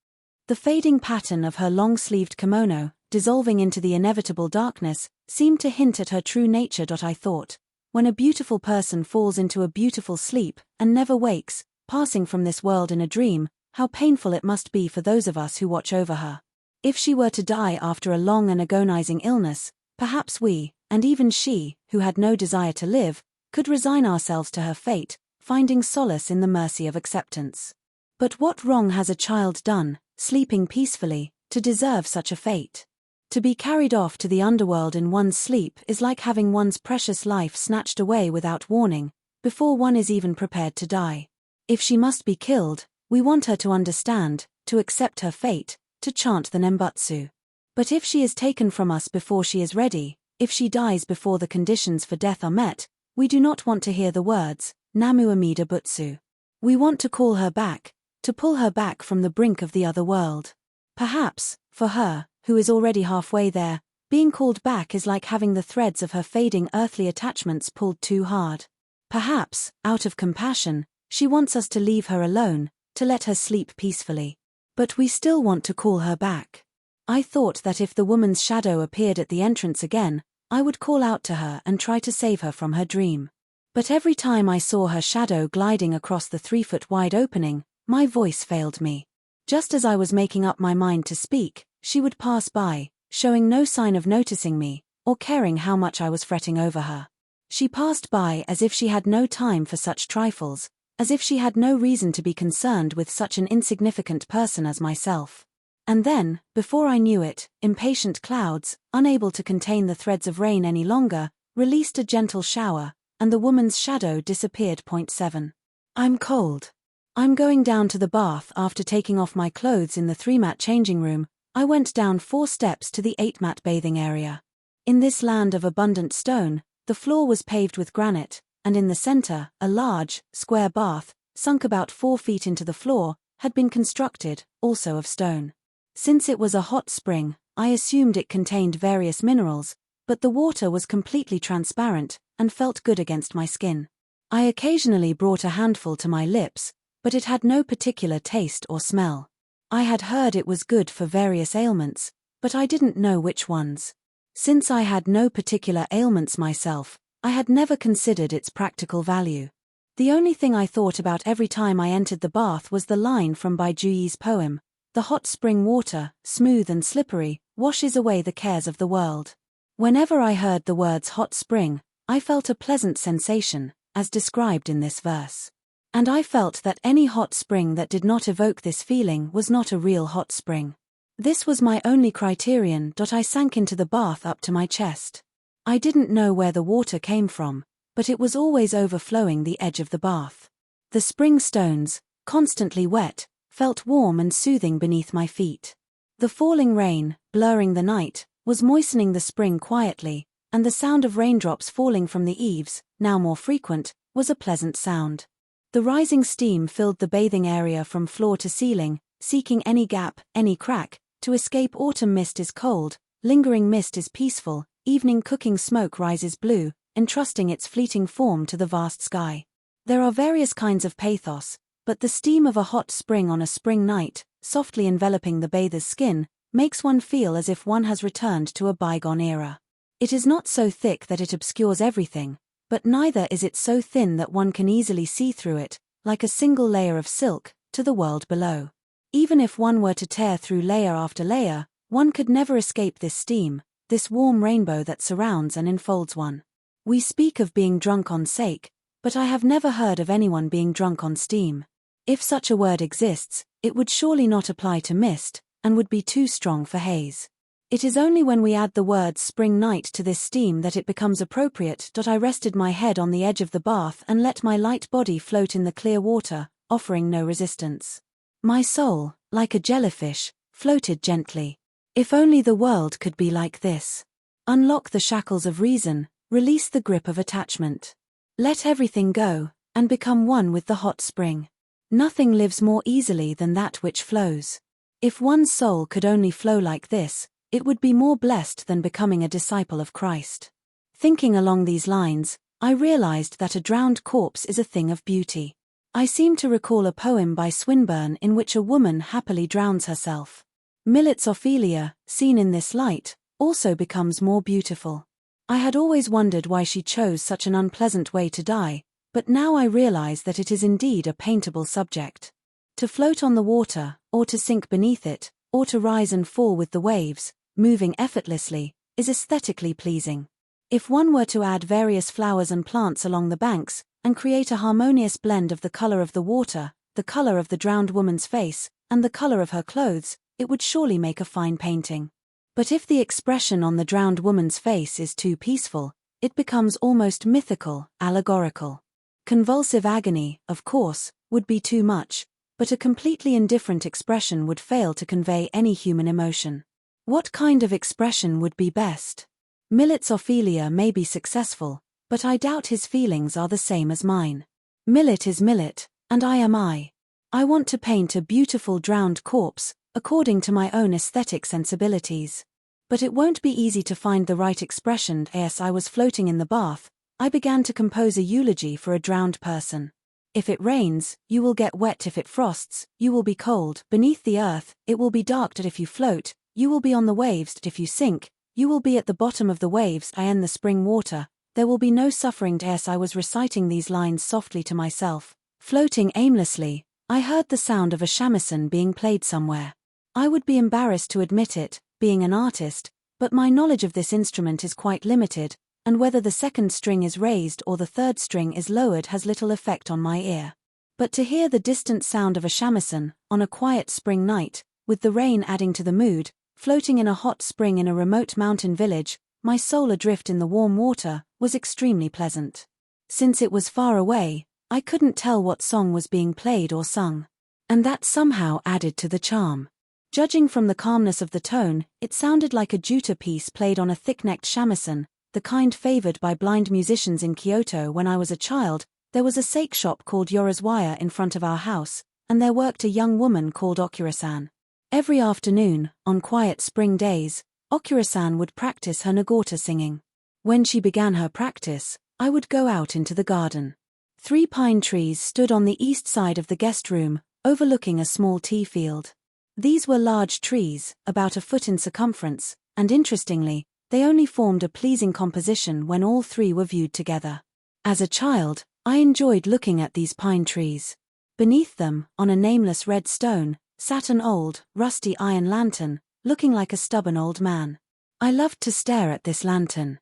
Speaker 1: The fading pattern of her long-sleeved kimono, dissolving into the inevitable darkness, seemed to hint at her true nature. I thought, when a beautiful person falls into a beautiful sleep, and never wakes, passing from this world in a dream, how painful it must be for those of us who watch over her. If she were to die after a long and agonizing illness, perhaps we, and even she, who had no desire to live, could resign ourselves to her fate, finding solace in the mercy of acceptance. But what wrong has a child done, sleeping peacefully, to deserve such a fate? To be carried off to the underworld in one's sleep is like having one's precious life snatched away without warning, before one is even prepared to die. If she must be killed, we want her to understand, to accept her fate, to chant the Nembutsu. But if she is taken from us before she is ready, if she dies before the conditions for death are met, we do not want to hear the words, Namu Amida Butsu. We want to call her back, to pull her back from the brink of the other world. Perhaps, for her, who is already halfway there, being called back is like having the threads of her fading earthly attachments pulled too hard. Perhaps, out of compassion, she wants us to leave her alone, to let her sleep peacefully. But we still want to call her back. I thought that if the woman's shadow appeared at the entrance again, I would call out to her and try to save her from her dream. But every time I saw her shadow gliding across the 3-foot-wide opening, my voice failed me. Just as I was making up my mind to speak, she would pass by, showing no sign of noticing me, or caring how much I was fretting over her. She passed by as if she had no time for such trifles, as if she had no reason to be concerned with such an insignificant person as myself. And then, before I knew it, impatient clouds, unable to contain the threads of rain any longer, released a gentle shower, and the woman's shadow disappeared. 7. I'm cold. I'm going down to the bath. After taking off my clothes in the 3-mat changing room, I went down 4 steps to the 8-mat bathing area. In this land of abundant stone, the floor was paved with granite, and in the center, a large, square bath, sunk about 4 feet into the floor, had been constructed, also of stone. Since it was a hot spring, I assumed it contained various minerals, but the water was completely transparent, and felt good against my skin. I occasionally brought a handful to my lips, but it had no particular taste or smell. I had heard it was good for various ailments, but I didn't know which ones. Since I had no particular ailments myself, I had never considered its practical value. The only thing I thought about every time I entered the bath was the line from Bai Juyi's poem, "The hot spring water, smooth and slippery, washes away the cares of the world." Whenever I heard the words hot spring, I felt a pleasant sensation, as described in this verse. And I felt that any hot spring that did not evoke this feeling was not a real hot spring. This was my only criterion. I sank into the bath up to my chest. I didn't know where the water came from, but it was always overflowing the edge of the bath. The spring stones, constantly wet, felt warm and soothing beneath my feet. The falling rain, blurring the night, was moistening the spring quietly, and the sound of raindrops falling from the eaves, now more frequent, was a pleasant sound. The rising steam filled the bathing area from floor to ceiling, seeking any gap, any crack. To escape autumn mist is cold, lingering mist is peaceful, evening cooking smoke rises blue, entrusting its fleeting form to the vast sky. There are various kinds of pathos, but the steam of a hot spring on a spring night, softly enveloping the bather's skin, makes one feel as if one has returned to a bygone era. It is not so thick that it obscures everything, but neither is it so thin that one can easily see through it, like a single layer of silk, to the world below. Even if one were to tear through layer after layer, one could never escape this steam, this warm rainbow that surrounds and enfolds one. We speak of being drunk on sake, but I have never heard of anyone being drunk on steam. If such a word exists, it would surely not apply to mist, and would be too strong for haze. It is only when we add the words spring night to this steam that it becomes appropriate. I rested my head on the edge of the bath and let my light body float in the clear water, offering no resistance. My soul, like a jellyfish, floated gently. If only the world could be like this. Unlock the shackles of reason, release the grip of attachment. Let everything go, and become one with the hot spring. Nothing lives more easily than that which flows. If one's soul could only flow like this, it would be more blessed than becoming a disciple of Christ. Thinking along these lines, I realized that a drowned corpse is a thing of beauty. I seem to recall a poem by Swinburne in which a woman happily drowns herself. Millet's Ophelia, seen in this light, also becomes more beautiful. I had always wondered why she chose such an unpleasant way to die, but now I realize that it is indeed a paintable subject. To float on the water, or to sink beneath it, or to rise and fall with the waves, moving effortlessly, is aesthetically pleasing. If one were to add various flowers and plants along the banks, and create a harmonious blend of the color of the water, the color of the drowned woman's face, and the color of her clothes, it would surely make a fine painting. But if the expression on the drowned woman's face is too peaceful, it becomes almost mythical, allegorical. Convulsive agony, of course, would be too much, but a completely indifferent expression would fail to convey any human emotion. What kind of expression would be best? Millet's Ophelia may be successful, but I doubt his feelings are the same as mine. Millet is Millet, and I am I. I want to paint a beautiful drowned corpse, according to my own aesthetic sensibilities. But it won't be easy to find the right expression. As I was floating in the bath, I began to compose a eulogy for a drowned person. If it rains, you will get wet. If it frosts, you will be cold. Beneath the earth, it will be dark. If you float, you will be on the waves. If you sink, you will be at the bottom of the waves. In the spring water, there will be no suffering. As I was reciting these lines softly to myself, floating aimlessly, I heard the sound of a shamisen being played somewhere. I would be embarrassed to admit it, being an artist, but my knowledge of this instrument is quite limited, and whether the second string is raised or the third string is lowered has little effect on my ear. But to hear the distant sound of a shamisen, on a quiet spring night, with the rain adding to the mood, floating in a hot spring in a remote mountain village, my soul adrift in the warm water, was extremely pleasant. Since it was far away, I couldn't tell what song was being played or sung. And that somehow added to the charm. Judging from the calmness of the tone, it sounded like a jutta piece played on a thick-necked shamisen, the kind favored by blind musicians in Kyoto. When I was a child, there was a sake shop called Yorazwaya in front of our house, and there worked a young woman called Okura-san. Every afternoon, on quiet spring days, Okura-san would practice her nagota singing. When she began her practice, I would go out into the garden. 3 pine trees stood on the east side of the guest room, overlooking a small tea field. These were large trees, about a foot in circumference, and interestingly, they only formed a pleasing composition when all 3 were viewed together. As a child, I enjoyed looking at these pine trees. Beneath them, on a nameless red stone, sat an old, rusty iron lantern, looking like a stubborn old man. I loved to stare at this lantern.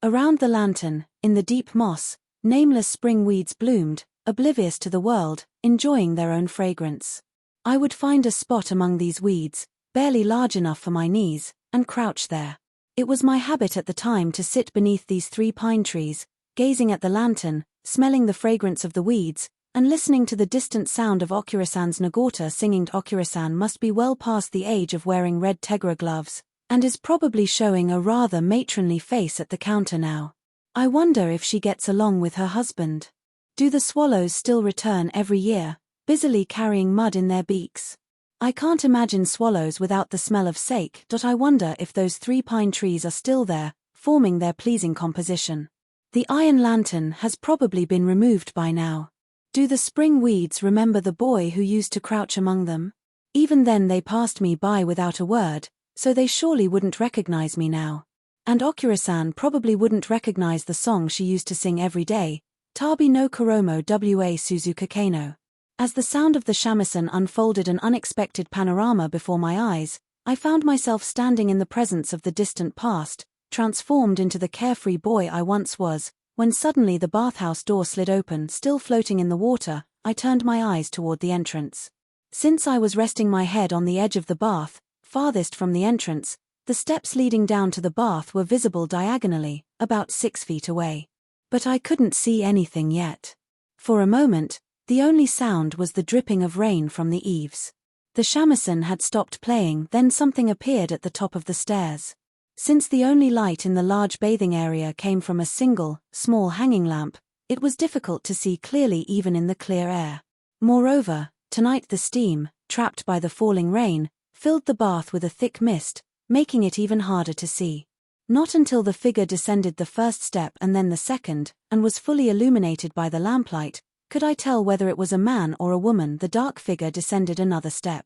Speaker 1: Around the lantern, in the deep moss, nameless spring weeds bloomed, oblivious to the world, enjoying their own fragrance. I would find a spot among these weeds, barely large enough for my knees, and crouch there. It was my habit at the time to sit beneath these 3 pine trees, gazing at the lantern, smelling the fragrance of the weeds, and listening to the distant sound of Okura-san's nagota singing. Okura-san must be well past the age of wearing red tegra gloves, and is probably showing a rather matronly face at the counter now. I wonder if she gets along with her husband. Do the swallows still return every year, busily carrying mud in their beaks? I can't imagine swallows without the smell of sake. I wonder if those 3 pine trees are still there, forming their pleasing composition. The iron lantern has probably been removed by now. Do the spring weeds remember the boy who used to crouch among them? Even then they passed me by without a word, so they surely wouldn't recognize me now. And Okura-san probably wouldn't recognize the song she used to sing every day, Tabi no Koromo wa Suzuka Kano. As the sound of the shamisen unfolded an unexpected panorama before my eyes, I found myself standing in the presence of the distant past, transformed into the carefree boy I once was. When suddenly the bathhouse door slid open, still floating in the water, I turned my eyes toward the entrance. Since I was resting my head on the edge of the bath, farthest from the entrance, the steps leading down to the bath were visible diagonally, about 6 feet away. But I couldn't see anything yet. For a moment, the only sound was the dripping of rain from the eaves. The shamisen had stopped playing, then something appeared at the top of the stairs. Since the only light in the large bathing area came from a single, small hanging lamp, it was difficult to see clearly even in the clear air. Moreover, tonight the steam, trapped by the falling rain, filled the bath with a thick mist, making it even harder to see. Not until the figure descended the first step and then the second, and was fully illuminated by the lamplight, could I tell whether it was a man or a woman. The dark figure descended another step.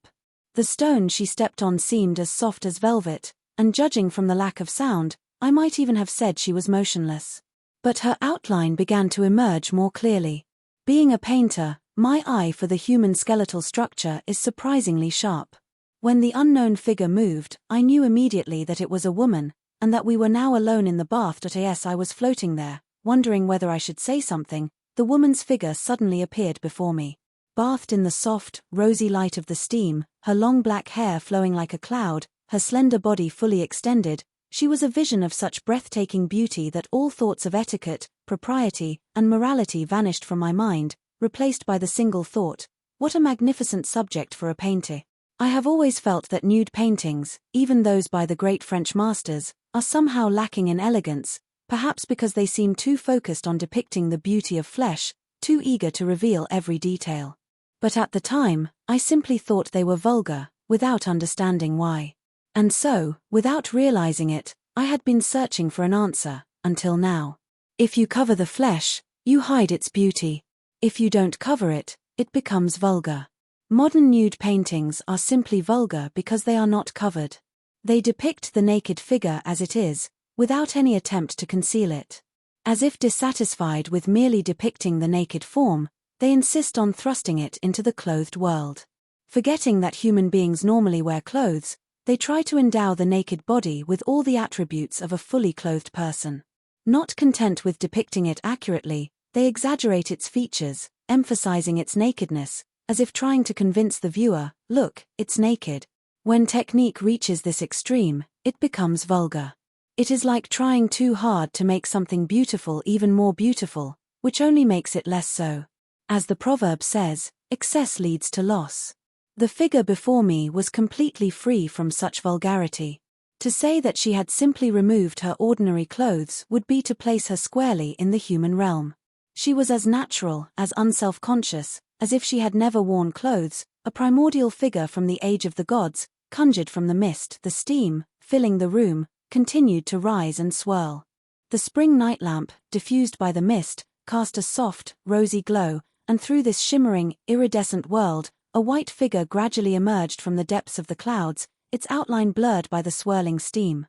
Speaker 1: The stone she stepped on seemed as soft as velvet, and judging from the lack of sound, I might even have said she was motionless. But her outline began to emerge more clearly. Being a painter, my eye for the human skeletal structure is surprisingly sharp. When the unknown figure moved, I knew immediately that it was a woman, and that we were now alone in the bath. As I was floating there, wondering whether I should say something, the woman's figure suddenly appeared before me. Bathed in the soft, rosy light of the steam, her long black hair flowing like a cloud, her slender body fully extended, she was a vision of such breathtaking beauty that all thoughts of etiquette, propriety, and morality vanished from my mind, replaced by the single thought, what a magnificent subject for a painter. I have always felt that nude paintings, even those by the great French masters, are somehow lacking in elegance, perhaps because they seem too focused on depicting the beauty of flesh, too eager to reveal every detail. But at the time, I simply thought they were vulgar, without understanding why. And so, without realizing it, I had been searching for an answer, until now. If you cover the flesh, you hide its beauty. If you don't cover it, it becomes vulgar. Modern nude paintings are simply vulgar because they are not covered. They depict the naked figure as it is, without any attempt to conceal it. As if dissatisfied with merely depicting the naked form, they insist on thrusting it into the clothed world. Forgetting that human beings normally wear clothes, they try to endow the naked body with all the attributes of a fully clothed person. Not content with depicting it accurately, they exaggerate its features, emphasizing its nakedness, as if trying to convince the viewer, look, it's naked. When technique reaches this extreme, it becomes vulgar. It is like trying too hard to make something beautiful even more beautiful, which only makes it less so. As the proverb says, excess leads to loss. The figure before me was completely free from such vulgarity. To say that she had simply removed her ordinary clothes would be to place her squarely in the human realm. She was as natural, as unself-conscious, as if she had never worn clothes, a primordial figure from the age of the gods, conjured from the mist. The steam, filling the room, continued to rise and swirl. The spring night lamp, diffused by the mist, cast a soft, rosy glow, and through this shimmering, iridescent world, a white figure gradually emerged from the depths of the clouds, its outline blurred by the swirling steam.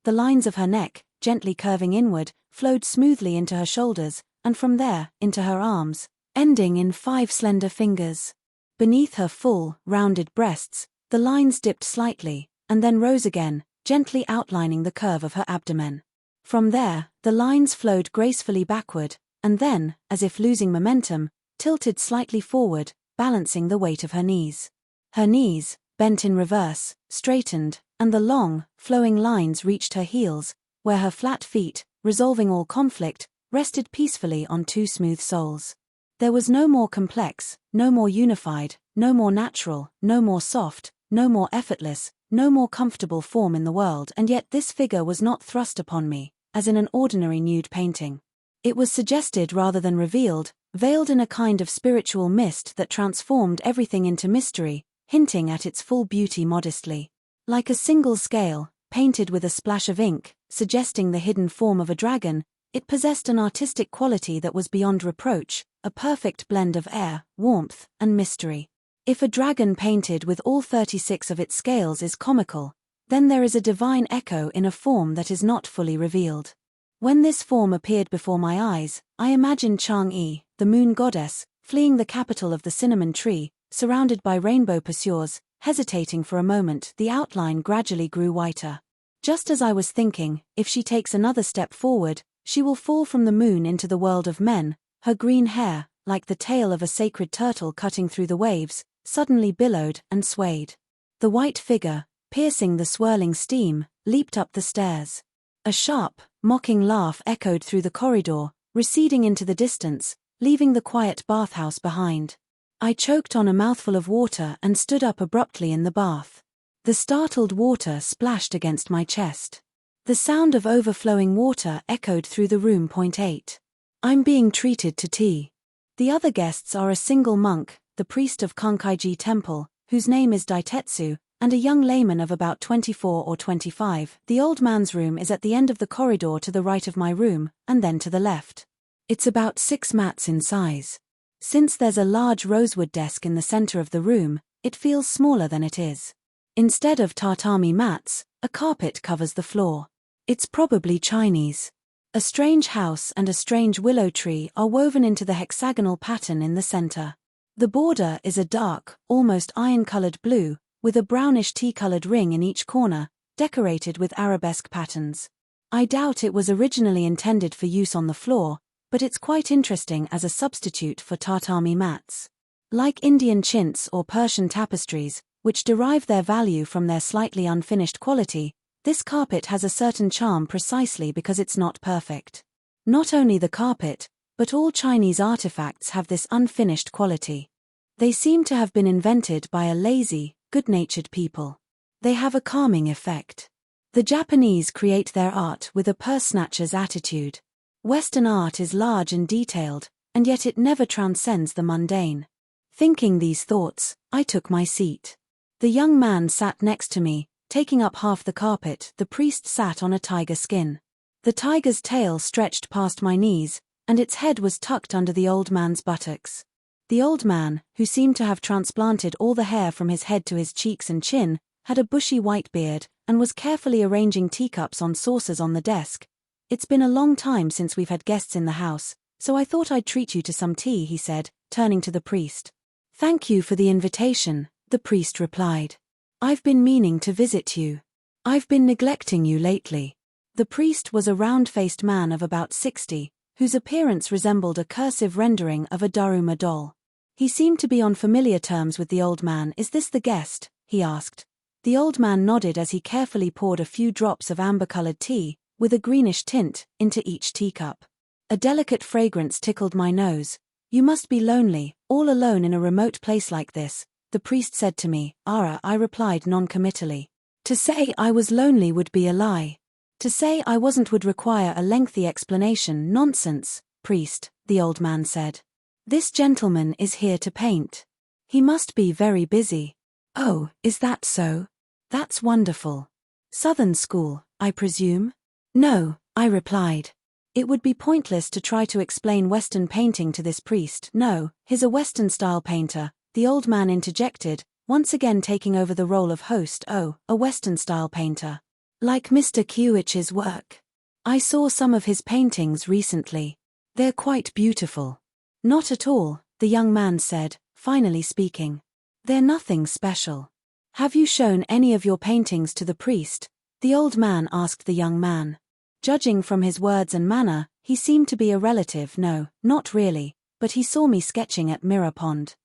Speaker 1: The lines of her neck, gently curving inward, flowed smoothly into her shoulders, and from there, into her arms, ending in 5 slender fingers. Beneath her full, rounded breasts, the lines dipped slightly, and then rose again, gently outlining the curve of her abdomen. From there, the lines flowed gracefully backward, and then, as if losing momentum, tilted slightly forward, balancing the weight of her knees. Her knees, bent in reverse, straightened, and the long, flowing lines reached her heels, where her flat feet, resolving all conflict, rested peacefully on 2 smooth soles. There was no more complex, no more unified, no more natural, no more soft, no more effortless, no more comfortable form in the world, and yet this figure was not thrust upon me, as in an ordinary nude painting. It was suggested rather than revealed, veiled in a kind of spiritual mist that transformed everything into mystery, hinting at its full beauty modestly. Like a single scale, painted with a splash of ink, suggesting the hidden form of a dragon, it possessed an artistic quality that was beyond reproach, a perfect blend of air, warmth, and mystery. If a dragon painted with all 36 of its scales is comical, then there is a divine echo in a form that is not fully revealed. When this form appeared before my eyes, I imagined Chang'e, the moon goddess, fleeing the capital of the cinnamon tree, surrounded by rainbow pursuers. Hesitating for a moment, the outline gradually grew whiter. Just as I was thinking, if she takes another step forward, she will fall from the moon into the world of men. Her green hair, like the tail of a sacred turtle cutting through the waves, suddenly billowed and swayed. The white figure, piercing the swirling steam, leaped up the stairs. A sharp, mocking laugh echoed through the corridor, receding into the distance, leaving the quiet bathhouse behind. I choked on a mouthful of water and stood up abruptly in the bath. The startled water splashed against my chest. The sound of overflowing water echoed through the room. 8. I'm being treated to tea. The other guests are a single monk, the priest of Kankaiji Temple, whose name is Daitetsu, and a young layman of about 24 or 25. The old man's room is at the end of the corridor to the right of my room, and then to the left. It's about 6 mats in size. Since there's a large rosewood desk in the center of the room, it feels smaller than it is. Instead of tatami mats, a carpet covers the floor. It's probably Chinese. A strange house and a strange willow tree are woven into the hexagonal pattern in the center. The border is a dark, almost iron-colored blue, with a brownish tea-colored ring in each corner, decorated with arabesque patterns. I doubt it was originally intended for use on the floor, but it's quite interesting as a substitute for tatami mats. Like Indian chintz or Persian tapestries, which derive their value from their slightly unfinished quality, this carpet has a certain charm precisely because it's not perfect. Not only the carpet, but all Chinese artifacts have this unfinished quality. They seem to have been invented by a lazy, good-natured people. They have a calming effect. The Japanese create their art with a purse snatcher's attitude. Western art is large and detailed, and yet it never transcends the mundane. Thinking these thoughts, I took my seat. The young man sat next to me, taking up half the carpet. The priest sat on a tiger skin. The tiger's tail stretched past my knees, and its head was tucked under the old man's buttocks. The old man, who seemed to have transplanted all the hair from his head to his cheeks and chin, had a bushy white beard, and was carefully arranging teacups on saucers on the desk. It's been a long time since we've had guests in the house, so I thought I'd treat you to some tea, he said, turning to the priest. Thank you for the invitation, the priest replied. I've been meaning to visit you. I've been neglecting you lately. The priest was a round-faced man of about 60, whose appearance resembled a cursive rendering of a Daruma doll. He seemed to be on familiar terms with the old man. Is this the guest? He asked. The old man nodded as he carefully poured a few drops of amber-colored tea, with a greenish tint, into each teacup. A delicate fragrance tickled my nose. You must be lonely, all alone in a remote place like this, the priest said to me. Ara, I replied non-committally. To say I was lonely would be a lie. To say I wasn't would require a lengthy explanation. Nonsense, priest, the old man said. This gentleman is here to paint. He must be very busy. Oh, is that so? That's wonderful. Southern school, I presume? No, I replied. It would be pointless to try to explain Western painting to this priest. No, he's a Western-style painter, the old man interjected, once again taking over the role of host. Oh, a Western-style painter. Like Mr. Kiuich's work. I saw some of his paintings recently. They're quite beautiful. Not at all, the young man said, finally speaking. They're nothing special. Have you shown any of your paintings to the priest? The old man asked the young man. Judging from his words and manner, he seemed to be a relative. No, not really, but he saw me sketching at Mirror Pond.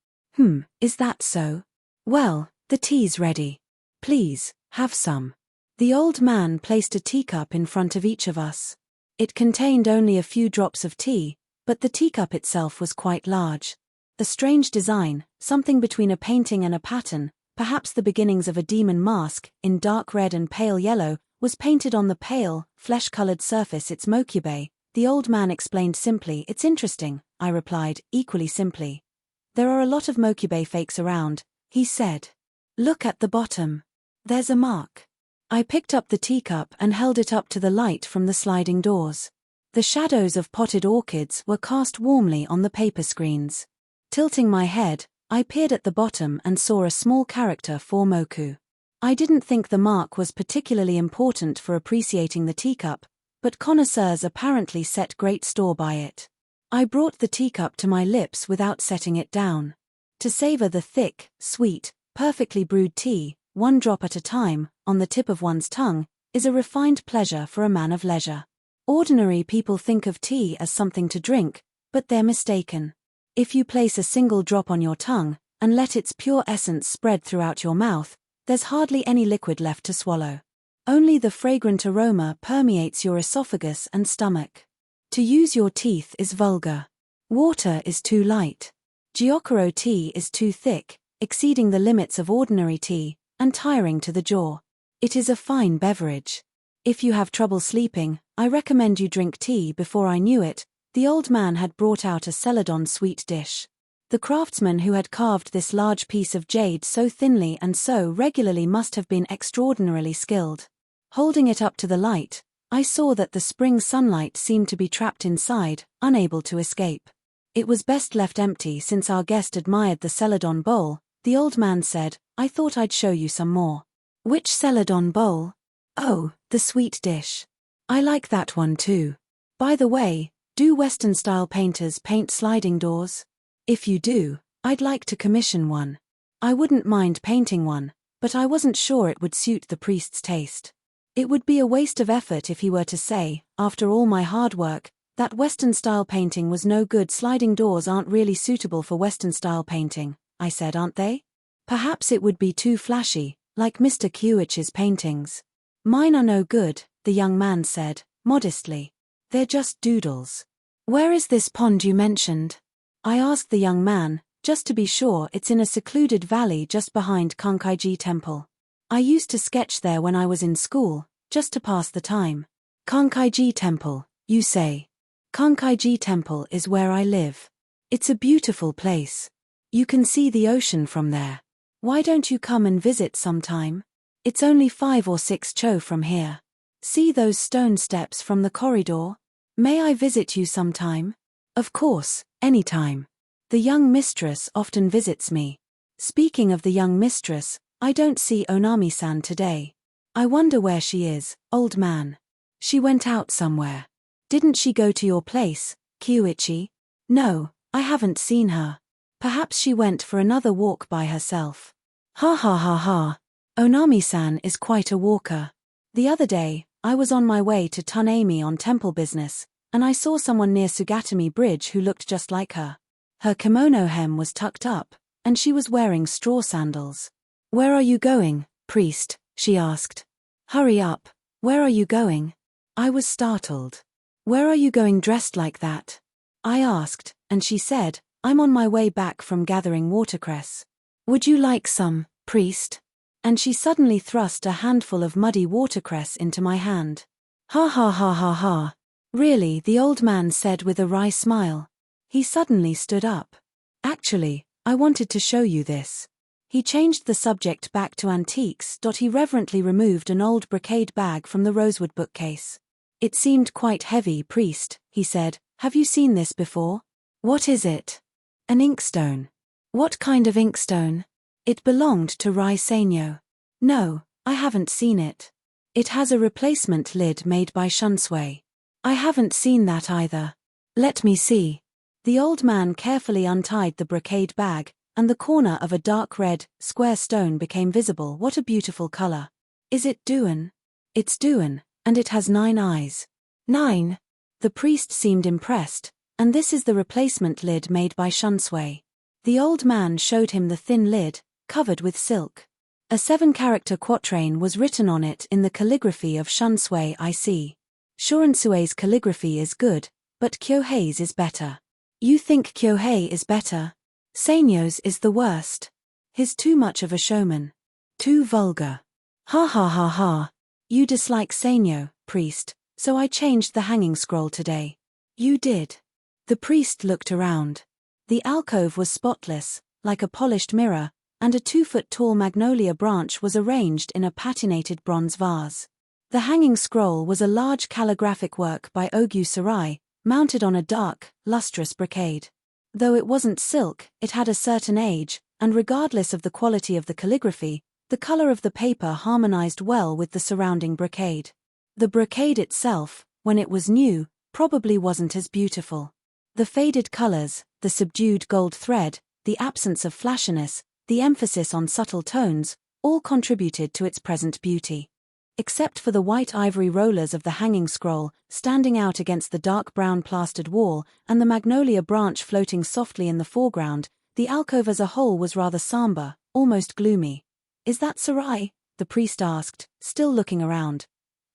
Speaker 1: Is that so? Well, the tea's ready. Please, have some. The old man placed a teacup in front of each of us. It contained only a few drops of tea, but the teacup itself was quite large. A strange design, something between a painting and a pattern, perhaps the beginnings of a demon mask, in dark red and pale yellow, was painted on the pale, flesh-colored surface. It's mokube, the old man explained simply. It's interesting, I replied, equally simply. There are a lot of mokube fakes around, he said. Look at the bottom. There's a mark. I picked up the teacup and held it up to the light from the sliding doors. The shadows of potted orchids were cast warmly on the paper screens. Tilting my head, I peered at the bottom and saw a small character for moku. I didn't think the mark was particularly important for appreciating the teacup, but connoisseurs apparently set great store by it. I brought the teacup to my lips without setting it down. To savor the thick, sweet, perfectly brewed tea, one drop at a time, on the tip of one's tongue, is a refined pleasure for a man of leisure. Ordinary people think of tea as something to drink, but they're mistaken. If you place a single drop on your tongue, and let its pure essence spread throughout your mouth, there's hardly any liquid left to swallow. Only the fragrant aroma permeates your esophagus and stomach. To use your teeth is vulgar. Water is too light. Gyokuro tea is too thick, exceeding the limits of ordinary tea, and tiring to the jaw. It is a fine beverage. If you have trouble sleeping, I recommend you drink tea. Before I knew it, the old man had brought out a celadon sweet dish. The craftsman who had carved this large piece of jade so thinly and so regularly must have been extraordinarily skilled. Holding it up to the light, I saw that the spring sunlight seemed to be trapped inside, unable to escape. It was best left empty since our guest admired the celadon bowl, the old man said. I thought I'd show you some more. Which celadon bowl? Oh, the sweet dish. I like that one too. By the way, do Western-style painters paint sliding doors? If you do, I'd like to commission one. I wouldn't mind painting one, but I wasn't sure it would suit the priest's taste. It would be a waste of effort if he were to say, after all my hard work, that Western-style painting was no good. Sliding doors aren't really suitable for Western-style painting, I said, aren't they? Perhaps it would be too flashy, like Mr. Kiuich's paintings. Mine are no good, the young man said, modestly. They're just doodles. Where is this pond you mentioned? I asked the young man, just to be sure. It's in a secluded valley just behind Kankaiji Temple. I used to sketch there when I was in school, just to pass the time. Kankaiji Temple, you say? Kankaiji Temple is where I live. It's a beautiful place. You can see the ocean from there. Why don't you come and visit sometime? It's only 5 or 6 cho from here. See those stone steps from the corridor? May I visit you sometime? Of course, anytime. The young mistress often visits me. Speaking of the young mistress, I don't see Onami-san today. I wonder where she is, old man. She went out somewhere. Didn't she go to your place, Kiuichi? No, I haven't seen her. Perhaps she went for another walk by herself. Ha ha ha ha. Onami-san is quite a walker. The other day, I was on my way to Tunami on temple business, and I saw someone near Sugatami Bridge who looked just like her. Her kimono hem was tucked up, and she was wearing straw sandals. Where are you going, priest? She asked. Hurry up. Where are you going? I was startled. Where are you going dressed like that? I asked, and she said, I'm on my way back from gathering watercress. Would you like some, priest? And she suddenly thrust a handful of muddy watercress into my hand. Ha ha ha ha ha. Really, the old man said with a wry smile. He suddenly stood up. Actually, I wanted to show you this. He changed the subject back to antiques. He reverently removed an old brocade bag from the rosewood bookcase. It seemed quite heavy, priest, he said. Have you seen this before? What is it? An inkstone. What kind of inkstone? It belonged to Rai Sanyo. No, I haven't seen it. It has a replacement lid made by Shunsui. I haven't seen that either. Let me see. The old man carefully untied the brocade bag, and the corner of a dark red, square stone became visible. What a beautiful color. Is it Duan? It's Duan, and it has 9 eyes. 9? The priest seemed impressed, and this is the replacement lid made by Shunsui. The old man showed him the thin lid, covered with silk. A 7-character quatrain was written on it in the calligraphy of Shunsui. I see. Shurensui's calligraphy is good, but Kyohei's is better. You think Kyohei is better? Sanyo's is the worst. He's too much of a showman. Too vulgar. Ha ha ha ha. You dislike Sanyo, priest, so I changed the hanging scroll today. You did. The priest looked around. The alcove was spotless, like a polished mirror, and a 2-foot-tall magnolia branch was arranged in a patinated bronze vase. The hanging scroll was a large calligraphic work by Ogyu Sarai, mounted on a dark, lustrous brocade. Though it wasn't silk, it had a certain age, and regardless of the quality of the calligraphy, the color of the paper harmonized well with the surrounding brocade. The brocade itself, when it was new, probably wasn't as beautiful. The faded colors, the subdued gold thread, the absence of flashiness, the emphasis on subtle tones, all contributed to its present beauty. Except for the white ivory rollers of the hanging scroll, standing out against the dark brown plastered wall, and the magnolia branch floating softly in the foreground, the alcove as a whole was rather somber, almost gloomy. Is that Sarai? The priest asked, still looking around.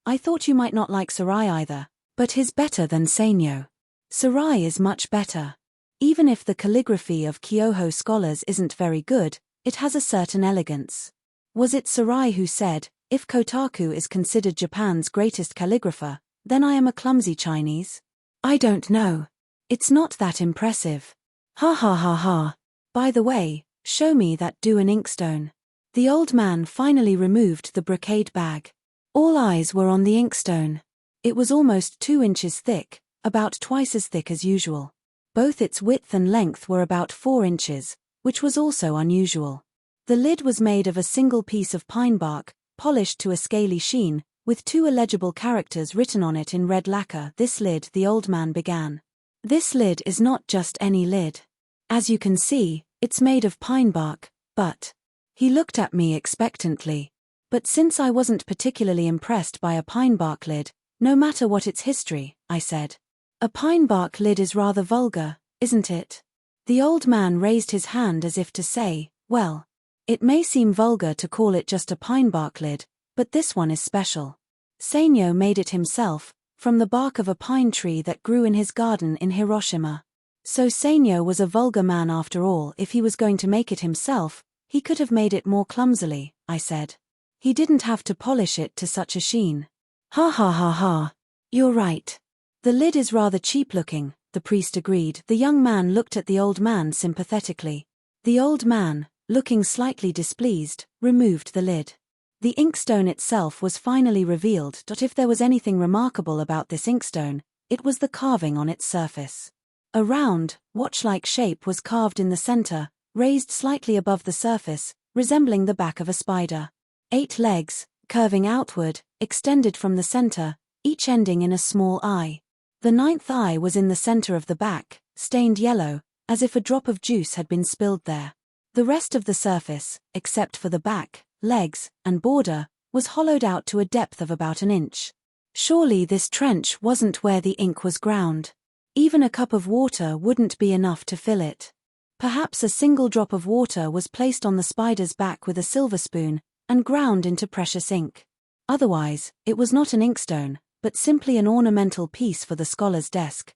Speaker 1: I thought you might not like Sarai either, but he's better than Sanyo. Sarai is much better. Even if the calligraphy of Kyoho scholars isn't very good, it has a certain elegance. Was it Sarai who said, if Kotaku is considered Japan's greatest calligrapher, then I am a clumsy Chinese? I don't know. It's not that impressive. Ha ha ha ha. By the way, show me that Duan inkstone. The old man finally removed the brocade bag. All eyes were on the inkstone. It was almost 2 inches thick, about twice as thick as usual. Both its width and length were about 4 inches, which was also unusual. The lid was made of a single piece of pine bark, polished to a scaly sheen, with 2 illegible characters written on it in red lacquer. This lid, the old man began. This lid is not just any lid. As you can see, it's made of pine bark, but... He looked at me expectantly. But since I wasn't particularly impressed by a pine bark lid, no matter what its history, I said. A pine bark lid is rather vulgar, isn't it? The old man raised his hand as if to say, well, it may seem vulgar to call it just a pine bark lid, but this one is special. Sanyo made it himself, from the bark of a pine tree that grew in his garden in Hiroshima. So Sanyo was a vulgar man after all. If he was going to make it himself, he could have made it more clumsily, I said. He didn't have to polish it to such a sheen. Ha ha ha ha. You're right. The lid is rather cheap-looking, the priest agreed. The young man looked at the old man sympathetically. The old man, looking slightly displeased, removed the lid. The inkstone itself was finally revealed. If there was anything remarkable about this inkstone, it was the carving on its surface. A round, watch-like shape was carved in the center, raised slightly above the surface, resembling the back of a spider. 8 legs, curving outward, extended from the center, each ending in a small eye. The 9th eye was in the center of the back, stained yellow, as if a drop of juice had been spilled there. The rest of the surface, except for the back, legs, and border, was hollowed out to a depth of about an inch. Surely this trench wasn't where the ink was ground. Even a cup of water wouldn't be enough to fill it. Perhaps a single drop of water was placed on the spider's back with a silver spoon, and ground into precious ink. Otherwise, it was not an inkstone, but simply an ornamental piece for the scholar's desk.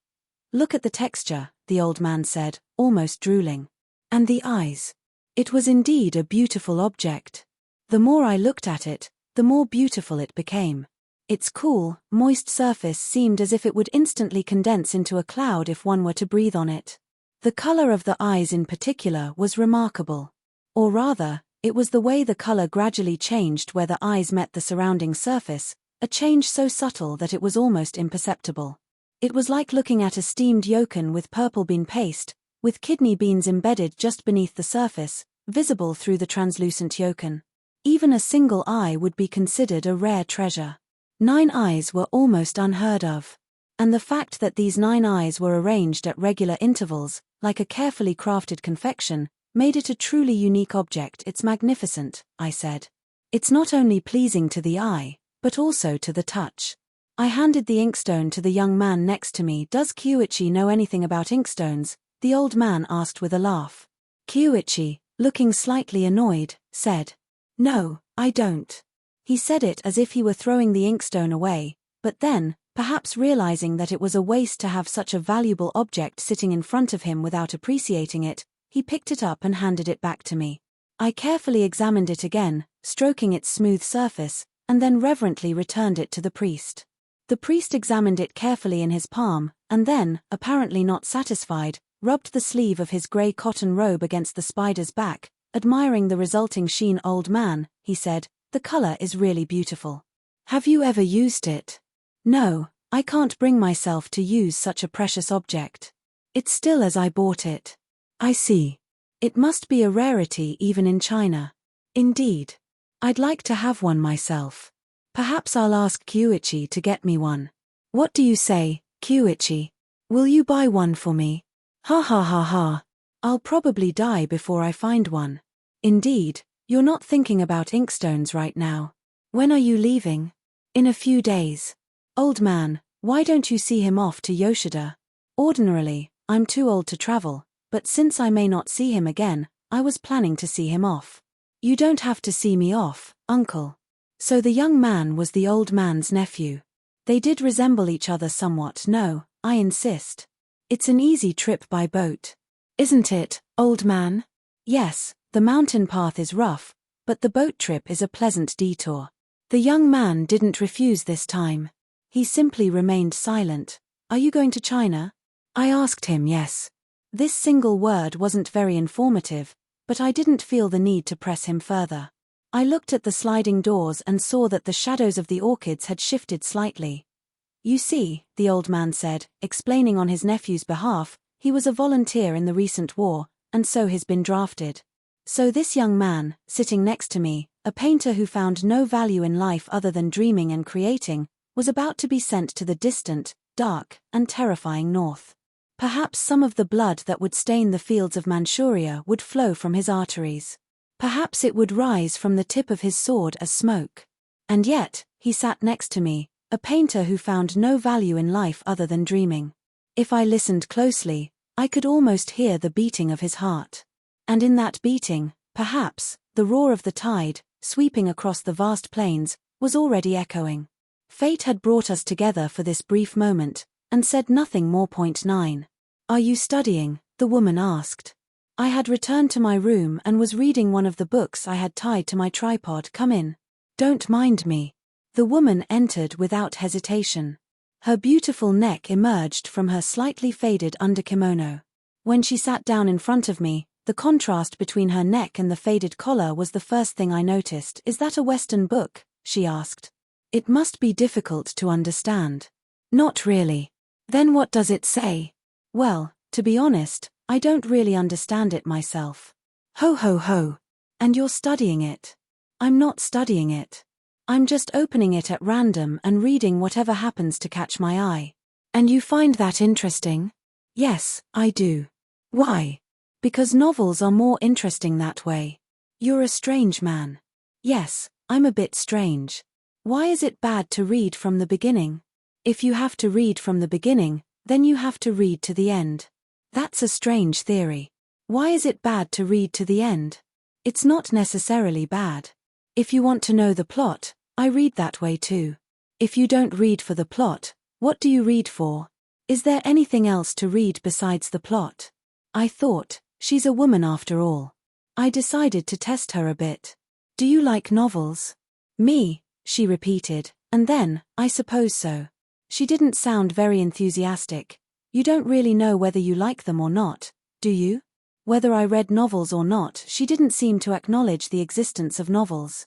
Speaker 1: Look at the texture, the old man said, almost drooling. And the eyes. It was indeed a beautiful object. The more I looked at it, the more beautiful it became. Its cool, moist surface seemed as if it would instantly condense into a cloud if one were to breathe on it. The color of the eyes in particular was remarkable. Or rather, it was the way the color gradually changed where the eyes met the surrounding surface, a change so subtle that it was almost imperceptible. It was like looking at a steamed yolken with purple bean paste, with kidney beans embedded just beneath the surface, visible through the translucent yolken. Even a single eye would be considered a rare treasure. 9 eyes were almost unheard of. And the fact that these 9 eyes were arranged at regular intervals, like a carefully crafted confection, made it a truly unique object. It's magnificent, I said. It's not only pleasing to the eye, but also to the touch. I handed the inkstone to the young man next to me. Does Kyuichi know anything about inkstones? The old man asked with a laugh. Kyuichi, looking slightly annoyed, said, No, I don't. He said it as if he were throwing the inkstone away, but then, perhaps realizing that it was a waste to have such a valuable object sitting in front of him without appreciating it, he picked it up and handed it back to me. I carefully examined it again, stroking its smooth surface, and then reverently returned it to the priest. The priest examined it carefully in his palm, and then, apparently not satisfied, rubbed the sleeve of his grey cotton robe against the spider's back, admiring the resulting sheen. Old man, he said, the color is really beautiful. Have you ever used it? No, I can't bring myself to use such a precious object. It's still as I bought it. I see. It must be a rarity even in China. Indeed. I'd like to have one myself. Perhaps I'll ask Kyuichi to get me one. What do you say, Kyuichi? Will you buy one for me? Ha ha ha ha. I'll probably die before I find one. Indeed, you're not thinking about inkstones right now. When are you leaving? In a few days. Old man, why don't you see him off to Yoshida? Ordinarily, I'm too old to travel, but since I may not see him again, I was planning to see him off. You don't have to see me off, uncle. So the young man was the old man's nephew. They did resemble each other somewhat. No, I insist. It's an easy trip by boat. Isn't it, old man? Yes, the mountain path is rough, but the boat trip is a pleasant detour. The young man didn't refuse this time. He simply remained silent. Are you going to China? I asked him. Yes. This single word wasn't very informative, but I didn't feel the need to press him further. I looked at the sliding doors and saw that the shadows of the orchids had shifted slightly. You see, the old man said, explaining on his nephew's behalf, he was a volunteer in the recent war, and so he's been drafted. So this young man, sitting next to me, a painter who found no value in life other than dreaming and creating, was about to be sent to the distant, dark, and terrifying north. Perhaps some of the blood that would stain the fields of Manchuria would flow from his arteries. Perhaps it would rise from the tip of his sword as smoke. And yet, he sat next to me, a painter who found no value in life other than dreaming. If I listened closely, I could almost hear the beating of his heart. And in that beating, perhaps, the roar of the tide, sweeping across the vast plains, was already echoing. Fate had brought us together for this brief moment, and said nothing more. 9. Are you studying? The woman asked. I had returned to my room and was reading one of the books I had tied to my tripod. Come in. Don't mind me. The woman entered without hesitation. Her beautiful neck emerged from her slightly faded underkimono. When she sat down in front of me, the contrast between her neck and the faded collar was the first thing I noticed. Is that a Western book? She asked. It must be difficult to understand. Not really. Then what does it say? Well, to be honest, I don't really understand it myself. Ho ho ho. And you're studying it? I'm not studying it. I'm just opening it at random and reading whatever happens to catch my eye. And you find that interesting? Yes, I do. Why? Because novels are more interesting that way. You're a strange man. Yes, I'm a bit strange. Why is it bad to read from the beginning? If you have to read from the beginning, then you have to read to the end. That's a strange theory. Why is it bad to read to the end? It's not necessarily bad. If you want to know the plot, I read that way too. If you don't read for the plot, what do you read for? Is there anything else to read besides the plot? I thought, she's a woman after all. I decided to test her a bit. Do you like novels? Me, she repeated, and then, I suppose so. She didn't sound very enthusiastic. You don't really know whether you like them or not, do you? Whether I read novels or not, she didn't seem to acknowledge the existence of novels.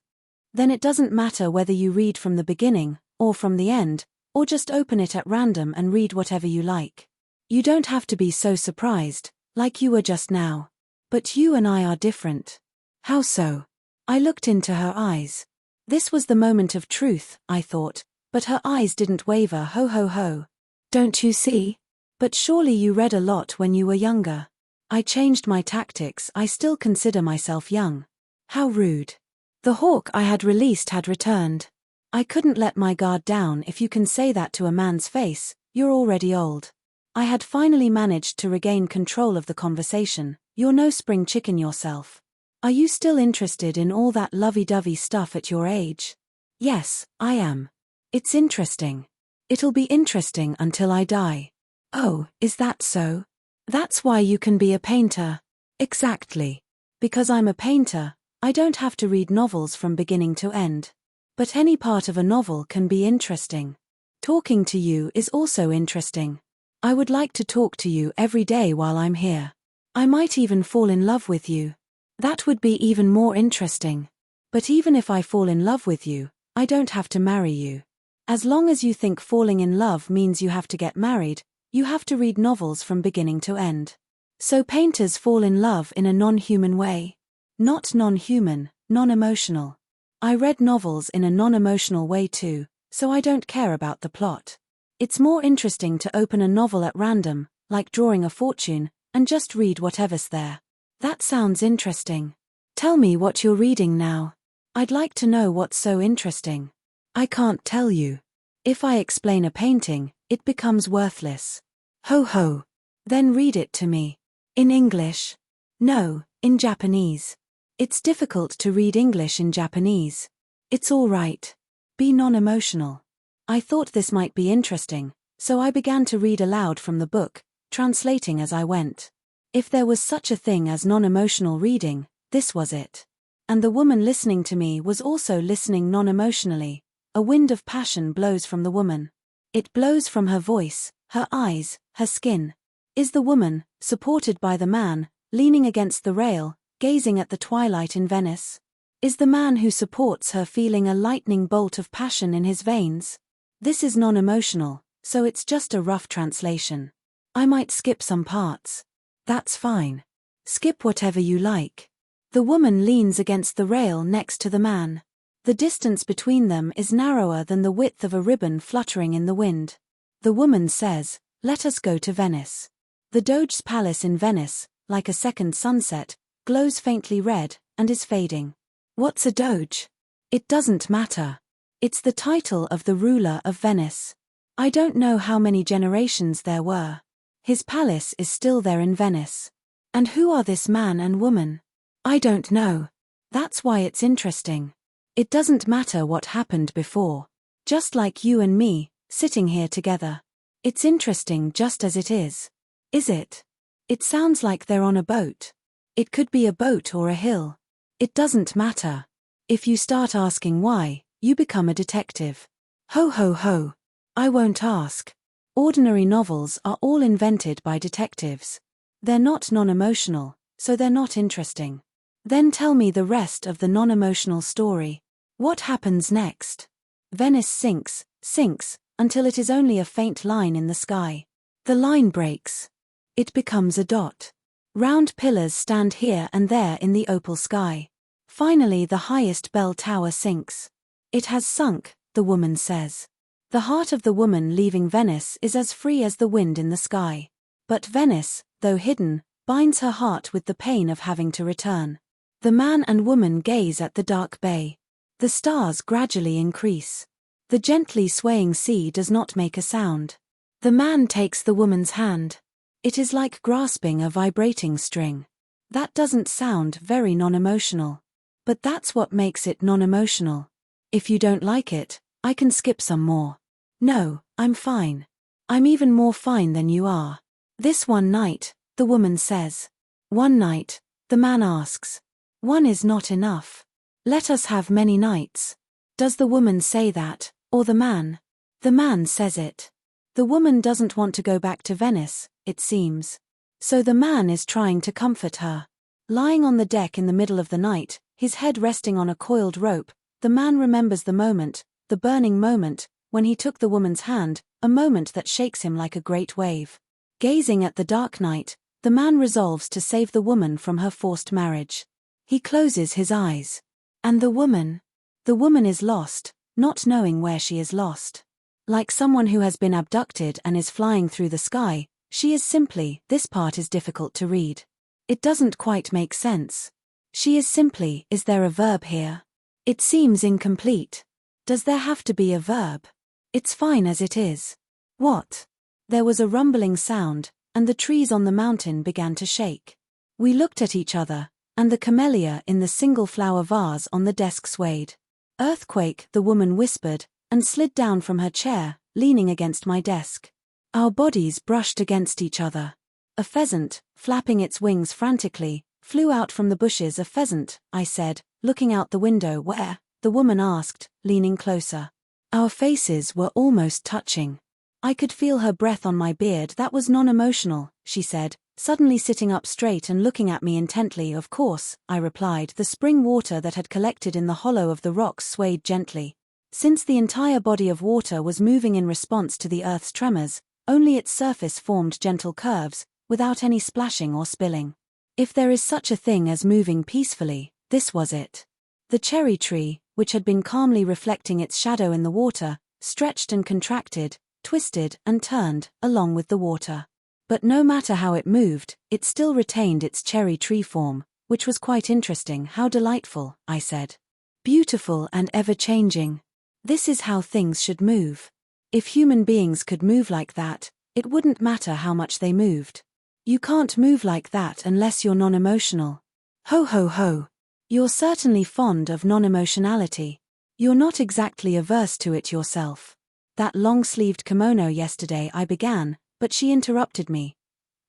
Speaker 1: Then it doesn't matter whether you read from the beginning, or from the end, or just open it at random and read whatever you like. You don't have to be so surprised, like you were just now. But you and I are different. How so? I looked into her eyes. This was the moment of truth, I thought, but her eyes didn't waver. Ho ho ho. Don't you see? But surely you read a lot when you were younger. I changed my tactics. I still consider myself young. How rude. The hawk I had released had returned. I couldn't let my guard down. If you can say that to a man's face, you're already old. I had finally managed to regain control of the conversation. You're no spring chicken yourself. Are you still interested in all that lovey-dovey stuff at your age? Yes, I am. It's interesting. It'll be interesting until I die. Oh, is that so? That's why you can be a painter. Exactly. Because I'm a painter, I don't have to read novels from beginning to end. But any part of a novel can be interesting. Talking to you is also interesting. I would like to talk to you every day while I'm here. I might even fall in love with you. That would be even more interesting. But even if I fall in love with you, I don't have to marry you. As long as you think falling in love means you have to get married, you have to read novels from beginning to end. So painters fall in love in a non-human way. Not non-human, non-emotional. I read novels in a non-emotional way too, so I don't care about the plot. It's more interesting to open a novel at random, like drawing a fortune, and just read whatever's there. That sounds interesting. Tell me what you're reading now. I'd like to know what's so interesting. I can't tell you. If I explain a painting, it becomes worthless. Ho ho. Then read it to me. In English? No, in Japanese. It's difficult to read English in Japanese. It's all right. Be non-emotional. I thought this might be interesting, so I began to read aloud from the book, translating as I went. If there was such a thing as non-emotional reading, this was it. And the woman listening to me was also listening non-emotionally. A wind of passion blows from the woman. It blows from her voice, her eyes, her skin. Is the woman, supported by the man, leaning against the rail, gazing at the twilight in Venice? Is the man who supports her feeling a lightning bolt of passion in his veins? This is non-emotional, so it's just a rough translation. I might skip some parts. That's fine. Skip whatever you like. The woman leans against the rail next to the man. The distance between them is narrower than the width of a ribbon fluttering in the wind. The woman says, "Let us go to Venice." The Doge's palace in Venice, like a second sunset, glows faintly red, and is fading. What's a Doge? It doesn't matter. It's the title of the ruler of Venice. I don't know how many generations there were. His palace is still there in Venice. And who are this man and woman? I don't know. That's why it's interesting. It doesn't matter what happened before. Just like you and me, sitting here together. It's interesting just as it is. Is it? It sounds like they're on a boat. It could be a boat or a hill. It doesn't matter. If you start asking why, you become a detective. Ho ho ho. I won't ask. Ordinary novels are all invented by detectives. They're not non-emotional, so they're not interesting. Then tell me the rest of the non-emotional story. What happens next? Venice sinks, until it is only a faint line in the sky. The line breaks. It becomes a dot. Round pillars stand here and there in the opal sky. Finally the highest bell tower sinks. It has sunk, the woman says. The heart of the woman leaving Venice is as free as the wind in the sky. But Venice, though hidden, binds her heart with the pain of having to return. The man and woman gaze at the dark bay. The stars gradually increase. The gently swaying sea does not make a sound. The man takes the woman's hand. It is like grasping a vibrating string. That doesn't sound very non-emotional. But that's what makes it non-emotional. If you don't like it, I can skip some more. No, I'm fine. I'm even more fine than you are. This one night, the woman says. One night, the man asks. One is not enough. Let us have many nights. Does the woman say that, or the man? The man says it. The woman doesn't want to go back to Venice, it seems. So the man is trying to comfort her. Lying on the deck in the middle of the night, his head resting on a coiled rope, the man remembers the moment, the burning moment, when he took the woman's hand, a moment that shakes him like a great wave. Gazing at the dark night, the man resolves to save the woman from her forced marriage. He closes his eyes. And the woman? The woman is lost, not knowing where she is lost. Like someone who has been abducted and is flying through the sky, she is simply, this part is difficult to read. It doesn't quite make sense. She is simply, is there a verb here? It seems incomplete. Does there have to be a verb? It's fine as it is. What? There was a rumbling sound, and the trees on the mountain began to shake. We looked at each other, and the camellia in the single flower vase on the desk swayed. Earthquake, the woman whispered, and slid down from her chair, leaning against my desk. Our bodies brushed against each other. A pheasant, flapping its wings frantically, flew out from the bushes. A pheasant, I said, looking out the window. Where? The woman asked, leaning closer. Our faces were almost touching. I could feel her breath on my beard. That was non-emotional, she said, suddenly sitting up straight and looking at me intently. Of course, I replied. The spring water that had collected in the hollow of the rocks swayed gently. Since the entire body of water was moving in response to the earth's tremors, only its surface formed gentle curves, without any splashing or spilling. If there is such a thing as moving peacefully, this was it. The cherry tree, which had been calmly reflecting its shadow in the water, stretched and contracted, twisted and turned, along with the water. But no matter how it moved, it still retained its cherry tree form, which was quite interesting. How delightful, I said. Beautiful and ever-changing. This is how things should move. If human beings could move like that, it wouldn't matter how much they moved. You can't move like that unless you're non-emotional. Ho ho ho. You're certainly fond of non-emotionality. You're not exactly averse to it yourself. That long-sleeved kimono yesterday, I began, but she interrupted me.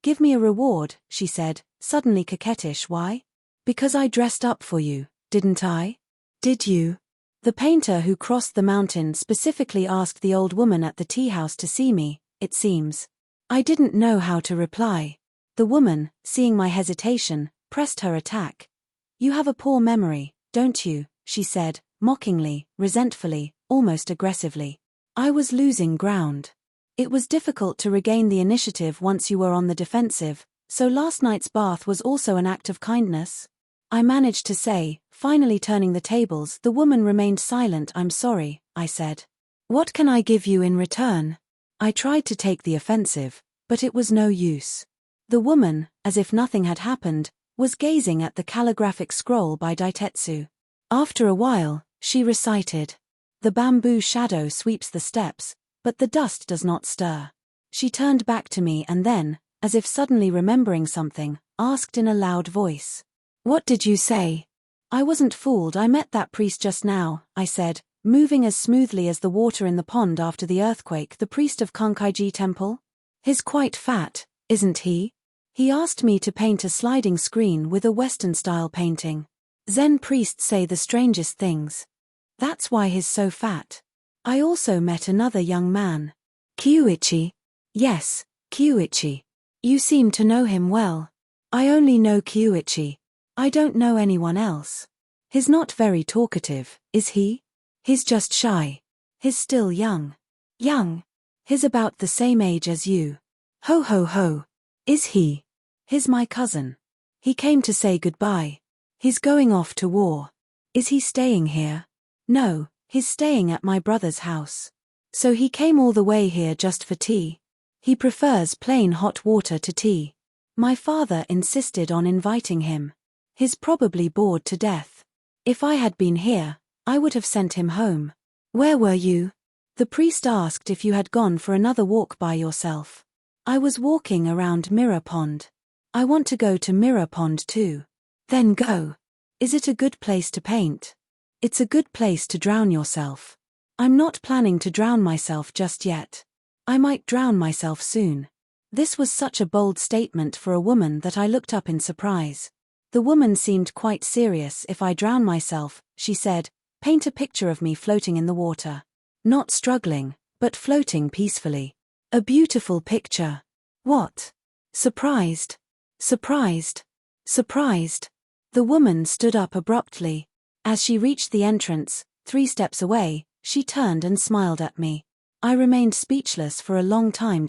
Speaker 1: Give me a reward, she said, suddenly coquettish. Why? Because I dressed up for you, didn't I? Did you? The painter who crossed the mountain specifically asked the old woman at the tea house to see me, it seems. I didn't know how to reply. The woman, seeing my hesitation, pressed her attack. You have a poor memory, don't you? She said, mockingly, resentfully, almost aggressively. I was losing ground. It was difficult to regain the initiative once you were on the defensive, so last night's bath was also an act of kindness? I managed to say, finally turning the tables. The woman remained silent. I'm sorry, I said. What can I give you in return? I tried to take the offensive, but it was no use. The woman, as if nothing had happened, was gazing at the calligraphic scroll by Daitetsu. After a while, she recited. The bamboo shadow sweeps the steps, but the dust does not stir. She turned back to me and then, as if suddenly remembering something, asked in a loud voice. What did you say? I wasn't fooled. I met that priest just now, I said, moving as smoothly as the water in the pond after the earthquake. The priest of Kankaiji Temple? He's quite fat, isn't he? He asked me to paint a sliding screen with a Western-style painting. Zen priests say the strangest things. That's why he's so fat. I also met another young man. Kyuichi? Yes, Kyuichi. You seem to know him well. I only know Kyuichi. I don't know anyone else. He's not very talkative, is he? He's just shy. He's still young. Young? He's about the same age as you. Ho ho ho. Is he? He's my cousin. He came to say goodbye. He's going off to war. Is he staying here? No, he's staying at my brother's house. So he came all the way here just for tea. He prefers plain hot water to tea. My father insisted on inviting him. He's probably bored to death. If I had been here, I would have sent him home. Where were you? The priest asked if you had gone for another walk by yourself. I was walking around Mirror Pond. I want to go to Mirror Pond too. Then go. Is it a good place to paint? It's a good place to drown yourself. I'm not planning to drown myself just yet. I might drown myself soon. This was such a bold statement for a woman that I looked up in surprise. The woman seemed quite serious. If I drown myself, she said. Paint a picture of me floating in the water. Not struggling, but floating peacefully. A beautiful picture. What? Surprised. Surprised. Surprised. The woman stood up abruptly. As she reached the entrance, 3 steps away, she turned and smiled at me. I remained speechless for a long time.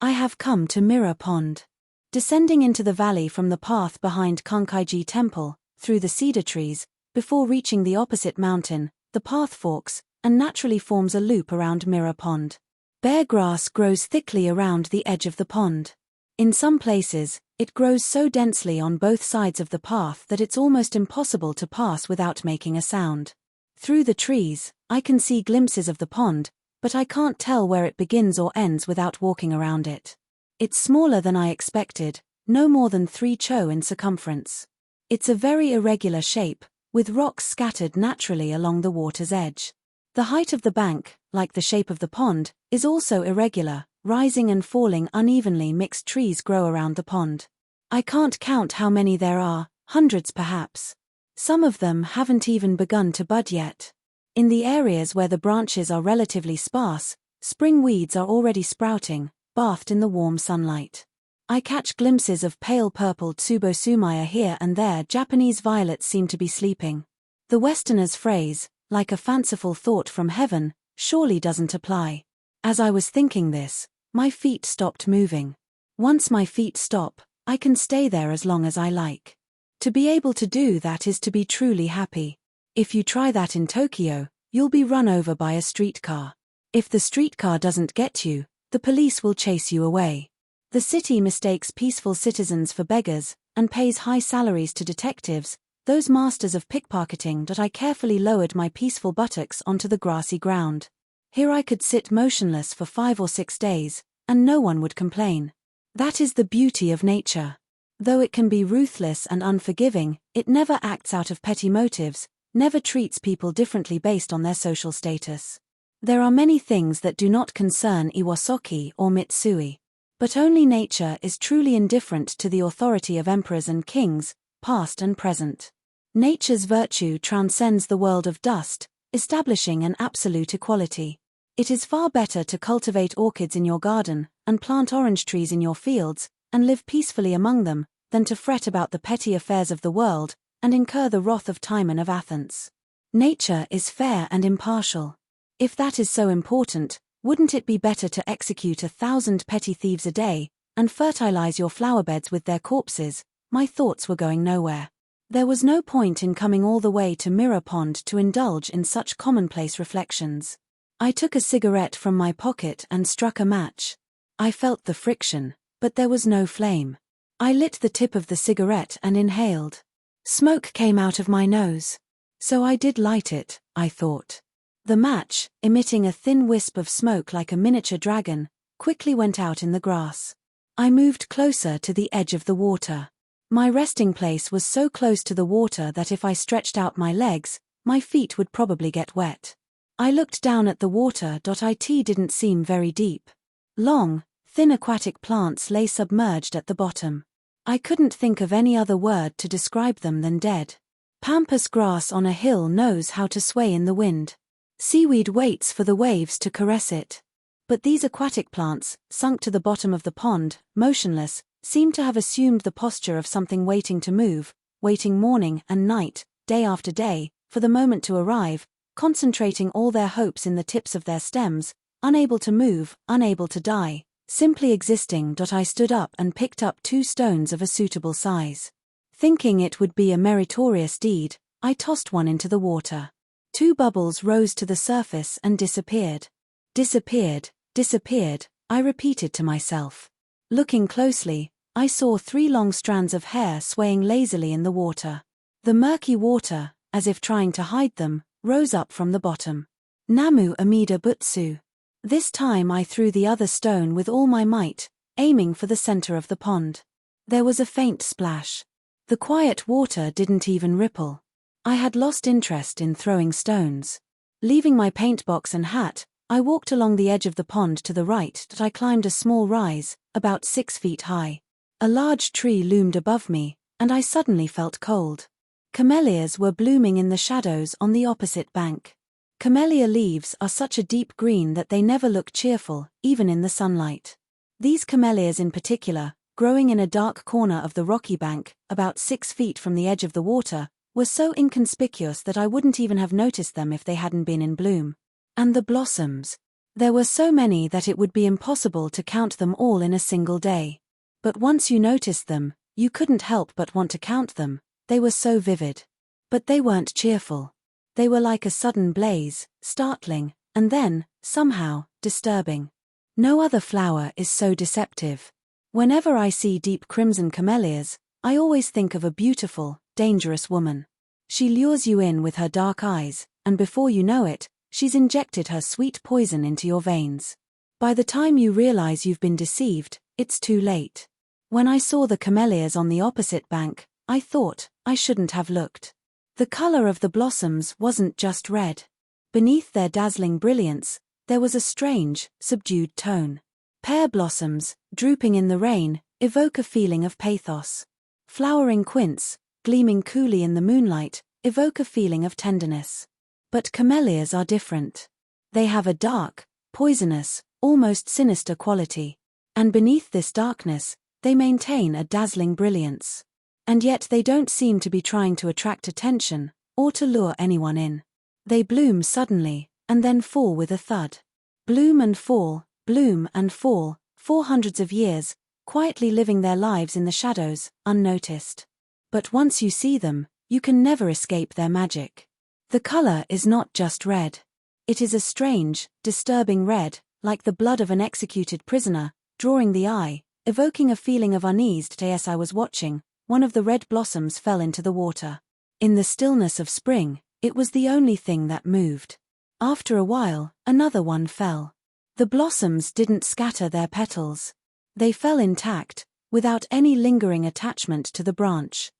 Speaker 1: I have come to Mirror Pond. Descending into the valley from the path behind Kankaiji Temple, through the cedar trees, before reaching the opposite mountain, the path forks, and naturally forms a loop around Mirror Pond. Bare grass grows thickly around the edge of the pond. In some places, it grows so densely on both sides of the path that it's almost impossible to pass without making a sound. Through the trees, I can see glimpses of the pond, but I can't tell where it begins or ends without walking around it. It's smaller than I expected, no more than 3 cho in circumference. It's a very irregular shape, with rocks scattered naturally along the water's edge. The height of the bank, like the shape of the pond, is also irregular, rising and falling unevenly. Mixed trees grow around the pond. I can't count how many there are, hundreds perhaps. Some of them haven't even begun to bud yet. In the areas where the branches are relatively sparse, spring weeds are already sprouting, bathed in the warm sunlight. I catch glimpses of pale purple tsubosumaya here and there. Japanese violets seem to be sleeping. The Westerner's phrase, like a fanciful thought from heaven, surely doesn't apply. As I was thinking this, my feet stopped moving. Once my feet stop, I can stay there as long as I like. To be able to do that is to be truly happy. If you try that in Tokyo, you'll be run over by a streetcar. If the streetcar doesn't get you, the police will chase you away. The city mistakes peaceful citizens for beggars, and pays high salaries to detectives, those masters of pickpocketing. I carefully lowered my peaceful buttocks onto the grassy ground. Here I could sit motionless for 5 or 6 days, and no one would complain. That is the beauty of nature. Though it can be ruthless and unforgiving, it never acts out of petty motives, never treats people differently based on their social status. There are many things that do not concern Iwasaki or Mitsui. But only nature is truly indifferent to the authority of emperors and kings, past and present. Nature's virtue transcends the world of dust, establishing an absolute equality. It is far better to cultivate orchids in your garden, and plant orange trees in your fields, and live peacefully among them, than to fret about the petty affairs of the world, and incur the wrath of Timon of Athens. Nature is fair and impartial. If that is so important, wouldn't it be better to execute 1,000 petty thieves a day, and fertilize your flowerbeds with their corpses? My thoughts were going nowhere. There was no point in coming all the way to Mirror Pond to indulge in such commonplace reflections. I took a cigarette from my pocket and struck a match. I felt the friction, but there was no flame. I lit the tip of the cigarette and inhaled. Smoke came out of my nose. So I did light it, I thought. The match, emitting a thin wisp of smoke like a miniature dragon, quickly went out in the grass. I moved closer to the edge of the water. My resting place was so close to the water that if I stretched out my legs, my feet would probably get wet. I looked down at the water. It didn't seem very deep. Long, thin aquatic plants lay submerged at the bottom. I couldn't think of any other word to describe them than dead. Pampas grass on a hill knows how to sway in the wind. Seaweed waits for the waves to caress it. But these aquatic plants, sunk to the bottom of the pond, motionless, seemed to have assumed the posture of something waiting to move, waiting morning and night, day after day, for the moment to arrive, concentrating all their hopes in the tips of their stems, unable to move, unable to die, simply existing. I stood up and picked up 2 stones of a suitable size. Thinking it would be a meritorious deed, I tossed one into the water. 2 bubbles rose to the surface and disappeared. Disappeared, disappeared, I repeated to myself. Looking closely, I saw 3 long strands of hair swaying lazily in the water. The murky water, as if trying to hide them, rose up from the bottom. Namu Amida Butsu. This time I threw the other stone with all my might, aiming for the center of the pond. There was a faint splash. The quiet water didn't even ripple. I had lost interest in throwing stones. Leaving my paintbox and hat, I walked along the edge of the pond to the right. I climbed a small rise, about 6 feet high. A large tree loomed above me, and I suddenly felt cold. Camellias were blooming in the shadows on the opposite bank. Camellia leaves are such a deep green that they never look cheerful, even in the sunlight. These camellias in particular, growing in a dark corner of the rocky bank, about 6 feet from the edge of the water, were so inconspicuous that I wouldn't even have noticed them if they hadn't been in bloom. And the blossoms. There were so many that it would be impossible to count them all in a single day. But once you noticed them, you couldn't help but want to count them, they were so vivid. But they weren't cheerful. They were like a sudden blaze, startling, and then, somehow, disturbing. No other flower is so deceptive. Whenever I see deep crimson camellias, I always think of a beautiful, dangerous woman. She lures you in with her dark eyes, and before you know it, she's injected her sweet poison into your veins. By the time you realize you've been deceived, it's too late. When I saw the camellias on the opposite bank, I thought, I shouldn't have looked. The color of the blossoms wasn't just red. Beneath their dazzling brilliance, there was a strange, subdued tone. Pear blossoms, drooping in the rain, evoke a feeling of pathos. Flowering quince, gleaming coolly in the moonlight, evoke a feeling of tenderness. But camellias are different. They have a dark, poisonous, almost sinister quality. And beneath this darkness, they maintain a dazzling brilliance. And yet they don't seem to be trying to attract attention, or to lure anyone in. They bloom suddenly, and then fall with a thud. Bloom and fall, for hundreds of years, quietly living their lives in the shadows, unnoticed. But once you see them, you can never escape their magic. The color is not just red. It is a strange, disturbing red, like the blood of an executed prisoner, drawing the eye, evoking a feeling of unease. As I was watching, one of the red blossoms fell into the water. In the stillness of spring, it was the only thing that moved. After a while, another one fell. The blossoms didn't scatter their petals. They fell intact, without any lingering attachment to the branch.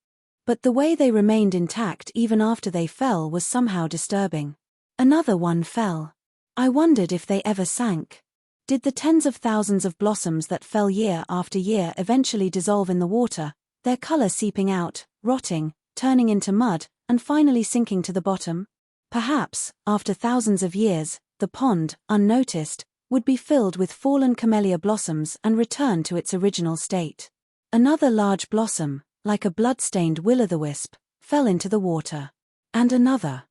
Speaker 1: But the way they remained intact even after they fell was somehow disturbing. Another one fell. I wondered if they ever sank. Did the tens of thousands of blossoms that fell year after year eventually dissolve in the water, their color seeping out, rotting, turning into mud, and finally sinking to the bottom? Perhaps, after thousands of years, the pond, unnoticed, would be filled with fallen camellia blossoms and return to its original state. Another large blossom, like a blood-stained will-o'-the-wisp, fell into the water. And another.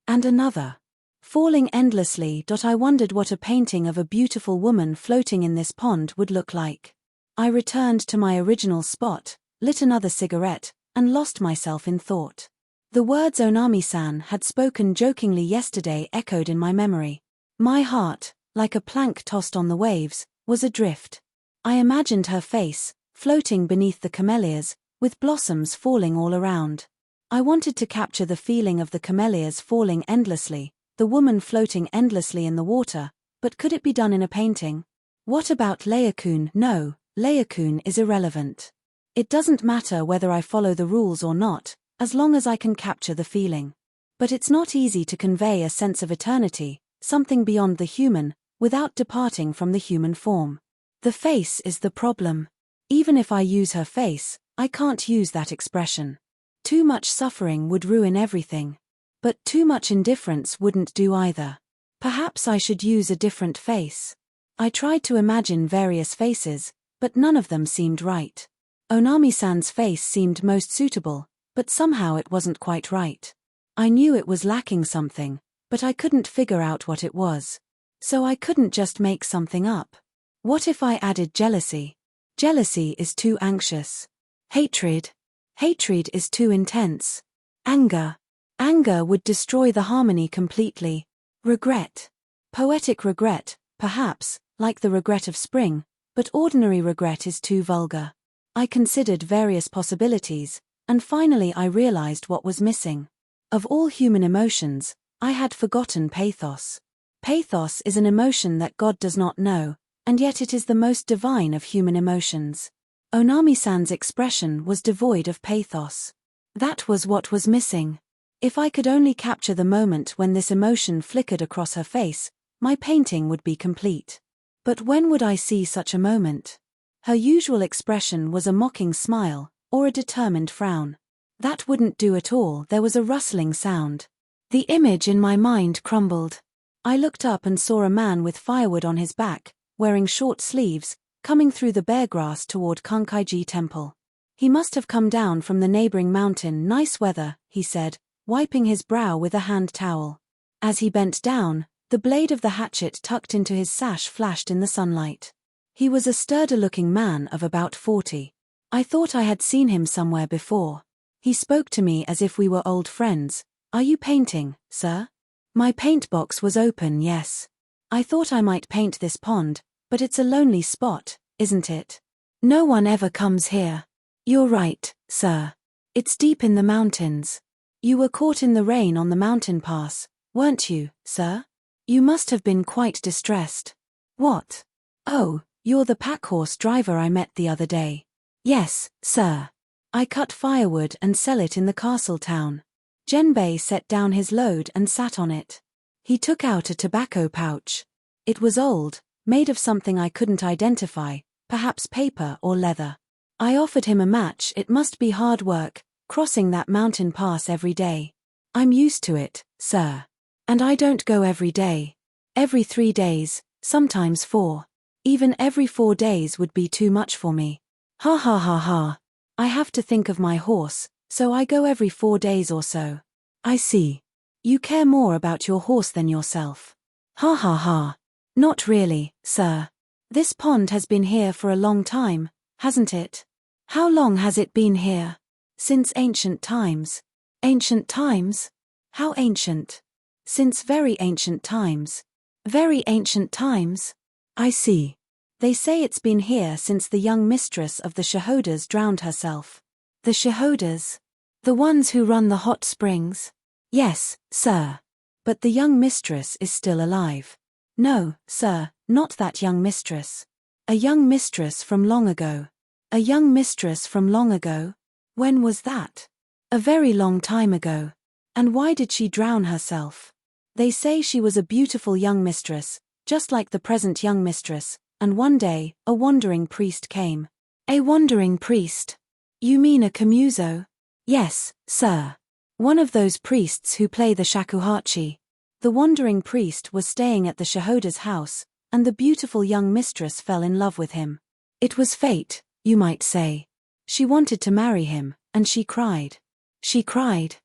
Speaker 1: And another. Falling endlessly. I wondered what a painting of a beautiful woman floating in this pond would look like. I returned to my original spot, lit another cigarette, and lost myself in thought. The words Onami-san had spoken jokingly yesterday echoed in my memory. My heart, like a plank tossed on the waves, was adrift. I imagined her face, floating beneath the camellias, with blossoms falling all around. I wanted to capture the feeling of the camellias falling endlessly, the woman floating endlessly in the water, but could it be done in a painting? What about Laocoon? No, Laocoon is irrelevant. It doesn't matter whether I follow the rules or not, as long as I can capture the feeling. But it's not easy to convey a sense of eternity, something beyond the human, without departing from the human form. The face is the problem. Even if I use her face, I can't use that expression. Too much suffering would ruin everything. But too much indifference wouldn't do either. Perhaps I should use a different face. I tried to imagine various faces, but none of them seemed right. Onami-san's face seemed most suitable, but somehow it wasn't quite right. I knew it was lacking something, but I couldn't figure out what it was. So I couldn't just make something up. What if I added jealousy? Jealousy is too anxious. Hatred. Hatred is too intense. Anger. Anger would destroy the harmony completely. Regret. Poetic regret, perhaps, like the regret of spring, but ordinary regret is too vulgar. I considered various possibilities, and finally I realized what was missing. Of all human emotions, I had forgotten pathos. Pathos is an emotion that God does not know, and yet it is the most divine of human emotions. Onami-san's expression was devoid of pathos. That was what was missing. If I could only capture the moment when this emotion flickered across her face, my painting would be complete. But when would I see such a moment? Her usual expression was a mocking smile, or a determined frown. That wouldn't do at all. There was a rustling sound. The image in my mind crumbled. I looked up and saw a man with firewood on his back, wearing short sleeves, coming through the bare grass toward Kankaiji Temple. He must have come down from the neighboring mountain. Nice weather, he said, wiping his brow with a hand towel. As he bent down, the blade of the hatchet tucked into his sash flashed in the sunlight. He was a sturdy-looking man of about 40. I thought I had seen him somewhere before. He spoke to me as if we were old friends. Are you painting, sir? My paint box was open. Yes. I thought I might paint this pond, but it's a lonely spot, isn't it? No one ever comes here. You're right, sir. It's deep in the mountains. You were caught in the rain on the mountain pass, weren't you, sir? You must have been quite distressed. What? Oh, you're the packhorse driver I met the other day. Yes, sir. I cut firewood and sell it in the castle town. Genbei set down his load and sat on it. He took out a tobacco pouch. It was old, made of something I couldn't identify, perhaps paper or leather. I offered him a match. It must be hard work, crossing that mountain pass every day. I'm used to it, sir. And I don't go every day. Every 3 days, sometimes 4. Even every 4 days would be too much for me. Ha ha ha ha. I have to think of my horse, so I go every 4 days or so. I see. You care more about your horse than yourself. Ha ha ha. Not really, sir. This pond has been here for a long time, hasn't it? How long has it been here? Since ancient times. Ancient times? How ancient? Since very ancient times. Very ancient times? I see. They say it's been here since the young mistress of the Shahodas drowned herself. The Shahodas? The ones who run the hot springs? Yes, sir. But the young mistress is still alive. No, sir, not that young mistress. A young mistress from long ago. A young mistress from long ago? When was that? A very long time ago. And why did she drown herself? They say she was a beautiful young mistress, just like the present young mistress, and one day, a wandering priest came. A wandering priest? You mean a kamuso? Yes, sir. One of those priests who play the shakuhachi. The wandering priest was staying at the Shahoda's house, and the beautiful young mistress fell in love with him. It was fate, you might say. She wanted to marry him, and she cried. She cried.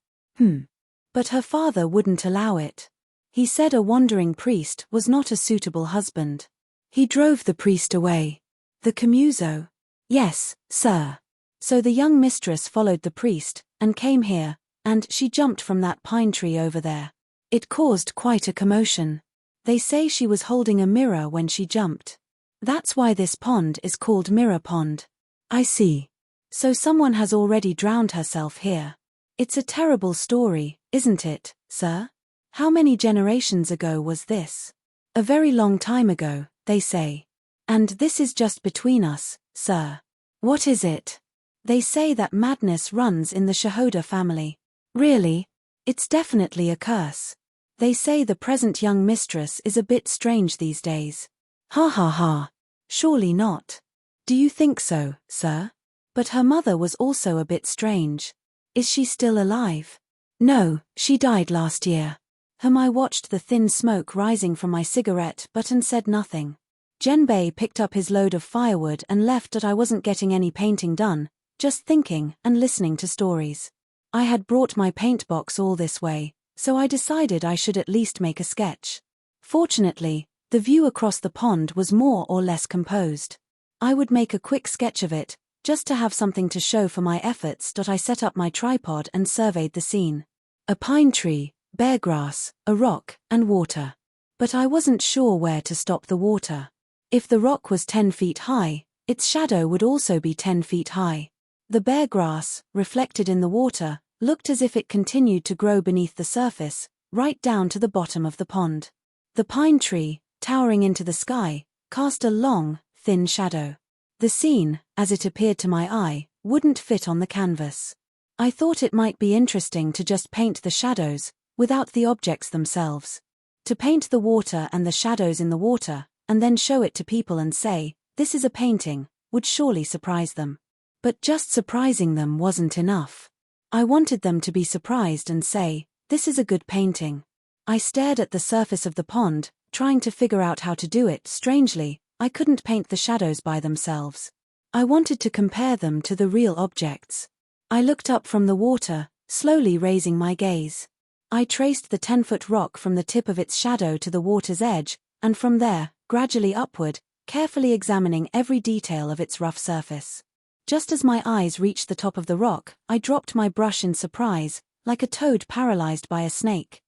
Speaker 1: But her father wouldn't allow it. He said a wandering priest was not a suitable husband. He drove the priest away. The kamuso? Yes, sir. So the young mistress followed the priest, and came here, and she jumped from that pine tree over there. It caused quite a commotion. They say she was holding a mirror when she jumped. That's why this pond is called Mirror Pond. I see. So someone has already drowned herself here. It's a terrible story, isn't it, sir? How many generations ago was this? A very long time ago, they say. And this is just between us, sir. What is it? They say that madness runs in the Shahoda family. Really? It's definitely a curse. They say the present young mistress is a bit strange these days. Ha ha ha. Surely not. Do you think so, sir? But her mother was also a bit strange. Is she still alive? No, she died last year. I watched the thin smoke rising from my cigarette butt and said nothing. Genbei picked up his load of firewood and left. That I wasn't getting any painting done, just thinking and listening to stories. I had brought my paint box all this way, so I decided I should at least make a sketch. Fortunately, the view across the pond was more or less composed. I would make a quick sketch of it, just to have something to show for my efforts. I set up my tripod and surveyed the scene. A pine tree, bare grass, a rock, and water. But I wasn't sure where to stop the water. If the rock was 10 feet high, its shadow would also be 10 feet high. The bare grass, reflected in the water, looked as if it continued to grow beneath the surface, right down to the bottom of the pond. The pine tree, towering into the sky, cast a long, thin shadow. The scene, as it appeared to my eye, wouldn't fit on the canvas. I thought it might be interesting to just paint the shadows, without the objects themselves. To paint the water and the shadows in the water, and then show it to people and say, this is a painting, would surely surprise them. But just surprising them wasn't enough. I wanted them to be surprised and say, "This is a good painting." I stared at the surface of the pond, trying to figure out how to do it. Strangely, I couldn't paint the shadows by themselves. I wanted to compare them to the real objects. I looked up from the water, slowly raising my gaze. I traced the 10-foot rock from the tip of its shadow to the water's edge, and from there, gradually upward, carefully examining every detail of its rough surface. Just as my eyes reached the top of the rock, I dropped my brush in surprise, like a toad paralyzed by a snake.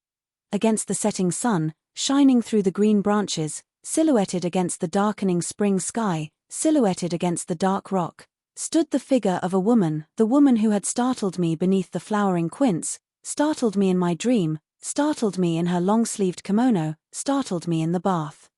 Speaker 1: Against the setting sun, shining through the green branches, silhouetted against the darkening spring sky, silhouetted against the dark rock, stood the figure of a woman, the woman who had startled me beneath the flowering quince, startled me in my dream, startled me in her long-sleeved kimono, startled me in the bath.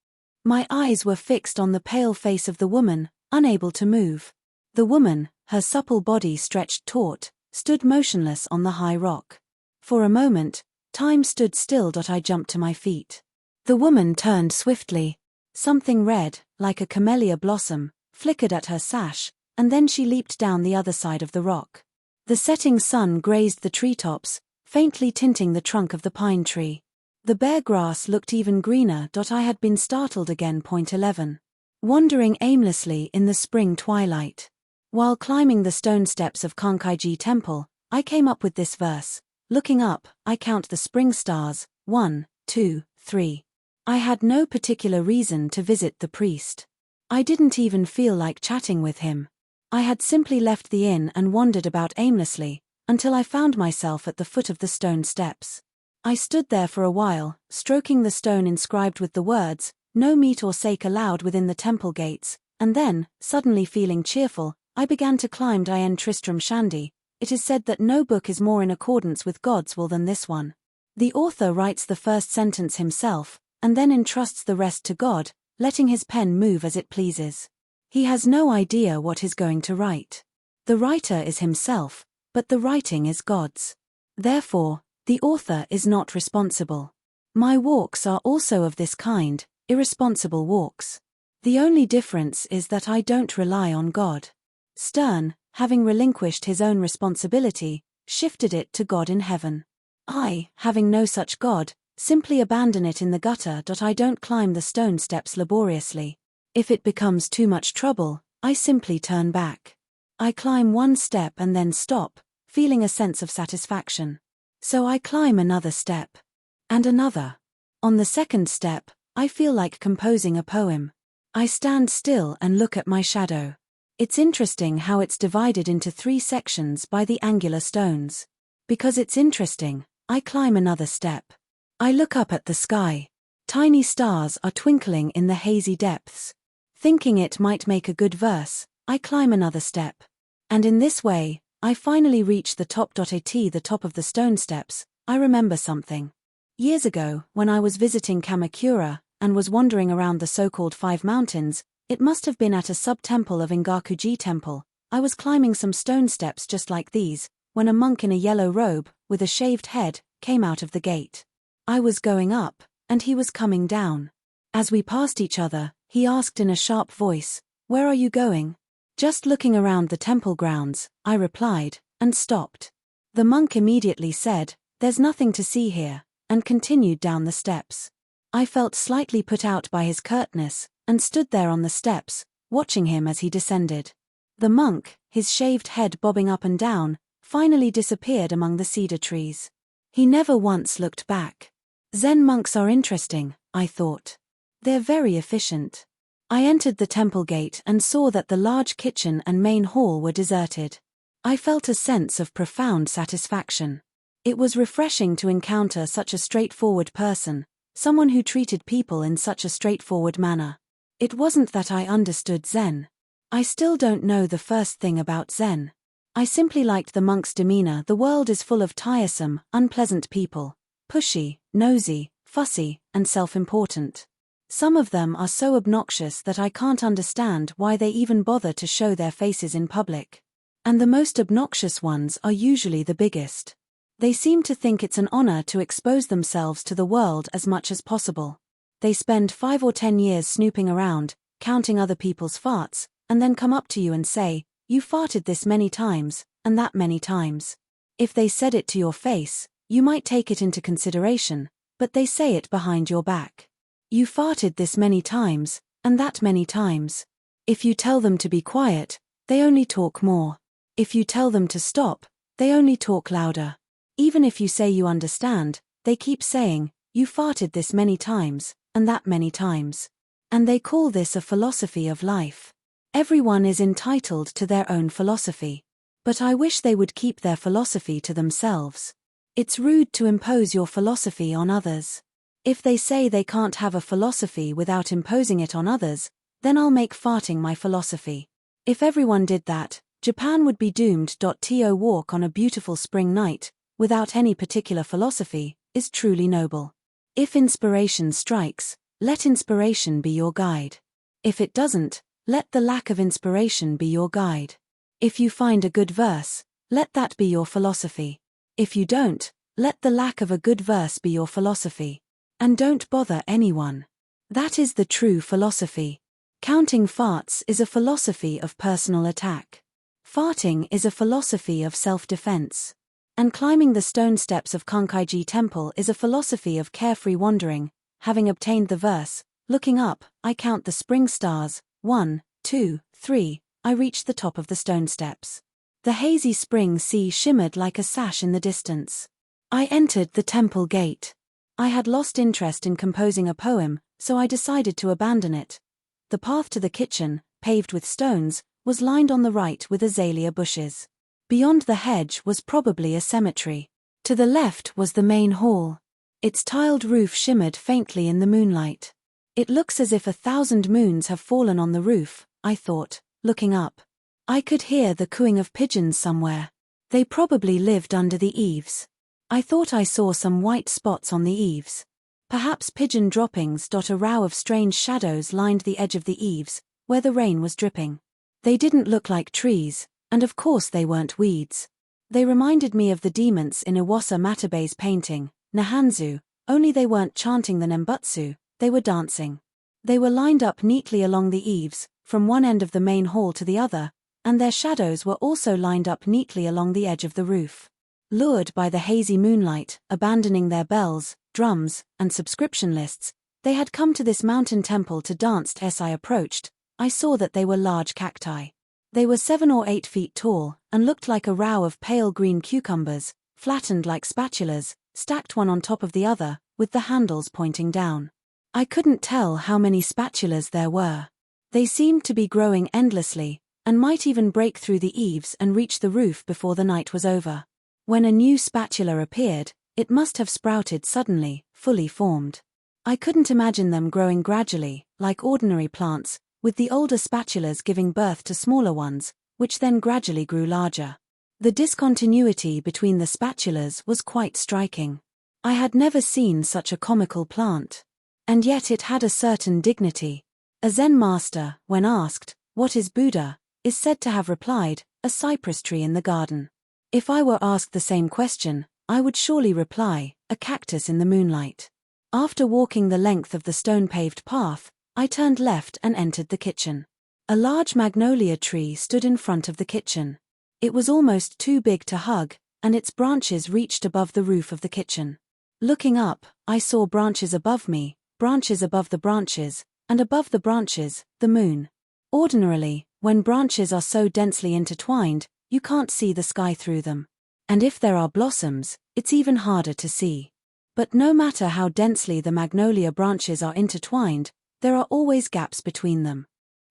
Speaker 1: My eyes were fixed on the pale face of the woman, unable to move. The woman, her supple body stretched taut, stood motionless on the high rock. For a moment, time stood still. I jumped to my feet. The woman turned swiftly. Something red, like a camellia blossom, flickered at her sash, and then she leaped down the other side of the rock. The setting sun grazed the treetops, faintly tinting the trunk of the pine tree. The bare grass looked even greener. I had been startled again. 11. Wandering aimlessly in the spring twilight. While climbing the stone steps of Kankaiji Temple, I came up with this verse. Looking up, I count the spring stars, 1, 2, 3. I had no particular reason to visit the priest. I didn't even feel like chatting with him. I had simply left the inn and wandered about aimlessly, until I found myself at the foot of the stone steps. I stood there for a while, stroking the stone inscribed with the words, "No meat or sake allowed within the temple gates," and then, suddenly feeling cheerful, I began to climb Dian Tristram Shandy. It is said that no book is more in accordance with God's will than this one. The author writes the first sentence himself, and then entrusts the rest to God, letting his pen move as it pleases. He has no idea what he's going to write. The writer is himself, but the writing is God's. Therefore, the author is not responsible. My walks are also of this kind, irresponsible walks. The only difference is that I don't rely on God. Stern, having relinquished his own responsibility, shifted it to God in heaven. I, having no such God, simply abandon it in the gutter. I don't climb the stone steps laboriously. If it becomes too much trouble, I simply turn back. I climb one step and then stop, feeling a sense of satisfaction. So I climb another step. And another. On the second step, I feel like composing a poem. I stand still and look at my shadow. It's interesting how it's divided into 3 sections by the angular stones. Because it's interesting, I climb another step. I look up at the sky. Tiny stars are twinkling in the hazy depths. Thinking it might make a good verse, I climb another step. And in this way, I finally reach the top. At the top of the stone steps, I remember something. Years ago, when I was visiting Kamakura, and was wandering around the so-called 5 mountains, it must have been at a sub-temple of Ingakuji Temple, I was climbing some stone steps just like these, when a monk in a yellow robe, with a shaved head, came out of the gate. I was going up, and he was coming down. As we passed each other, he asked in a sharp voice, "Where are you going?" "Just looking around the temple grounds," I replied, and stopped. The monk immediately said, "There's nothing to see here," and continued down the steps. I felt slightly put out by his curtness, and stood there on the steps, watching him as he descended. The monk, his shaved head bobbing up and down, finally disappeared among the cedar trees. He never once looked back. Zen monks are interesting, I thought. They're very efficient. I entered the temple gate and saw that the large kitchen and main hall were deserted. I felt a sense of profound satisfaction. It was refreshing to encounter such a straightforward person, someone who treated people in such a straightforward manner. It wasn't that I understood Zen. I still don't know the first thing about Zen. I simply liked the monk's demeanor. The world is full of tiresome, unpleasant people. Pushy, nosy, fussy, and self-important. Some of them are so obnoxious that I can't understand why they even bother to show their faces in public. And the most obnoxious ones are usually the biggest. They seem to think it's an honor to expose themselves to the world as much as possible. They spend 5 or 10 years snooping around, counting other people's farts, and then come up to you and say, "You farted this many times, and that many times." If they said it to your face, you might take it into consideration, but they say it behind your back. You farted this many times, and that many times. If you tell them to be quiet, they only talk more. If you tell them to stop, they only talk louder. Even if you say you understand, they keep saying, you farted this many times, and that many times. And they call this a philosophy of life. Everyone is entitled to their own philosophy. But I wish they would keep their philosophy to themselves. It's rude to impose your philosophy on others. If they say they can't have a philosophy without imposing it on others, then I'll make farting my philosophy. If everyone did that, Japan would be doomed. To walk on a beautiful spring night, without any particular philosophy, is truly noble. If inspiration strikes, let inspiration be your guide. If it doesn't, let the lack of inspiration be your guide. If you find a good verse, let that be your philosophy. If you don't, let the lack of a good verse be your philosophy. And don't bother anyone. That is the true philosophy. Counting farts is a philosophy of personal attack. Farting is a philosophy of self-defense. And climbing the stone steps of Kankaiji Temple is a philosophy of carefree wandering. Having obtained the verse, looking up, I count the spring stars, 1, 2, 3, I reached the top of the stone steps. The hazy spring sea shimmered like a sash in the distance. I entered the temple gate. I had lost interest in composing a poem, so I decided to abandon it. The path to the kitchen, paved with stones, was lined on the right with azalea bushes. Beyond the hedge was probably a cemetery. To the left was the main hall. Its tiled roof shimmered faintly in the moonlight. It looks as if 1,000 moons have fallen on the roof, I thought, looking up. I could hear the cooing of pigeons somewhere. They probably lived under the eaves. I thought I saw some white spots on the eaves. Perhaps pigeon droppings. A row of strange shadows lined the edge of the eaves, where the rain was dripping. They didn't look like trees, and of course they weren't weeds. They reminded me of the demons in Iwasa Matabe's painting, Nahanzu, only they weren't chanting the Nembutsu, they were dancing. They were lined up neatly along the eaves, from one end of the main hall to the other, and their shadows were also lined up neatly along the edge of the roof. Lured by the hazy moonlight, abandoning their bells, drums, and subscription lists, they had come to this mountain temple to dance. As I approached, I saw that they were large cacti. They were 7 or 8 feet tall, and looked like a row of pale green cucumbers, flattened like spatulas, stacked one on top of the other, with the handles pointing down. I couldn't tell how many spatulas there were. They seemed to be growing endlessly, and might even break through the eaves and reach the roof before the night was over. When a new spatula appeared, it must have sprouted suddenly, fully formed. I couldn't imagine them growing gradually, like ordinary plants, with the older spatulas giving birth to smaller ones, which then gradually grew larger. The discontinuity between the spatulas was quite striking. I had never seen such a comical plant. And yet it had a certain dignity. A Zen master, when asked, "What is Buddha?" is said to have replied, "A cypress tree in the garden." If I were asked the same question, I would surely reply, "A cactus in the moonlight." After walking the length of the stone-paved path, I turned left and entered the kitchen. A large magnolia tree stood in front of the kitchen. It was almost too big to hug, and its branches reached above the roof of the kitchen. Looking up, I saw branches above me, branches above the branches, and above the branches, the moon. Ordinarily, when branches are so densely intertwined, you can't see the sky through them. And if there are blossoms, it's even harder to see. But no matter how densely the magnolia branches are intertwined, there are always gaps between them.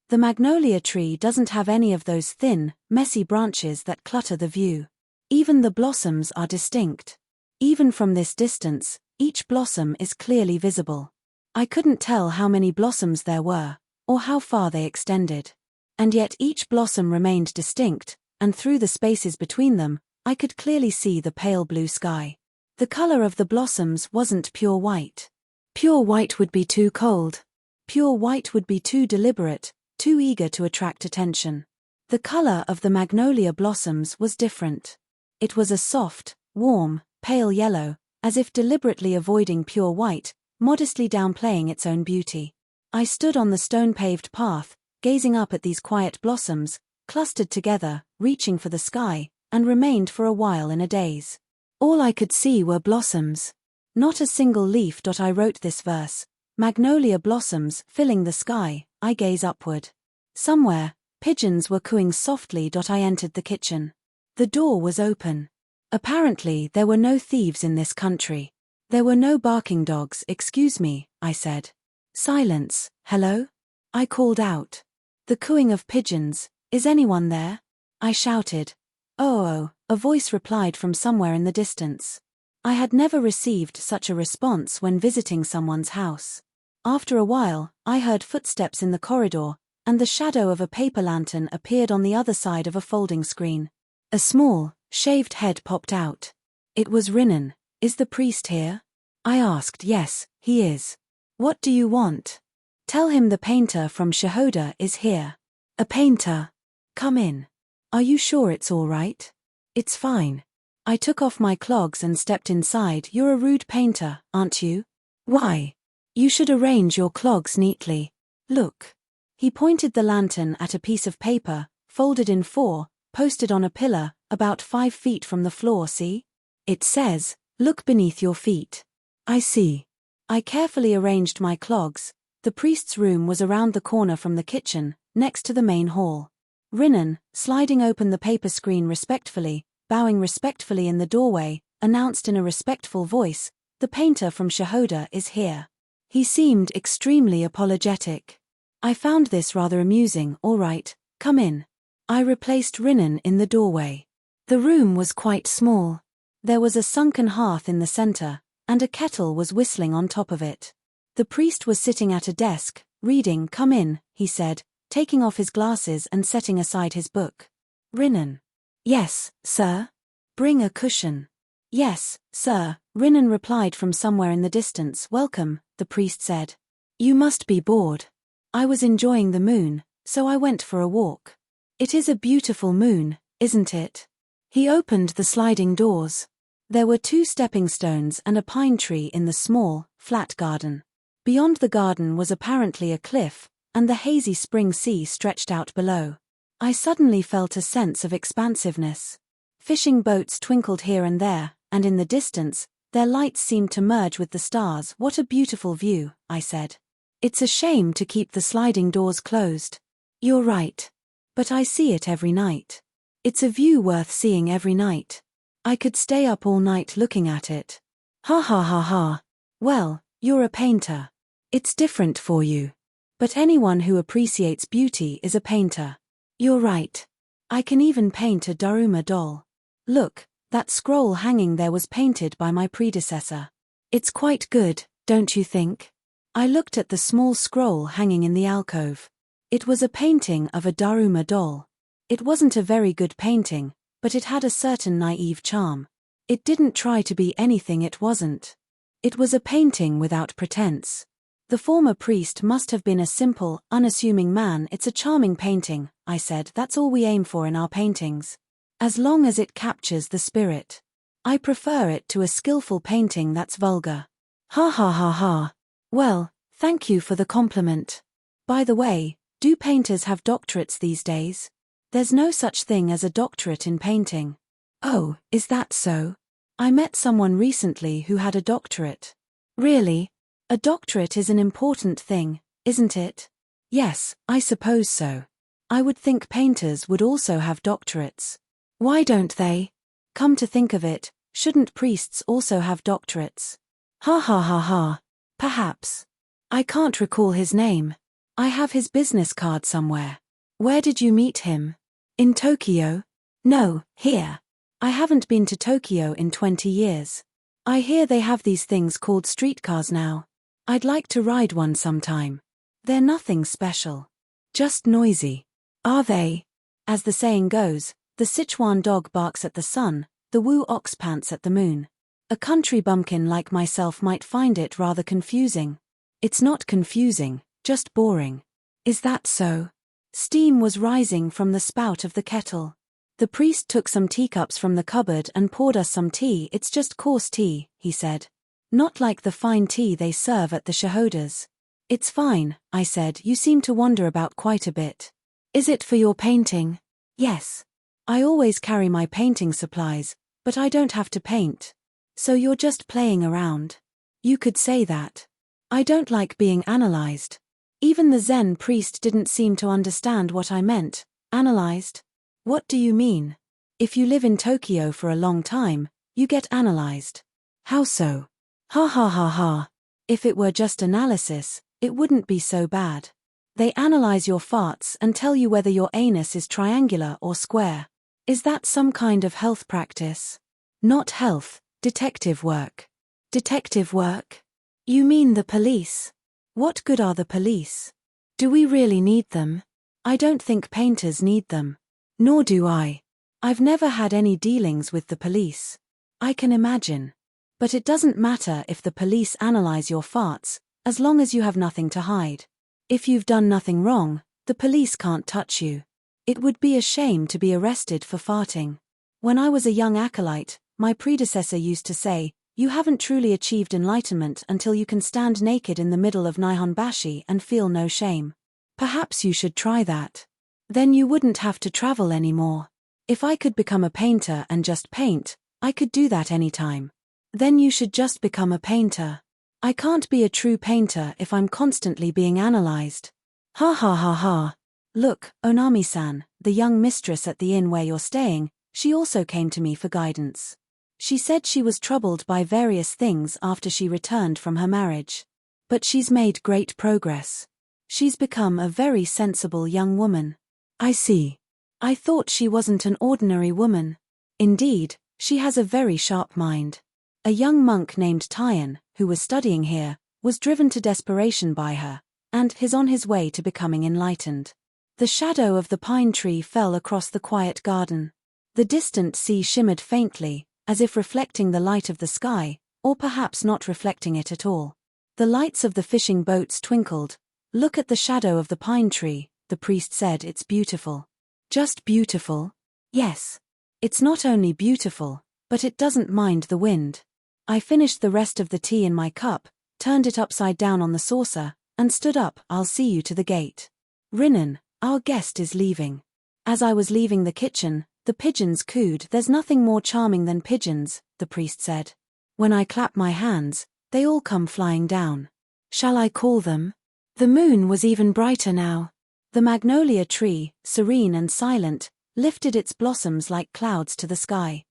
Speaker 1: The magnolia tree doesn't have any of those thin, messy branches that clutter the view. Even the blossoms are distinct. Even from this distance, each blossom is clearly visible. I couldn't tell how many blossoms there were, or how far they extended. And yet each blossom remained distinct, and through the spaces between them, I could clearly see the pale blue sky. The color of the blossoms wasn't pure white. Pure white would be too cold. Pure white would be too deliberate, too eager to attract attention. The color of the magnolia blossoms was different. It was a soft, warm, pale yellow, as if deliberately avoiding pure white, modestly downplaying its own beauty. I stood on the stone-paved path, gazing up at these quiet blossoms, clustered together, reaching for the sky, and remained for a while in a daze. All I could see were blossoms. Not a single leaf. I wrote this verse. Magnolia blossoms filling the sky, I gaze upward. Somewhere, pigeons were cooing softly. I entered the kitchen. The door was open. Apparently there were no thieves in this country. There were no barking dogs. Excuse me, I said. Silence. Hello? I called out. The cooing of pigeons. Is anyone there? I shouted. Oh, a voice replied from somewhere in the distance. I had never received such a response when visiting someone's house. After a while, I heard footsteps in the corridor, and the shadow of a paper lantern appeared on the other side of a folding screen. A small, shaved head popped out. It was Rinnan. Is the priest here? I asked. Yes, he is. What do you want? Tell him the painter from Shihoda is here. A painter? Come in. Are you sure it's all right? It's fine. I took off my clogs and stepped inside. You're a rude painter, aren't you? Why? You should arrange your clogs neatly. Look. He pointed the lantern at a piece of paper, folded in 4, posted on a pillar, about 5 feet from the floor. See? It says, look beneath your feet. I see. I carefully arranged my clogs. The priest's room was around the corner from the kitchen, next to the main hall. Rinnan, sliding open the paper screen respectfully, bowing respectfully in the doorway, announced in a respectful voice, the painter from Shihoda is here. He seemed extremely apologetic. I found this rather amusing. All right, come in. I replaced Rinnan in the doorway. The room was quite small. There was a sunken hearth in the center, and a kettle was whistling on top of it. The priest was sitting at a desk, reading. Come in, he said, taking off his glasses and setting aside his book. Rinnan. Yes, sir. Bring a cushion. Yes, sir, Rinnan replied from somewhere in the distance. Welcome, the priest said. You must be bored. I was enjoying the moon, so I went for a walk. It is a beautiful moon, isn't it? He opened the sliding doors. There were 2 stepping stones and a pine tree in the small, flat garden. Beyond the garden was apparently a cliff, and the hazy spring sea stretched out below. I suddenly felt a sense of expansiveness. Fishing boats twinkled here and there, and in the distance, their lights seemed to merge with the stars. What a beautiful view, I said. It's a shame to keep the sliding doors closed. You're right. But I see it every night. It's a view worth seeing every night. I could stay up all night looking at it. Ha ha ha ha. Well, you're a painter. It's different for you. But anyone who appreciates beauty is a painter. You're right. I can even paint a Daruma doll. Look, that scroll hanging there was painted by my predecessor. It's quite good, don't you think? I looked at the small scroll hanging in the alcove. It was a painting of a Daruma doll. It wasn't a very good painting, but it had a certain naive charm. It didn't try to be anything it wasn't. It was a painting without pretense. The former priest must have been a simple, unassuming man. It's a charming painting, I said. That's all we aim for in our paintings. As long as it captures the spirit. I prefer it to a skillful painting that's vulgar. Ha ha ha ha. Well, thank you for the compliment. By the way, do painters have doctorates these days? There's no such thing as a doctorate in painting. Oh, is that so? I met someone recently who had a doctorate. Really? A doctorate is an important thing, isn't it? Yes, I suppose so. I would think painters would also have doctorates. Why don't they? Come to think of it, shouldn't priests also have doctorates? Ha ha ha ha. Perhaps. I can't recall his name. I have his business card somewhere. Where did you meet him? In Tokyo? No, here. I haven't been to Tokyo in 20 years. I hear they have these things called streetcars now. I'd like to ride one sometime. They're nothing special. Just noisy. Are they? As the saying goes, the Sichuan dog barks at the sun, the Wu ox pants at the moon. A country bumpkin like myself might find it rather confusing. It's not confusing, just boring. Is that so? Steam was rising from the spout of the kettle. The priest took some teacups from the cupboard and poured us some tea. It's just coarse tea, he said. Not like the fine tea they serve at the Shihodas. It's fine, I said. You seem to wander about quite a bit. Is it for your painting? Yes. I always carry my painting supplies, but I don't have to paint. So you're just playing around. You could say that. I don't like being analyzed. Even the Zen priest didn't seem to understand what I meant. Analyzed? What do you mean? If you live in Tokyo for a long time, you get analyzed. How so? Ha ha ha ha. If it were just analysis, it wouldn't be so bad. They analyze your farts and tell you whether your anus is triangular or square. Is that some kind of health practice? Not health, detective work. Detective work? You mean the police? What good are the police? Do we really need them? I don't think painters need them. Nor do I. I've never had any dealings with the police. I can imagine. But it doesn't matter if the police analyze your farts, as long as you have nothing to hide. If you've done nothing wrong, the police can't touch you. It would be a shame to be arrested for farting. When I was a young acolyte, my predecessor used to say, "You haven't truly achieved enlightenment until you can stand naked in the middle of Nihonbashi and feel no shame." Perhaps you should try that. Then you wouldn't have to travel anymore. If I could become a painter and just paint, I could do that anytime. Then you should just become a painter. I can't be a true painter if I'm constantly being analyzed. Ha ha ha ha. Look, Onami-san, the young mistress at the inn where you're staying, she also came to me for guidance. She said she was troubled by various things after she returned from her marriage. But she's made great progress. She's become a very sensible young woman. I see. I thought she wasn't an ordinary woman. Indeed, she has a very sharp mind. A young monk named Tyan, who was studying here, was driven to desperation by her, and is on his way to becoming enlightened. The shadow of the pine tree fell across the quiet garden. The distant sea shimmered faintly, as if reflecting the light of the sky, or perhaps not reflecting it at all. The lights of the fishing boats twinkled. Look at the shadow of the pine tree, the priest said. It's beautiful. Just beautiful? Yes. It's not only beautiful, but it doesn't mind the wind. I finished the rest of the tea in my cup, turned it upside down on the saucer, and stood up. I'll see you to the gate. Rinnan, our guest is leaving. As I was leaving the kitchen, the pigeons cooed. There's nothing more charming than pigeons, the priest said. When I clap my hands, they all come flying down. Shall I call them? The moon was even brighter now. The magnolia tree, serene and silent, lifted its blossoms like clouds to the sky.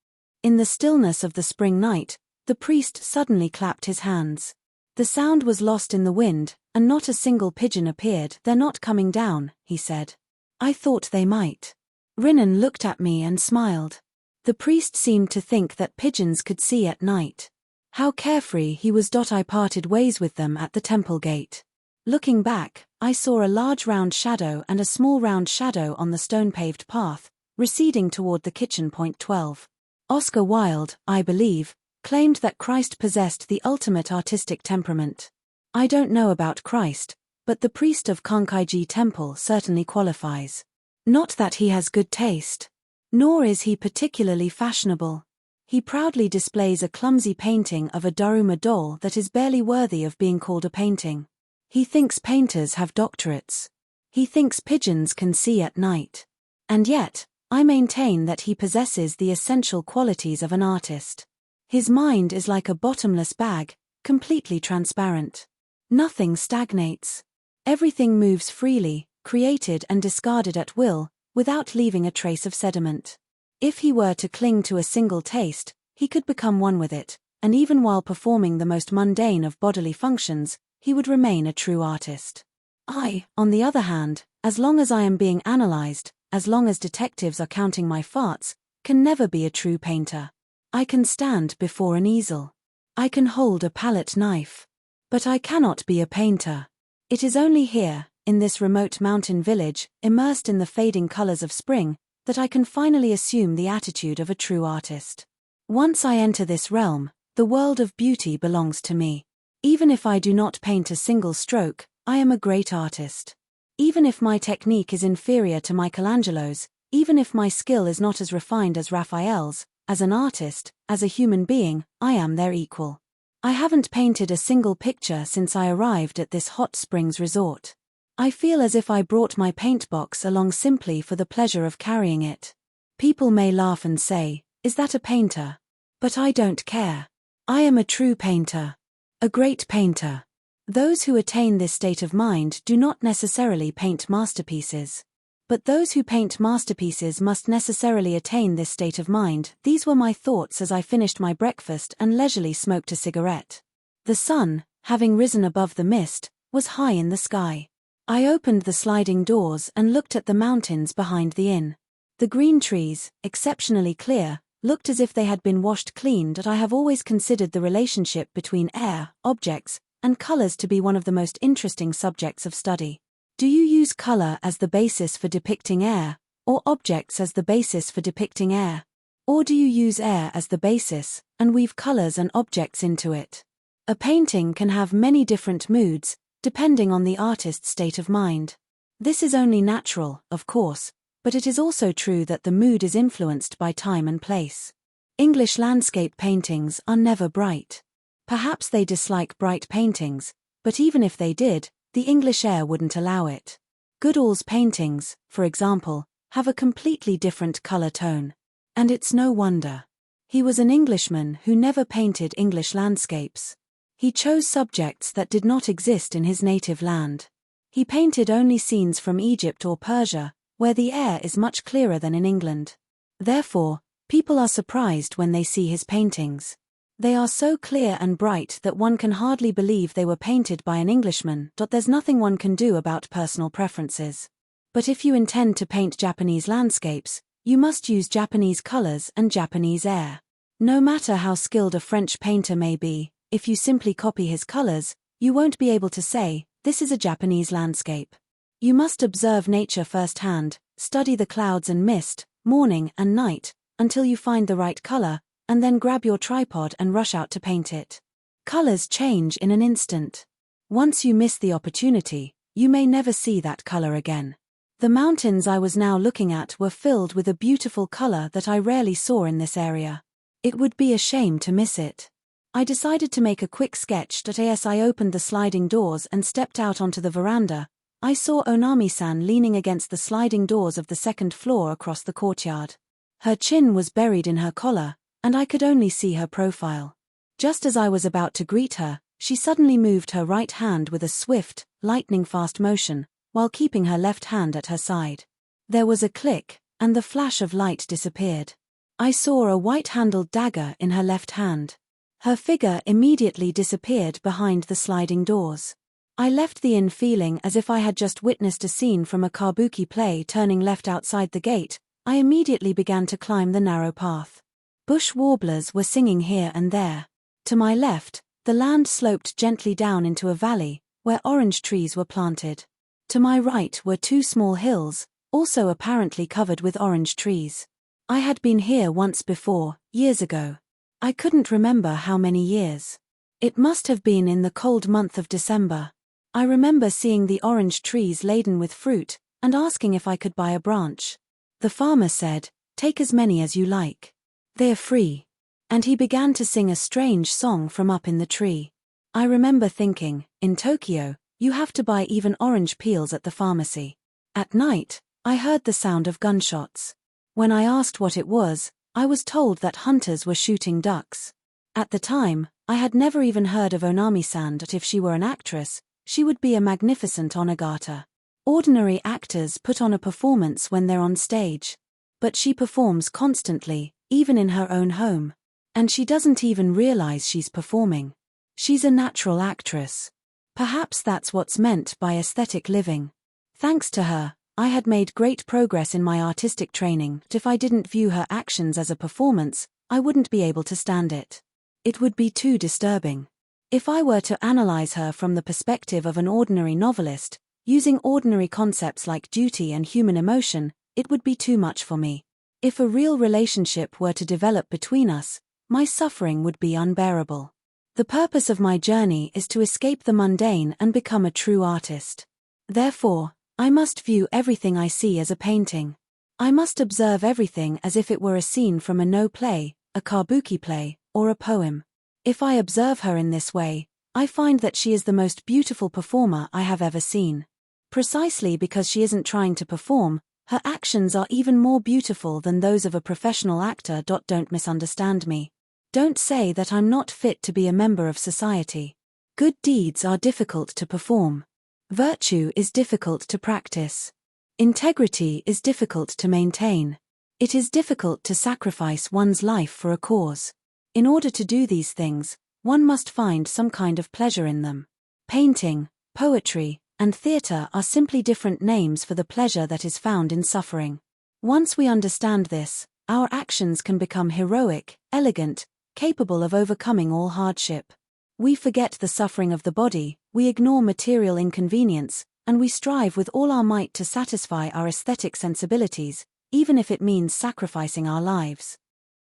Speaker 1: In the stillness of the spring night, the priest suddenly clapped his hands. The sound was lost in the wind, and not a single pigeon appeared. They're not coming down, he said. I thought they might. Rinnan looked at me and smiled. The priest seemed to think that pigeons could see at night. How carefree he was. I parted ways with them at the temple gate. Looking back, I saw a large round shadow and a small round shadow on the stone-paved path, receding toward the kitchen. 12. Oscar Wilde, I believe, claimed that Christ possessed the ultimate artistic temperament. I don't know about Christ, but the priest of Kankaiji Temple certainly qualifies. Not that he has good taste. Nor is he particularly fashionable. He proudly displays a clumsy painting of a Daruma doll that is barely worthy of being called a painting. He thinks painters have doctorates. He thinks pigeons can see at night. And yet, I maintain that he possesses the essential qualities of an artist. His mind is like a bottomless bag, completely transparent. Nothing stagnates. Everything moves freely, created and discarded at will, without leaving a trace of sediment. If he were to cling to a single taste, he could become one with it, and even while performing the most mundane of bodily functions, he would remain a true artist. I, on the other hand, as long as I am being analyzed, as long as detectives are counting my farts, can never be a true painter. I can stand before an easel. I can hold a palette knife. But I cannot be a painter. It is only here, in this remote mountain village, immersed in the fading colors of spring, that I can finally assume the attitude of a true artist. Once I enter this realm, the world of beauty belongs to me. Even if I do not paint a single stroke, I am a great artist. Even if my technique is inferior to Michelangelo's, even if my skill is not as refined as Raphael's, as an artist, as a human being, I am their equal. I haven't painted a single picture since I arrived at this hot springs resort. I feel as if I brought my paint box along simply for the pleasure of carrying it. People may laugh and say, "Is that a painter?" But I don't care. I am a true painter. A great painter. Those who attain this state of mind do not necessarily paint masterpieces. But those who paint masterpieces must necessarily attain this state of mind. These were my thoughts as I finished my breakfast and leisurely smoked a cigarette. The sun, having risen above the mist, was high in the sky. I opened the sliding doors and looked at the mountains behind the inn. The green trees, exceptionally clear, looked as if they had been washed clean. That I have always considered the relationship between air, objects, and colors to be one of the most interesting subjects of study. Do you use color as the basis for depicting air, or objects as the basis for depicting air? Or do you use air as the basis, and weave colors and objects into it? A painting can have many different moods, depending on the artist's state of mind. This is only natural, of course, but it is also true that the mood is influenced by time and place. English landscape paintings are never bright. Perhaps they dislike bright paintings, but even if they did, the English air wouldn't allow it. Goodall's paintings, for example, have a completely different color tone. And it's no wonder. He was an Englishman who never painted English landscapes. He chose subjects that did not exist in his native land. He painted only scenes from Egypt or Persia, where the air is much clearer than in England. Therefore, people are surprised when they see his paintings. They are so clear and bright that one can hardly believe they were painted by an Englishman. There's nothing one can do about personal preferences. But if you intend to paint Japanese landscapes, you must use Japanese colors and Japanese air. No matter how skilled a French painter may be, if you simply copy his colors, you won't be able to say, "This is a Japanese landscape." You must observe nature firsthand, study the clouds and mist, morning and night, until you find the right color, and then grab your tripod and rush out to paint it. Colors change in an instant. Once you miss the opportunity, you may never see that color again. The mountains I was now looking at were filled with a beautiful color that I rarely saw in this area. It would be a shame to miss it. I decided to make a quick sketch. As I opened the sliding doors and stepped out onto the veranda, I saw Onami-san leaning against the sliding doors of the second floor across the courtyard. Her chin was buried in her collar, and I could only see her profile. Just as I was about to greet her, she suddenly moved her right hand with a swift, lightning-fast motion, while keeping her left hand at her side. There was a click, and the flash of light disappeared. I saw a white-handled dagger in her left hand. Her figure immediately disappeared behind the sliding doors. I left the inn feeling as if I had just witnessed a scene from a kabuki play. Turning left outside the gate, I immediately began to climb the narrow path. Bush warblers were singing here and there. To my left, the land sloped gently down into a valley, where orange trees were planted. To my right were two small hills, also apparently covered with orange trees. I had been here once before, years ago. I couldn't remember how many years. It must have been in the cold month of December. I remember seeing the orange trees laden with fruit, and asking if I could buy a branch. The farmer said, "Take as many as you like. They're free." And he began to sing a strange song from up in the tree. I remember thinking, in Tokyo, you have to buy even orange peels at the pharmacy. At night, I heard the sound of gunshots. When I asked what it was, I was told that hunters were shooting ducks. At the time, I had never even heard of Onami-san. That if she were an actress, she would be a magnificent onagata. Ordinary actors put on a performance when they're on stage. But she performs constantly, even in her own home. And she doesn't even realize she's performing. She's a natural actress. Perhaps that's what's meant by aesthetic living. Thanks to her, I had made great progress in my artistic training. If I didn't view her actions as a performance, I wouldn't be able to stand it. It would be too disturbing. If I were to analyze her from the perspective of an ordinary novelist, using ordinary concepts like duty and human emotion, it would be too much for me. If a real relationship were to develop between us, my suffering would be unbearable. The purpose of my journey is to escape the mundane and become a true artist. Therefore, I must view everything I see as a painting. I must observe everything as if it were a scene from a no play, a kabuki play, or a poem. If I observe her in this way, I find that she is the most beautiful performer I have ever seen. Precisely because she isn't trying to perform, Her actions are even more beautiful than those of a professional actor. Don't misunderstand me. Don't say that I'm not fit to be a member of society. Good deeds are difficult to perform. Virtue is difficult to practice. Integrity is difficult to maintain. It is difficult to sacrifice one's life for a cause. In order to do these things, one must find some kind of pleasure in them. Painting, poetry, and theater are simply different names for the pleasure that is found in suffering. Once we understand this, our actions can become heroic, elegant, capable of overcoming all hardship. We forget the suffering of the body, we ignore material inconvenience, and we strive with all our might to satisfy our aesthetic sensibilities, even if it means sacrificing our lives.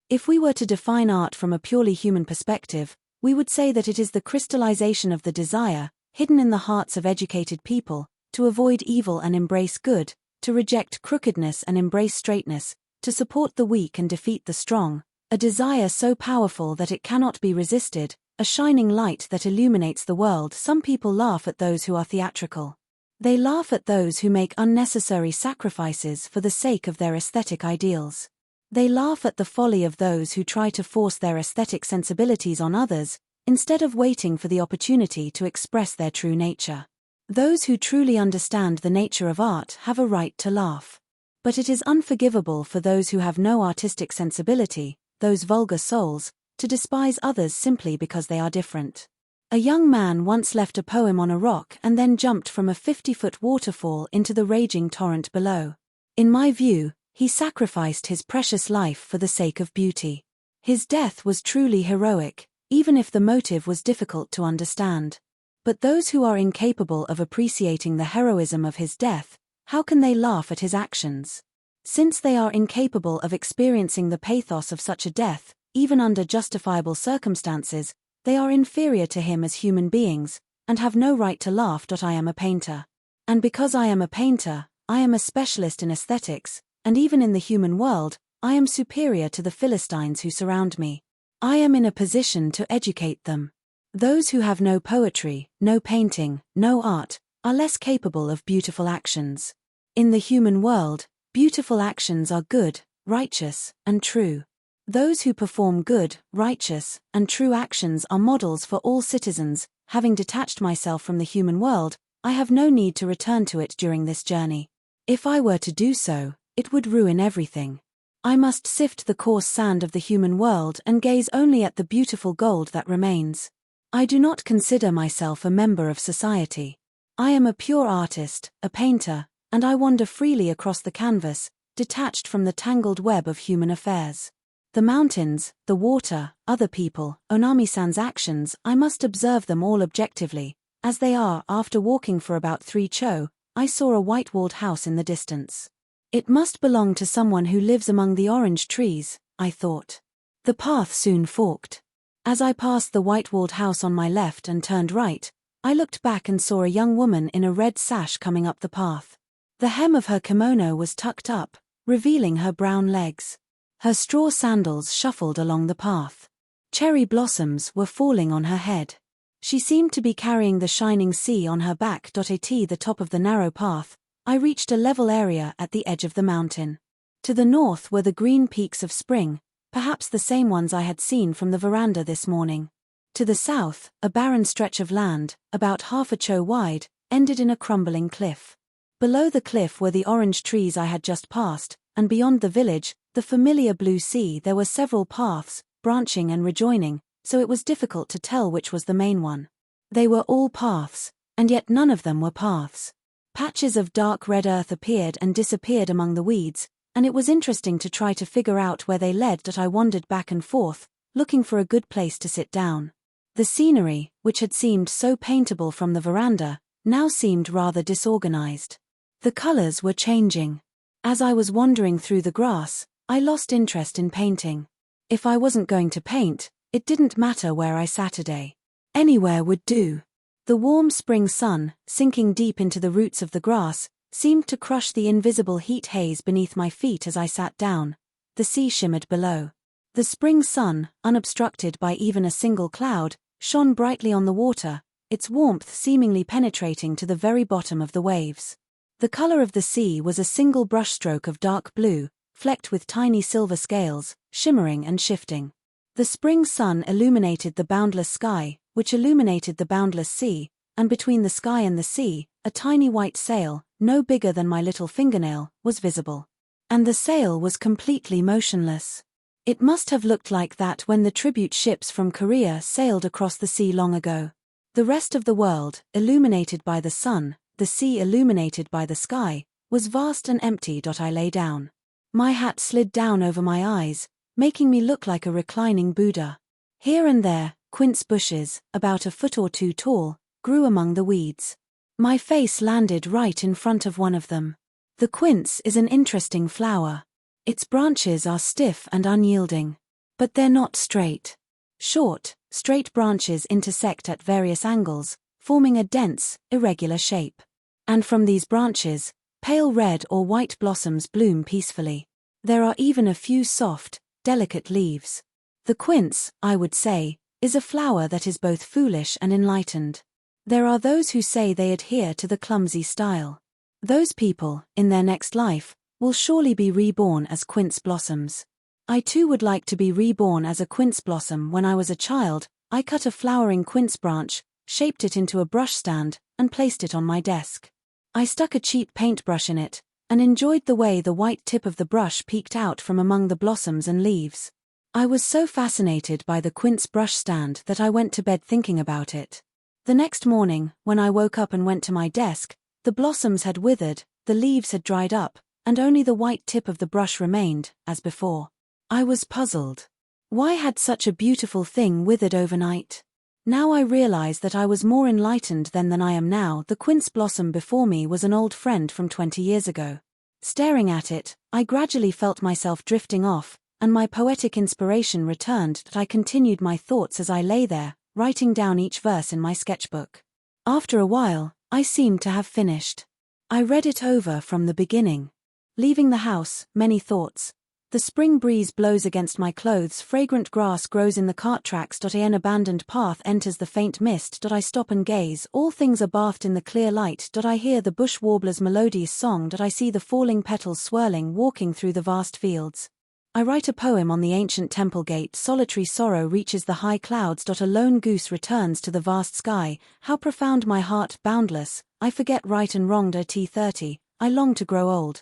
Speaker 1: If we were to define art from a purely human perspective, we would say that it is the crystallization of the desire, hidden in the hearts of educated people, to avoid evil and embrace good, to reject crookedness and embrace straightness, to support the weak and defeat the strong, a desire so powerful that it cannot be resisted, a shining light that illuminates the world. Some people laugh at those who are theatrical. They laugh at those who make unnecessary sacrifices for the sake of their aesthetic ideals. They laugh at the folly of those who try to force their aesthetic sensibilities on others, instead of waiting for the opportunity to express their true nature. Those who truly understand the nature of art have a right to laugh. But it is unforgivable for those who have no artistic sensibility, those vulgar souls, to despise others simply because they are different. A young man once left a poem on a rock and then jumped from a 50-foot waterfall into the raging torrent below. In my view, he sacrificed his precious life for the sake of beauty. His death was truly heroic, even if the motive was difficult to understand. But those who are incapable of appreciating the heroism of his death, how can they laugh at his actions? Since they are incapable of experiencing the pathos of such a death, even under justifiable circumstances, they are inferior to him as human beings, and have no right to laugh. I am a painter. And because I am a painter, I am a specialist in aesthetics, and even in the human world, I am superior to the Philistines who surround me. I am in a position to educate them. Those who have no poetry, no painting, no art, are less capable of beautiful actions. In the human world, beautiful actions are good, righteous, and true. Those who perform good, righteous, and true actions are models for all citizens. Having detached myself from the human world, I have no need to return to it during this journey. If I were to do so, it would ruin everything. I must sift the coarse sand of the human world and gaze only at the beautiful gold that remains. I do not consider myself a member of society. I am a pure artist, a painter, and I wander freely across the canvas, detached from the tangled web of human affairs. The mountains, the water, other people, Onami-san's actions, I must observe them all objectively, as they are. After walking for about 3 cho, I saw a white-walled house in the distance. It must belong to someone who lives among the orange trees, I thought. The path soon forked. As I passed the white-walled house on my left and turned right, I looked back and saw a young woman in a red sash coming up the path. The hem of her kimono was tucked up, revealing her brown legs. Her straw sandals shuffled along the path. Cherry blossoms were falling on her head. She seemed to be carrying the shining sea on her back. At the top of the narrow path, I reached a level area at the edge of the mountain. To the north were the green peaks of spring, perhaps the same ones I had seen from the veranda this morning. To the south, a barren stretch of land, about half a cho wide, ended in a crumbling cliff. Below the cliff were the orange trees I had just passed, and beyond the village, the familiar blue sea. There were several paths, branching and rejoining, so it was difficult to tell which was the main one. They were all paths, and yet none of them were paths. Patches of dark red earth appeared and disappeared among the weeds, and it was interesting to try to figure out where they led. I wandered back and forth, looking for a good place to sit down. The scenery, which had seemed so paintable from the veranda, now seemed rather disorganized. The colors were changing. As I was wandering through the grass, I lost interest in painting. If I wasn't going to paint, it didn't matter where I sat today. Anywhere would do. The warm spring sun, sinking deep into the roots of the grass, seemed to crush the invisible heat haze beneath my feet as I sat down. The sea shimmered below. The spring sun, unobstructed by even a single cloud, shone brightly on the water, its warmth seemingly penetrating to the very bottom of the waves. The color of the sea was a single brushstroke of dark blue, flecked with tiny silver scales, shimmering and shifting. The spring sun illuminated the boundless sky, which illuminated the boundless sea, and between the sky and the sea, a tiny white sail, no bigger than my little fingernail, was visible. And the sail was completely motionless. It must have looked like that when the tribute ships from Korea sailed across the sea long ago. The rest of the world, illuminated by the sun, the sea illuminated by the sky, was vast and empty. I lay down. My hat slid down over my eyes, making me look like a reclining Buddha. Here and there, quince bushes, about a foot or two tall, grew among the weeds. My face landed right in front of one of them. The quince is an interesting flower. Its branches are stiff and unyielding. But they're not straight. Short, straight branches intersect at various angles, forming a dense, irregular shape. And from these branches, pale red or white blossoms bloom peacefully. There are even a few soft, delicate leaves. The quince, I would say, is a flower that is both foolish and enlightened. There are those who say they adhere to the clumsy style. Those people, in their next life, will surely be reborn as quince blossoms. I too would like to be reborn as a quince blossom. When I was a child, I cut a flowering quince branch, shaped it into a brush stand, and placed it on my desk. I stuck a cheap paintbrush in it, and enjoyed the way the white tip of the brush peeked out from among the blossoms and leaves. I was so fascinated by the quince brush stand that I went to bed thinking about it. The next morning, when I woke up and went to my desk, the blossoms had withered, the leaves had dried up, and only the white tip of the brush remained, as before. I was puzzled. Why had such a beautiful thing withered overnight? Now I realize that I was more enlightened then than I am now. The quince blossom before me was an old friend from 20 years ago. Staring at it, I gradually felt myself drifting off, and my poetic inspiration returned. I continued my thoughts as I lay there, writing down each verse in my sketchbook. After a while, I seemed to have finished. I read it over from the beginning. Leaving the house, many thoughts. The spring breeze blows against my clothes, fragrant grass grows in the cart tracks. An abandoned path enters the faint mist. I stop and gaze, all things are bathed in the clear light. I hear the bush warbler's melodious song. I see the falling petals swirling, walking through the vast fields. I write a poem on the ancient temple gate. Solitary sorrow reaches the high clouds. A lone goose returns to the vast sky. How profound my heart, boundless. I forget right and wrong. T30, I long to grow old.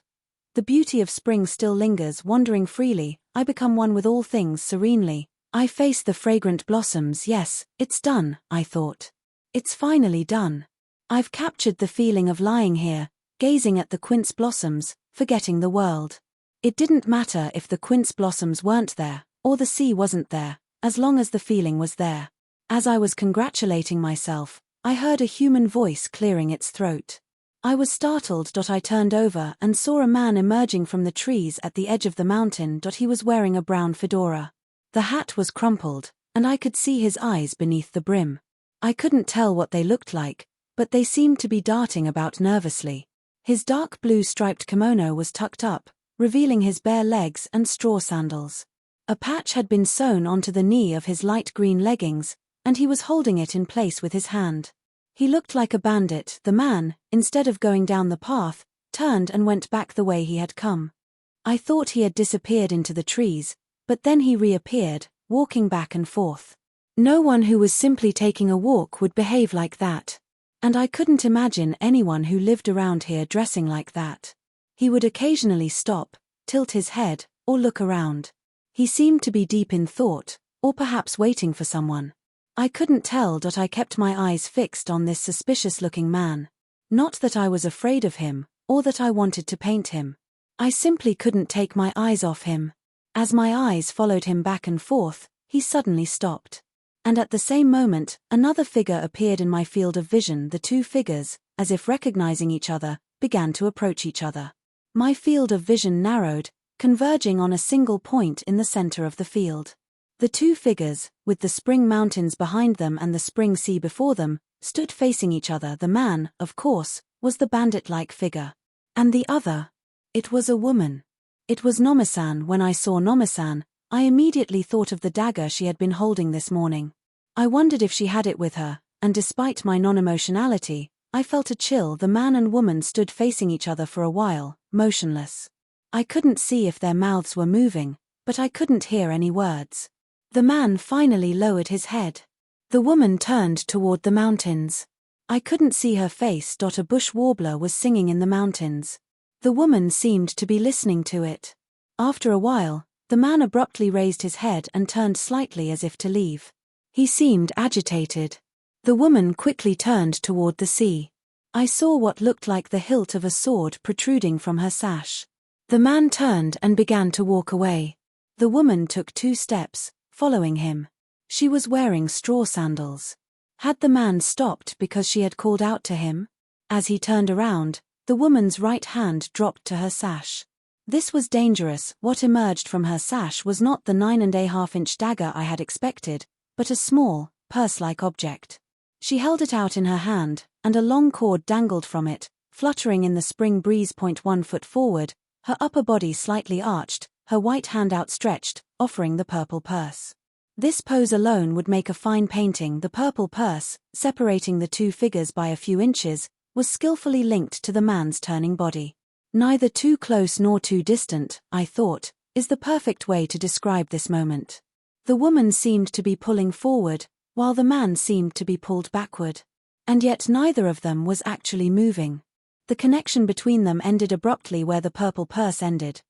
Speaker 1: The beauty of spring still lingers, wandering freely. I become one with all things serenely. I face the fragrant blossoms. Yes, it's done, I thought. It's finally done. I've captured the feeling of lying here, gazing at the quince blossoms, forgetting the world. It didn't matter if the quince blossoms weren't there, or the sea wasn't there, as long as the feeling was there. As I was congratulating myself, I heard a human voice clearing its throat. I was startled. I turned over and saw a man emerging from the trees at the edge of the mountain. He was wearing a brown fedora. The hat was crumpled, and I could see his eyes beneath the brim. I couldn't tell what they looked like, but they seemed to be darting about nervously. His dark blue striped kimono was tucked up, revealing his bare legs and straw sandals. A patch had been sewn onto the knee of his light green leggings, and he was holding it in place with his hand. He looked like a bandit. The man, instead of going down the path, turned and went back the way he had come. I thought he had disappeared into the trees, but then he reappeared, walking back and forth. No one who was simply taking a walk would behave like that. And I couldn't imagine anyone who lived around here dressing like that. He would occasionally stop, tilt his head, or look around. He seemed to be deep in thought, or perhaps waiting for someone. I couldn't tell. I kept my eyes fixed on this suspicious-looking man. Not that I was afraid of him, or that I wanted to paint him. I simply couldn't take my eyes off him. As my eyes followed him back and forth, he suddenly stopped. And at the same moment, another figure appeared in my field of vision. The two figures, as if recognizing each other, began to approach each other. My field of vision narrowed, converging on a single point in the center of the field. The two figures, with the spring mountains behind them and the spring sea before them, stood facing each other. The man, of course, was the bandit-like figure. And the other? It was a woman. It was Nomasan. When I saw Nomasan, I immediately thought of the dagger she had been holding this morning. I wondered if she had it with her, and despite my non-emotionality, I felt a chill. The man and woman stood facing each other for a while, motionless. I couldn't see if their mouths were moving, but I couldn't hear any words. The man finally lowered his head. The woman turned toward the mountains. I couldn't see her face. A bush warbler was singing in the mountains. The woman seemed to be listening to it. After a while, the man abruptly raised his head and turned slightly as if to leave. He seemed agitated. The woman quickly turned toward the sea. I saw what looked like the hilt of a sword protruding from her sash. The man turned and began to walk away. The woman took 2 steps, following him. She was wearing straw sandals. Had the man stopped because she had called out to him? As he turned around, the woman's right hand dropped to her sash. This was dangerous. What emerged from her sash was not the 9.5-inch dagger I had expected, but a small, purse-like object. She held it out in her hand, and a long cord dangled from it, fluttering in the spring breeze. 1 foot forward, her upper body slightly arched, her white hand outstretched, offering the purple purse. This pose alone would make a fine painting. The purple purse, separating the 2 figures by a few inches, was skillfully linked to the man's turning body. Neither too close nor too distant, I thought, is the perfect way to describe this moment. The woman seemed to be pulling forward, while the man seemed to be pulled backward. And yet neither of them was actually moving. The connection between them ended abruptly where the purple purse ended.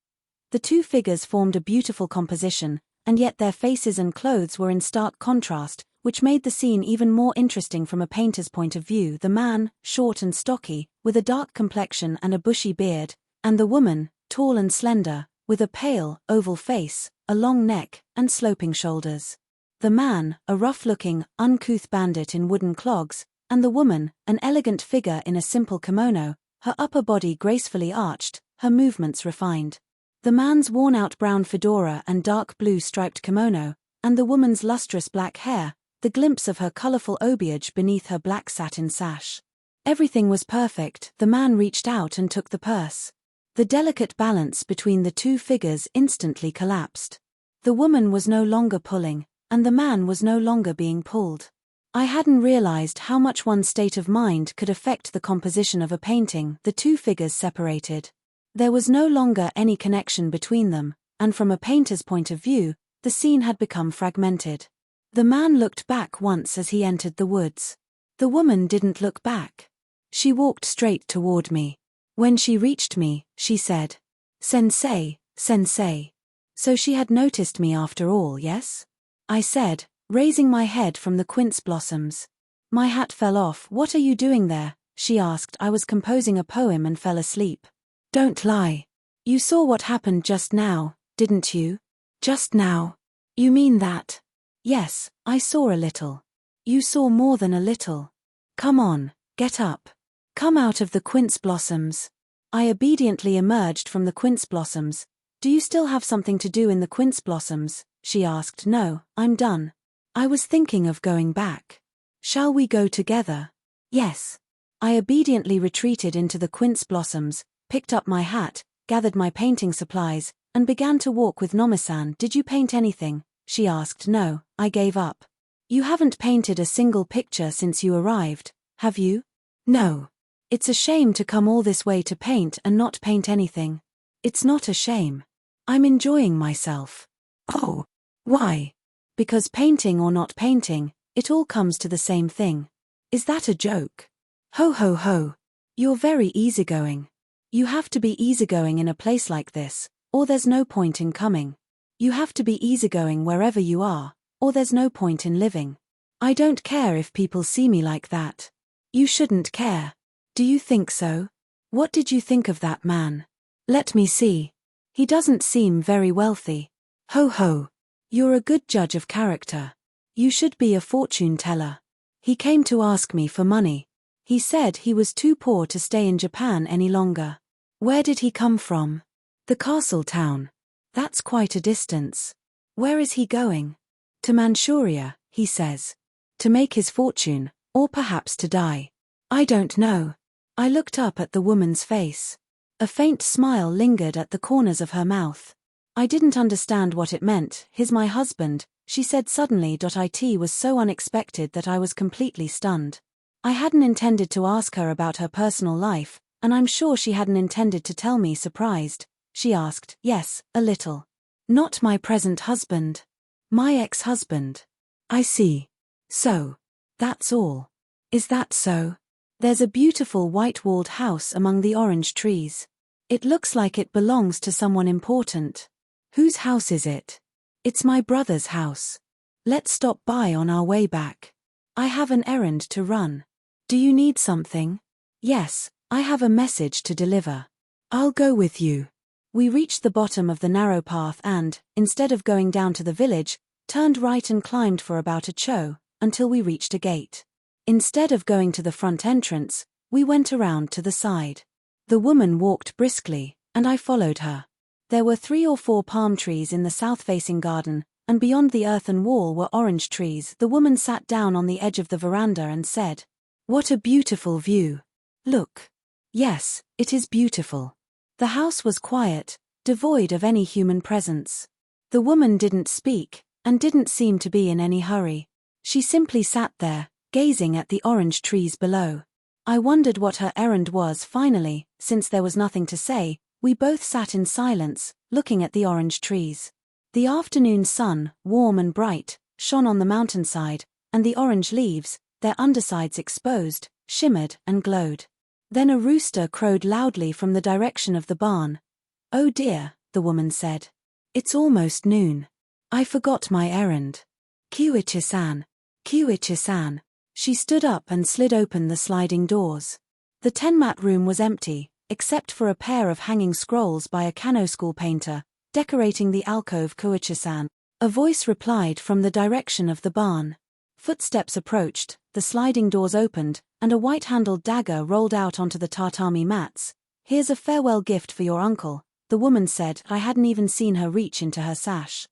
Speaker 1: The 2 figures formed a beautiful composition, and yet their faces and clothes were in stark contrast, which made the scene even more interesting from a painter's point of view. The man, short and stocky, with a dark complexion and a bushy beard, and the woman, tall and slender, with a pale, oval face, a long neck, and sloping shoulders. The man, a rough-looking, uncouth bandit in wooden clogs, and the woman, an elegant figure in a simple kimono, her upper body gracefully arched, her movements refined. The man's worn-out brown fedora and dark blue striped kimono, and the woman's lustrous black hair, the glimpse of her colorful obiage beneath her black satin sash. Everything was perfect. The man reached out and took the purse. The delicate balance between the 2 figures instantly collapsed. The woman was no longer pulling, and the man was no longer being pulled. I hadn't realized how much one's state of mind could affect the composition of a painting. The 2 figures separated. There was no longer any connection between them, and from a painter's point of view, the scene had become fragmented. The man looked back once as he entered the woods. The woman didn't look back. She walked straight toward me. When she reached me, she said, "Sensei, sensei." So she had noticed me after all, yes? I said, raising my head from the quince blossoms. My hat fell off. "What are you doing there?" she asked. "I was composing a poem and fell asleep." "Don't lie. You saw what happened just now, didn't you?" "Just now? You mean that?" "Yes, I saw a little." "You saw more than a little. Come on, get up. Come out of the quince blossoms." I obediently emerged from the quince blossoms. "Do you still have something to do in the quince blossoms?" she asked. "No, I'm done. I was thinking of going back." "Shall we go together?" "Yes." I obediently retreated into the quince blossoms, picked up my hat, gathered my painting supplies, and began to walk with Nomi-san. "Did you paint anything?" she asked. "No, I gave up." "You haven't painted a single picture since you arrived, have you?" "No. It's a shame to come all this way to paint and not paint anything." "It's not a shame. I'm enjoying myself." "Oh, why?" "Because painting or not painting, it all comes to the same thing." "Is that a joke?" "Ho ho ho. You're very easygoing. You have to be easygoing in a place like this, or there's no point in coming. You have to be easygoing wherever you are, or there's no point in living. I don't care if people see me like that." "You shouldn't care." "Do you think so?" "What did you think of that man?" "Let me see. He doesn't seem very wealthy." "Ho ho. You're a good judge of character. You should be a fortune teller." "He came to ask me for money. He said he was too poor to stay in Japan any longer." "Where did he come from?" "The castle town." "That's quite a distance." "Where is he going?" "To Manchuria, he says. To make his fortune, or perhaps to die. I don't know." I looked up at the woman's face. A faint smile lingered at the corners of her mouth. I didn't understand what it meant. "He's my husband," she said suddenly. It was so unexpected that I was completely stunned. I hadn't intended to ask her about her personal life, and I'm sure she hadn't intended to tell me. Surprised, she asked, "Yes, a little." "Not my present husband. My ex-husband." "I see. So, that's all. Is that so?" "There's a beautiful white-walled house among the orange trees. It looks like it belongs to someone important." "Whose house is it?" "It's my brother's house. Let's stop by on our way back. I have an errand to run." "Do you need something?" "Yes, I have a message to deliver." "I'll go with you." We reached the bottom of the narrow path and, instead of going down to the village, turned right and climbed for about a cho, until we reached a gate. Instead of going to the front entrance, we went around to the side. The woman walked briskly, and I followed her. There were 3 or 4 palm trees in the south-facing garden, and beyond the earthen wall were orange trees. The woman sat down on the edge of the veranda and said, "What a beautiful view. Look." Yes, it is beautiful. The house was quiet, devoid of any human presence. The woman didn't speak, and didn't seem to be in any hurry. She simply sat there, gazing at the orange trees below. I wondered what her errand was. Finally, since there was nothing to say, we both sat in silence, looking at the orange trees. The afternoon sun, warm and bright, shone on the mountainside, and the orange leaves, their undersides exposed, shimmered and glowed. Then a rooster crowed loudly from the direction of the barn. "Oh dear," the woman said. "It's almost noon. I forgot my errand. Kyuichi-san. Kyuichi-san." She stood up and slid open the sliding doors. The tenmat room was empty, except for a pair of hanging scrolls by a Kano school painter, decorating the alcove. "Kyuichi-san." A voice replied from the direction of the barn. Footsteps approached, the sliding doors opened, and a white-handled dagger rolled out onto the tatami mats. "Here's a farewell gift for your uncle," the woman said. I hadn't even seen her reach into her sash.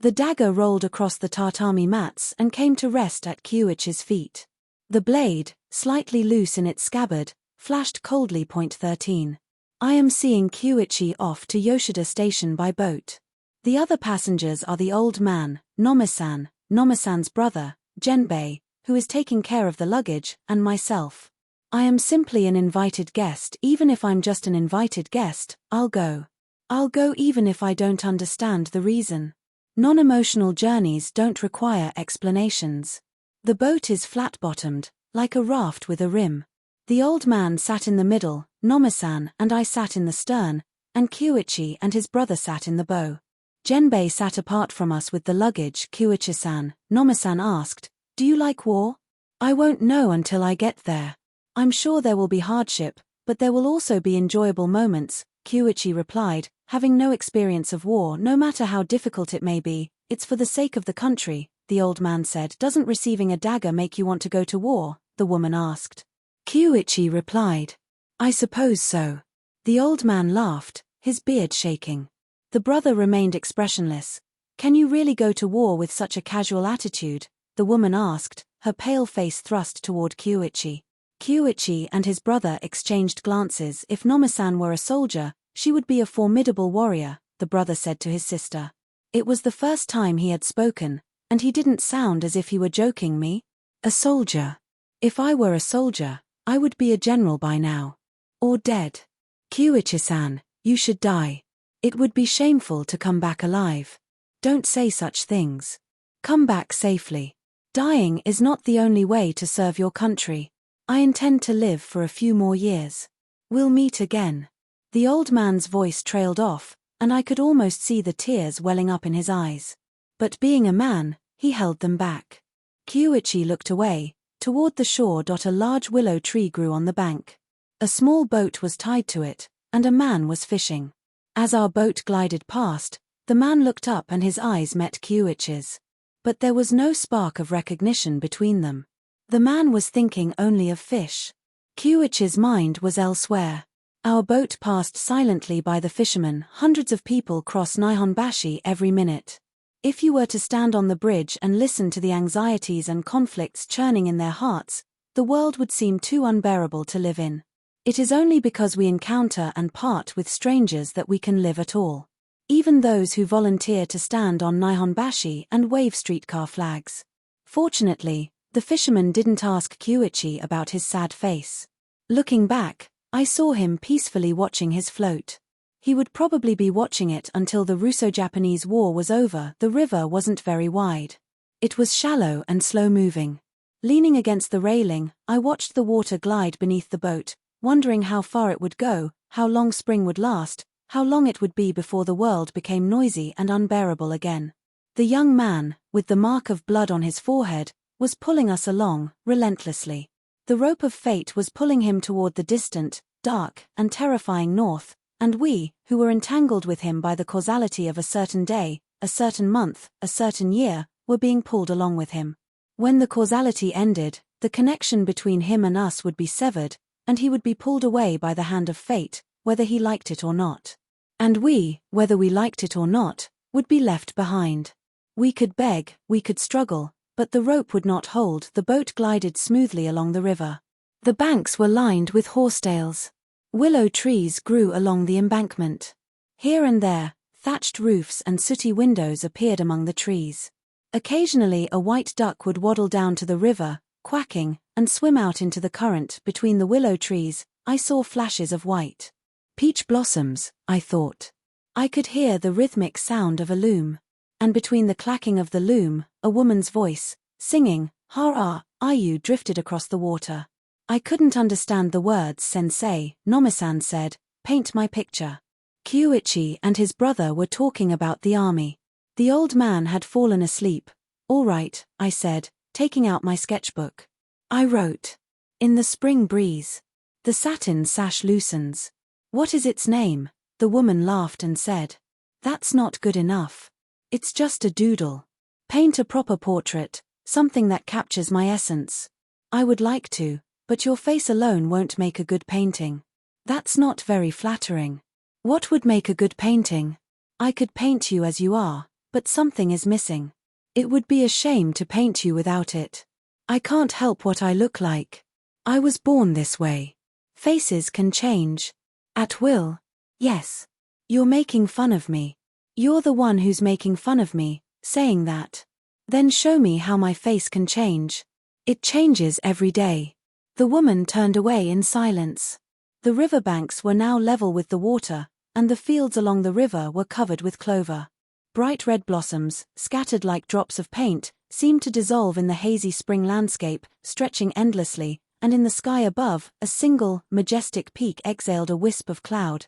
Speaker 1: The dagger rolled across the tatami mats and came to rest at Kyuichi's feet. The blade, slightly loose in its scabbard, flashed coldly. .13. "I am seeing Kyuichi off to Yoshida Station by boat. The other passengers are the old man, Nomi-san, Nomi-san's brother, Genbei, who is taking care of the luggage, and myself. I am simply an invited guest. Even if I'm just an invited guest, I'll go. I'll go even if I don't understand the reason. Non-emotional journeys don't require explanations." The boat is flat-bottomed, like a raft with a rim. The old man sat in the middle, Nomi-san and I sat in the stern, and Kyuichi and his brother sat in the bow. Genbei sat apart from us with the luggage. "Kyuichi-san," Nomi-san asked, "do you like war?" "I won't know until I get there. I'm sure there will be hardship, but there will also be enjoyable moments," Kyuichi replied, having no experience of war. "No matter how difficult it may be, it's for the sake of the country," the old man said. "Doesn't receiving a dagger make you want to go to war?" the woman asked. Kyuichi replied, "I suppose so." The old man laughed, his beard shaking. The brother remained expressionless. "Can you really go to war with such a casual attitude?" the woman asked, her pale face thrust toward Kyuichi. Kyuichi and his brother exchanged glances. "If Nomi-san were a soldier, she would be a formidable warrior," the brother said to his sister. It was the first time he had spoken, and he didn't sound as if he were joking. "Me? A soldier? If I were a soldier, I would be a general by now. Or dead. Kyuichi-san, you should die. It would be shameful to come back alive. Don't say such things. Come back safely. Dying is not the only way to serve your country. I intend to live for a few more years. We'll meet again." The old man's voice trailed off, and I could almost see the tears welling up in his eyes. But being a man, he held them back. Kyuichi looked away. Toward the shore. A large willow tree grew on the bank. A small boat was tied to it, and a man was fishing. As our boat glided past, the man looked up and his eyes met Kyuichi's. But there was no spark of recognition between them. The man was thinking only of fish. Kyuichi's mind was elsewhere. Our boat passed silently by the fishermen. Hundreds of people cross Nihonbashi every minute. If you were to stand on the bridge and listen to the anxieties and conflicts churning in their hearts, the world would seem too unbearable to live in. It is only because we encounter and part with strangers that we can live at all. Even those who volunteer to stand on Nihonbashi and wave streetcar flags. Fortunately, The fisherman didn't ask Kyuichi about his sad face. Looking back, I saw him peacefully watching his float. He would probably be watching it until the Russo-Japanese War was over. The river wasn't very wide. It was shallow and slow-moving. Leaning against the railing, I watched the water glide beneath the boat, wondering how far it would go, how long spring would last, how long it would be before the world became noisy and unbearable again. The young man, with the mark of blood on his forehead, was pulling us along, relentlessly. The rope of fate was pulling him toward the distant, dark, and terrifying north, and we, who were entangled with him by the causality of a certain day, a certain month, a certain year, were being pulled along with him. When the causality ended, the connection between him and us would be severed, and he would be pulled away by the hand of fate, whether he liked it or not. And we, whether we liked it or not, would be left behind. We could beg, we could struggle, but the rope would not hold. The boat glided smoothly along the river. The banks were lined with horsetails. Willow trees grew along the embankment. Here and there, thatched roofs and sooty windows appeared among the trees. Occasionally a white duck would waddle down to the river, quacking, and swim out into the current. Between the willow trees, I saw flashes of white. Peach blossoms, I thought. I could hear the rhythmic sound of a loom. And between the clacking of the loom, a woman's voice, singing, "Ha-ah, Ayu," drifted across the water. I couldn't understand the words. Sensei, Nomisan said, "Paint my picture." Kyuichi and his brother were talking about the army. The old man had fallen asleep. "All right," I said, taking out my sketchbook. I wrote, "In the spring breeze. The satin sash loosens." "What is its name?" The woman laughed and said. "That's not good enough. It's just a doodle. Paint a proper portrait, something that captures my essence." "I would like to, but your face alone won't make a good painting." "That's not very flattering." "What would make a good painting?" "I could paint you as you are, but something is missing. It would be a shame to paint you without it. I can't help what I look like. I was born this way. Faces can change. At will." "Yes. You're making fun of me. You're the one who's making fun of me, saying that. Then show me how my face can change." "It changes every day." The woman turned away in silence. The riverbanks were now level with the water, and the fields along the river were covered with clover. Bright red blossoms, scattered like drops of paint, seemed to dissolve in the hazy spring landscape, stretching endlessly, and in the sky above, a single, majestic peak exhaled a wisp of cloud.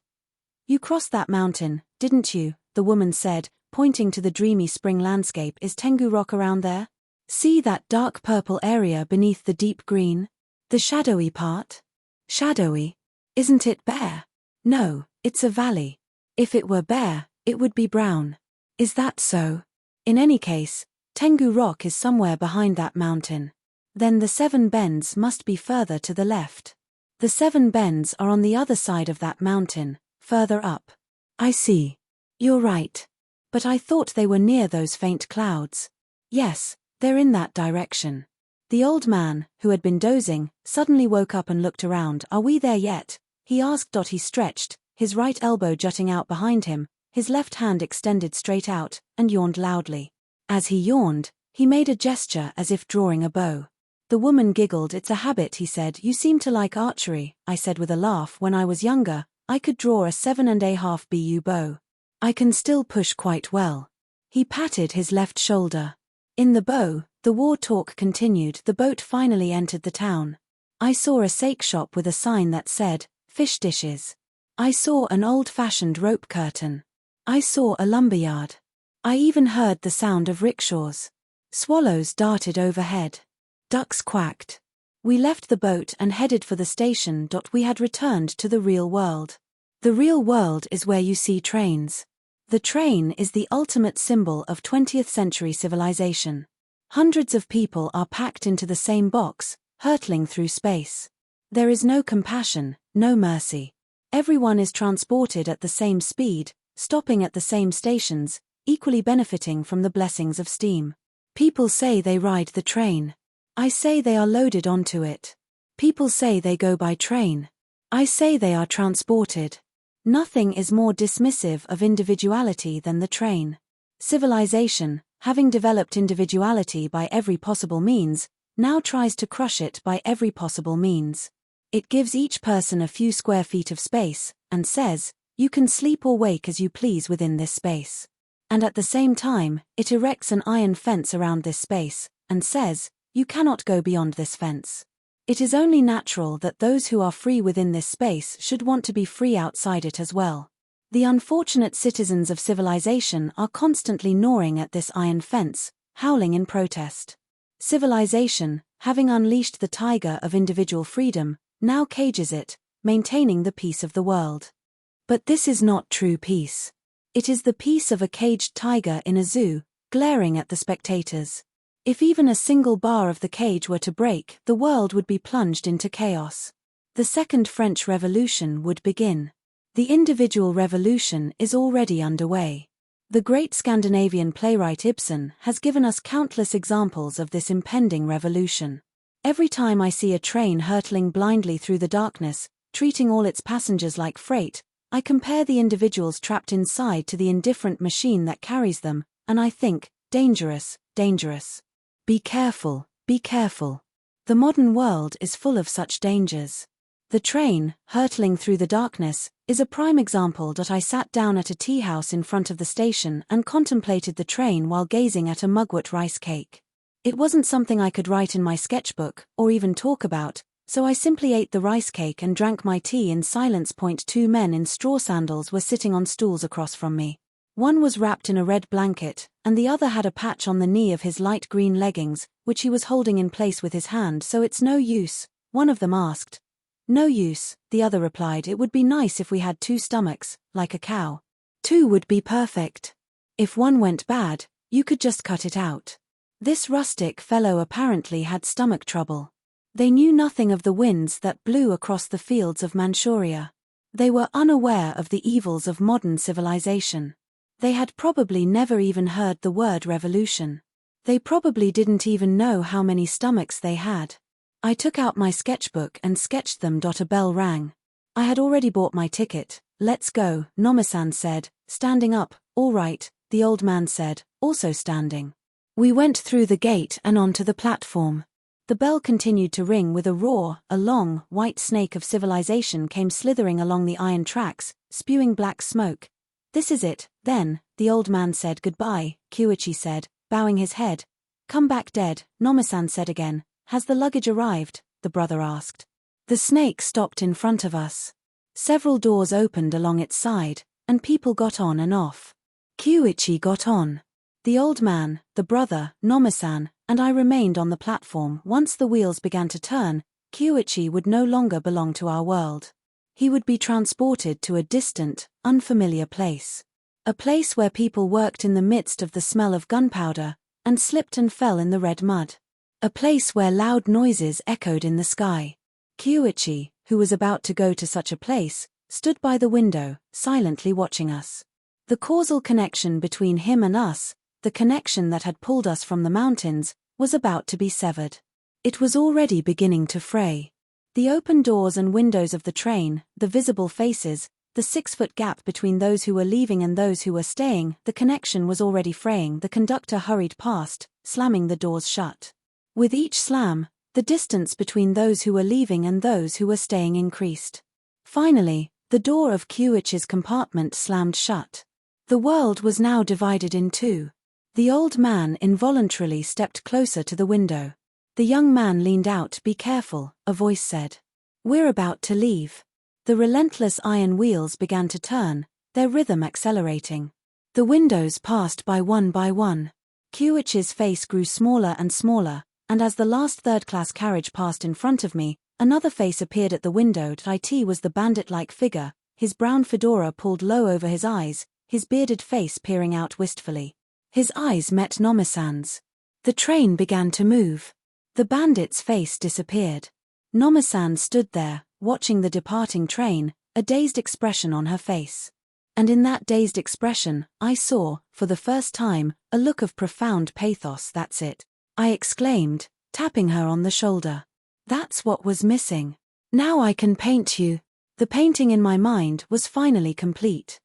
Speaker 1: "You crossed that mountain, didn't you?" the woman said, pointing to the dreamy spring landscape. "Is Tengu Rock around there? See that dark purple area beneath the deep green? The shadowy part?" "Shadowy? Isn't it bare?" "No, it's a valley. If it were bare, it would be brown." "Is that so? In any case, Tengu Rock is somewhere behind that mountain. Then the 7 bends must be further to the left. The 7 bends are on the other side of that mountain, further up." "I see. You're right. But I thought they were near those faint clouds." "Yes, they're in that direction." The old man, who had been dozing, suddenly woke up and looked around. "Are we there yet?" he asked. He stretched, his right elbow jutting out behind him, his left hand extended straight out, and yawned loudly. As he yawned, he made a gesture as if drawing a bow. The woman giggled. "It's a habit," he said. "You seem to like archery," I said with a laugh. "When I was younger, I could draw a 7.5 BU bow. I can still push quite well." He patted his left shoulder. In the bow, the war talk continued. The boat finally entered the town. I saw a sake shop with a sign that said, "Fish dishes." I saw an old-fashioned rope curtain. I saw a lumberyard. I even heard the sound of rickshaws. Swallows darted overhead. Ducks quacked. We left the boat and headed for the station. We had returned to the real world. The real world is where you see trains. The train is the ultimate symbol of 20th century civilization. Hundreds of people are packed into the same box, hurtling through space. There is no compassion, no mercy. Everyone is transported at the same speed, stopping at the same stations, equally benefiting from the blessings of steam. People say they ride the train. I say they are loaded onto it. People say they go by train. I say they are transported. Nothing is more dismissive of individuality than the train. Civilization, having developed individuality by every possible means, now tries to crush it by every possible means. It gives each person a few square feet of space, and says, "You can sleep or wake as you please within this space." And at the same time, it erects an iron fence around this space, and says, "You cannot go beyond this fence." It is only natural that those who are free within this space should want to be free outside it as well. The unfortunate citizens of civilization are constantly gnawing at this iron fence, howling in protest. Civilization, having unleashed the tiger of individual freedom, now cages it, maintaining the peace of the world. But this is not true peace. It is the peace of a caged tiger in a zoo, glaring at the spectators. If even a single bar of the cage were to break, the world would be plunged into chaos. The Second French Revolution would begin. The individual revolution is already underway. The great Scandinavian playwright Ibsen has given us countless examples of this impending revolution. Every time I see a train hurtling blindly through the darkness, treating all its passengers like freight, I compare the individuals trapped inside to the indifferent machine that carries them, and I think, dangerous, dangerous. Be careful, be careful. The modern world is full of such dangers. The train, hurtling through the darkness, is a prime example. I sat down at a tea house in front of the station and contemplated the train while gazing at a mugwort rice cake. It wasn't something I could write in my sketchbook, or even talk about, so I simply ate the rice cake and drank my tea in silence. Two men in straw sandals were sitting on stools across from me. One was wrapped in a red blanket, and the other had a patch on the knee of his light green leggings, which he was holding in place with his hand. "So it's no use?" one of them asked. "No use," the other replied. "It would be nice if we had two stomachs, like a cow. Two would be perfect. If one went bad, you could just cut it out." This rustic fellow apparently had stomach trouble. They knew nothing of the winds that blew across the fields of Manchuria. They were unaware of the evils of modern civilization. They had probably never even heard the word revolution. They probably didn't even know how many stomachs they had. I took out my sketchbook and sketched them. A bell rang. I had already bought my ticket. "Let's go," Nomi-san said, standing up. "All right," the old man said, also standing. We went through the gate and onto the platform. The bell continued to ring with a roar. A long, white snake of civilization came slithering along the iron tracks, spewing black smoke. "This is it, then," the old man said. "Goodbye," Kyuichi said, bowing his head. "Come back dead," Nomi-san said again. "Has the luggage arrived?" the brother asked. The snake stopped in front of us. Several doors opened along its side, and people got on and off. Kyuichi got on. The old man, the brother, Nomi-san, and I remained on the platform. Once the wheels began to turn, Kyuichi would no longer belong to our world. He would be transported to a distant, unfamiliar place. A place where people worked in the midst of the smell of gunpowder, and slipped and fell in the red mud. A place where loud noises echoed in the sky. Kyuichi, who was about to go to such a place, stood by the window, silently watching us. The causal connection between him and us, the connection that had pulled us from the mountains, was about to be severed. It was already beginning to fray. The open doors and windows of the train, the visible faces, the 6-foot gap between those who were leaving and those who were staying, the connection was already fraying. The conductor hurried past, slamming the doors shut. With each slam, the distance between those who were leaving and those who were staying increased. Finally, the door of Kyuichi's compartment slammed shut. The world was now divided in two. The old man involuntarily stepped closer to the window. The young man leaned out. "Be careful," a voice said. "We're about to leave." The relentless iron wheels began to turn, their rhythm accelerating. The windows passed by one. Kyuichi's face grew smaller and smaller, and as the last third-class carriage passed in front of me, another face appeared at the window. It was the bandit-like figure, his brown fedora pulled low over his eyes, his bearded face peering out wistfully. His eyes met Nomi-san's. The train began to move. The bandit's face disappeared. Nomi-san stood there, watching the departing train, a dazed expression on her face. And in that dazed expression, I saw, for the first time, a look of profound pathos. "That's it," I exclaimed, tapping her on the shoulder. "That's what was missing. Now I can paint you." The painting in my mind was finally complete.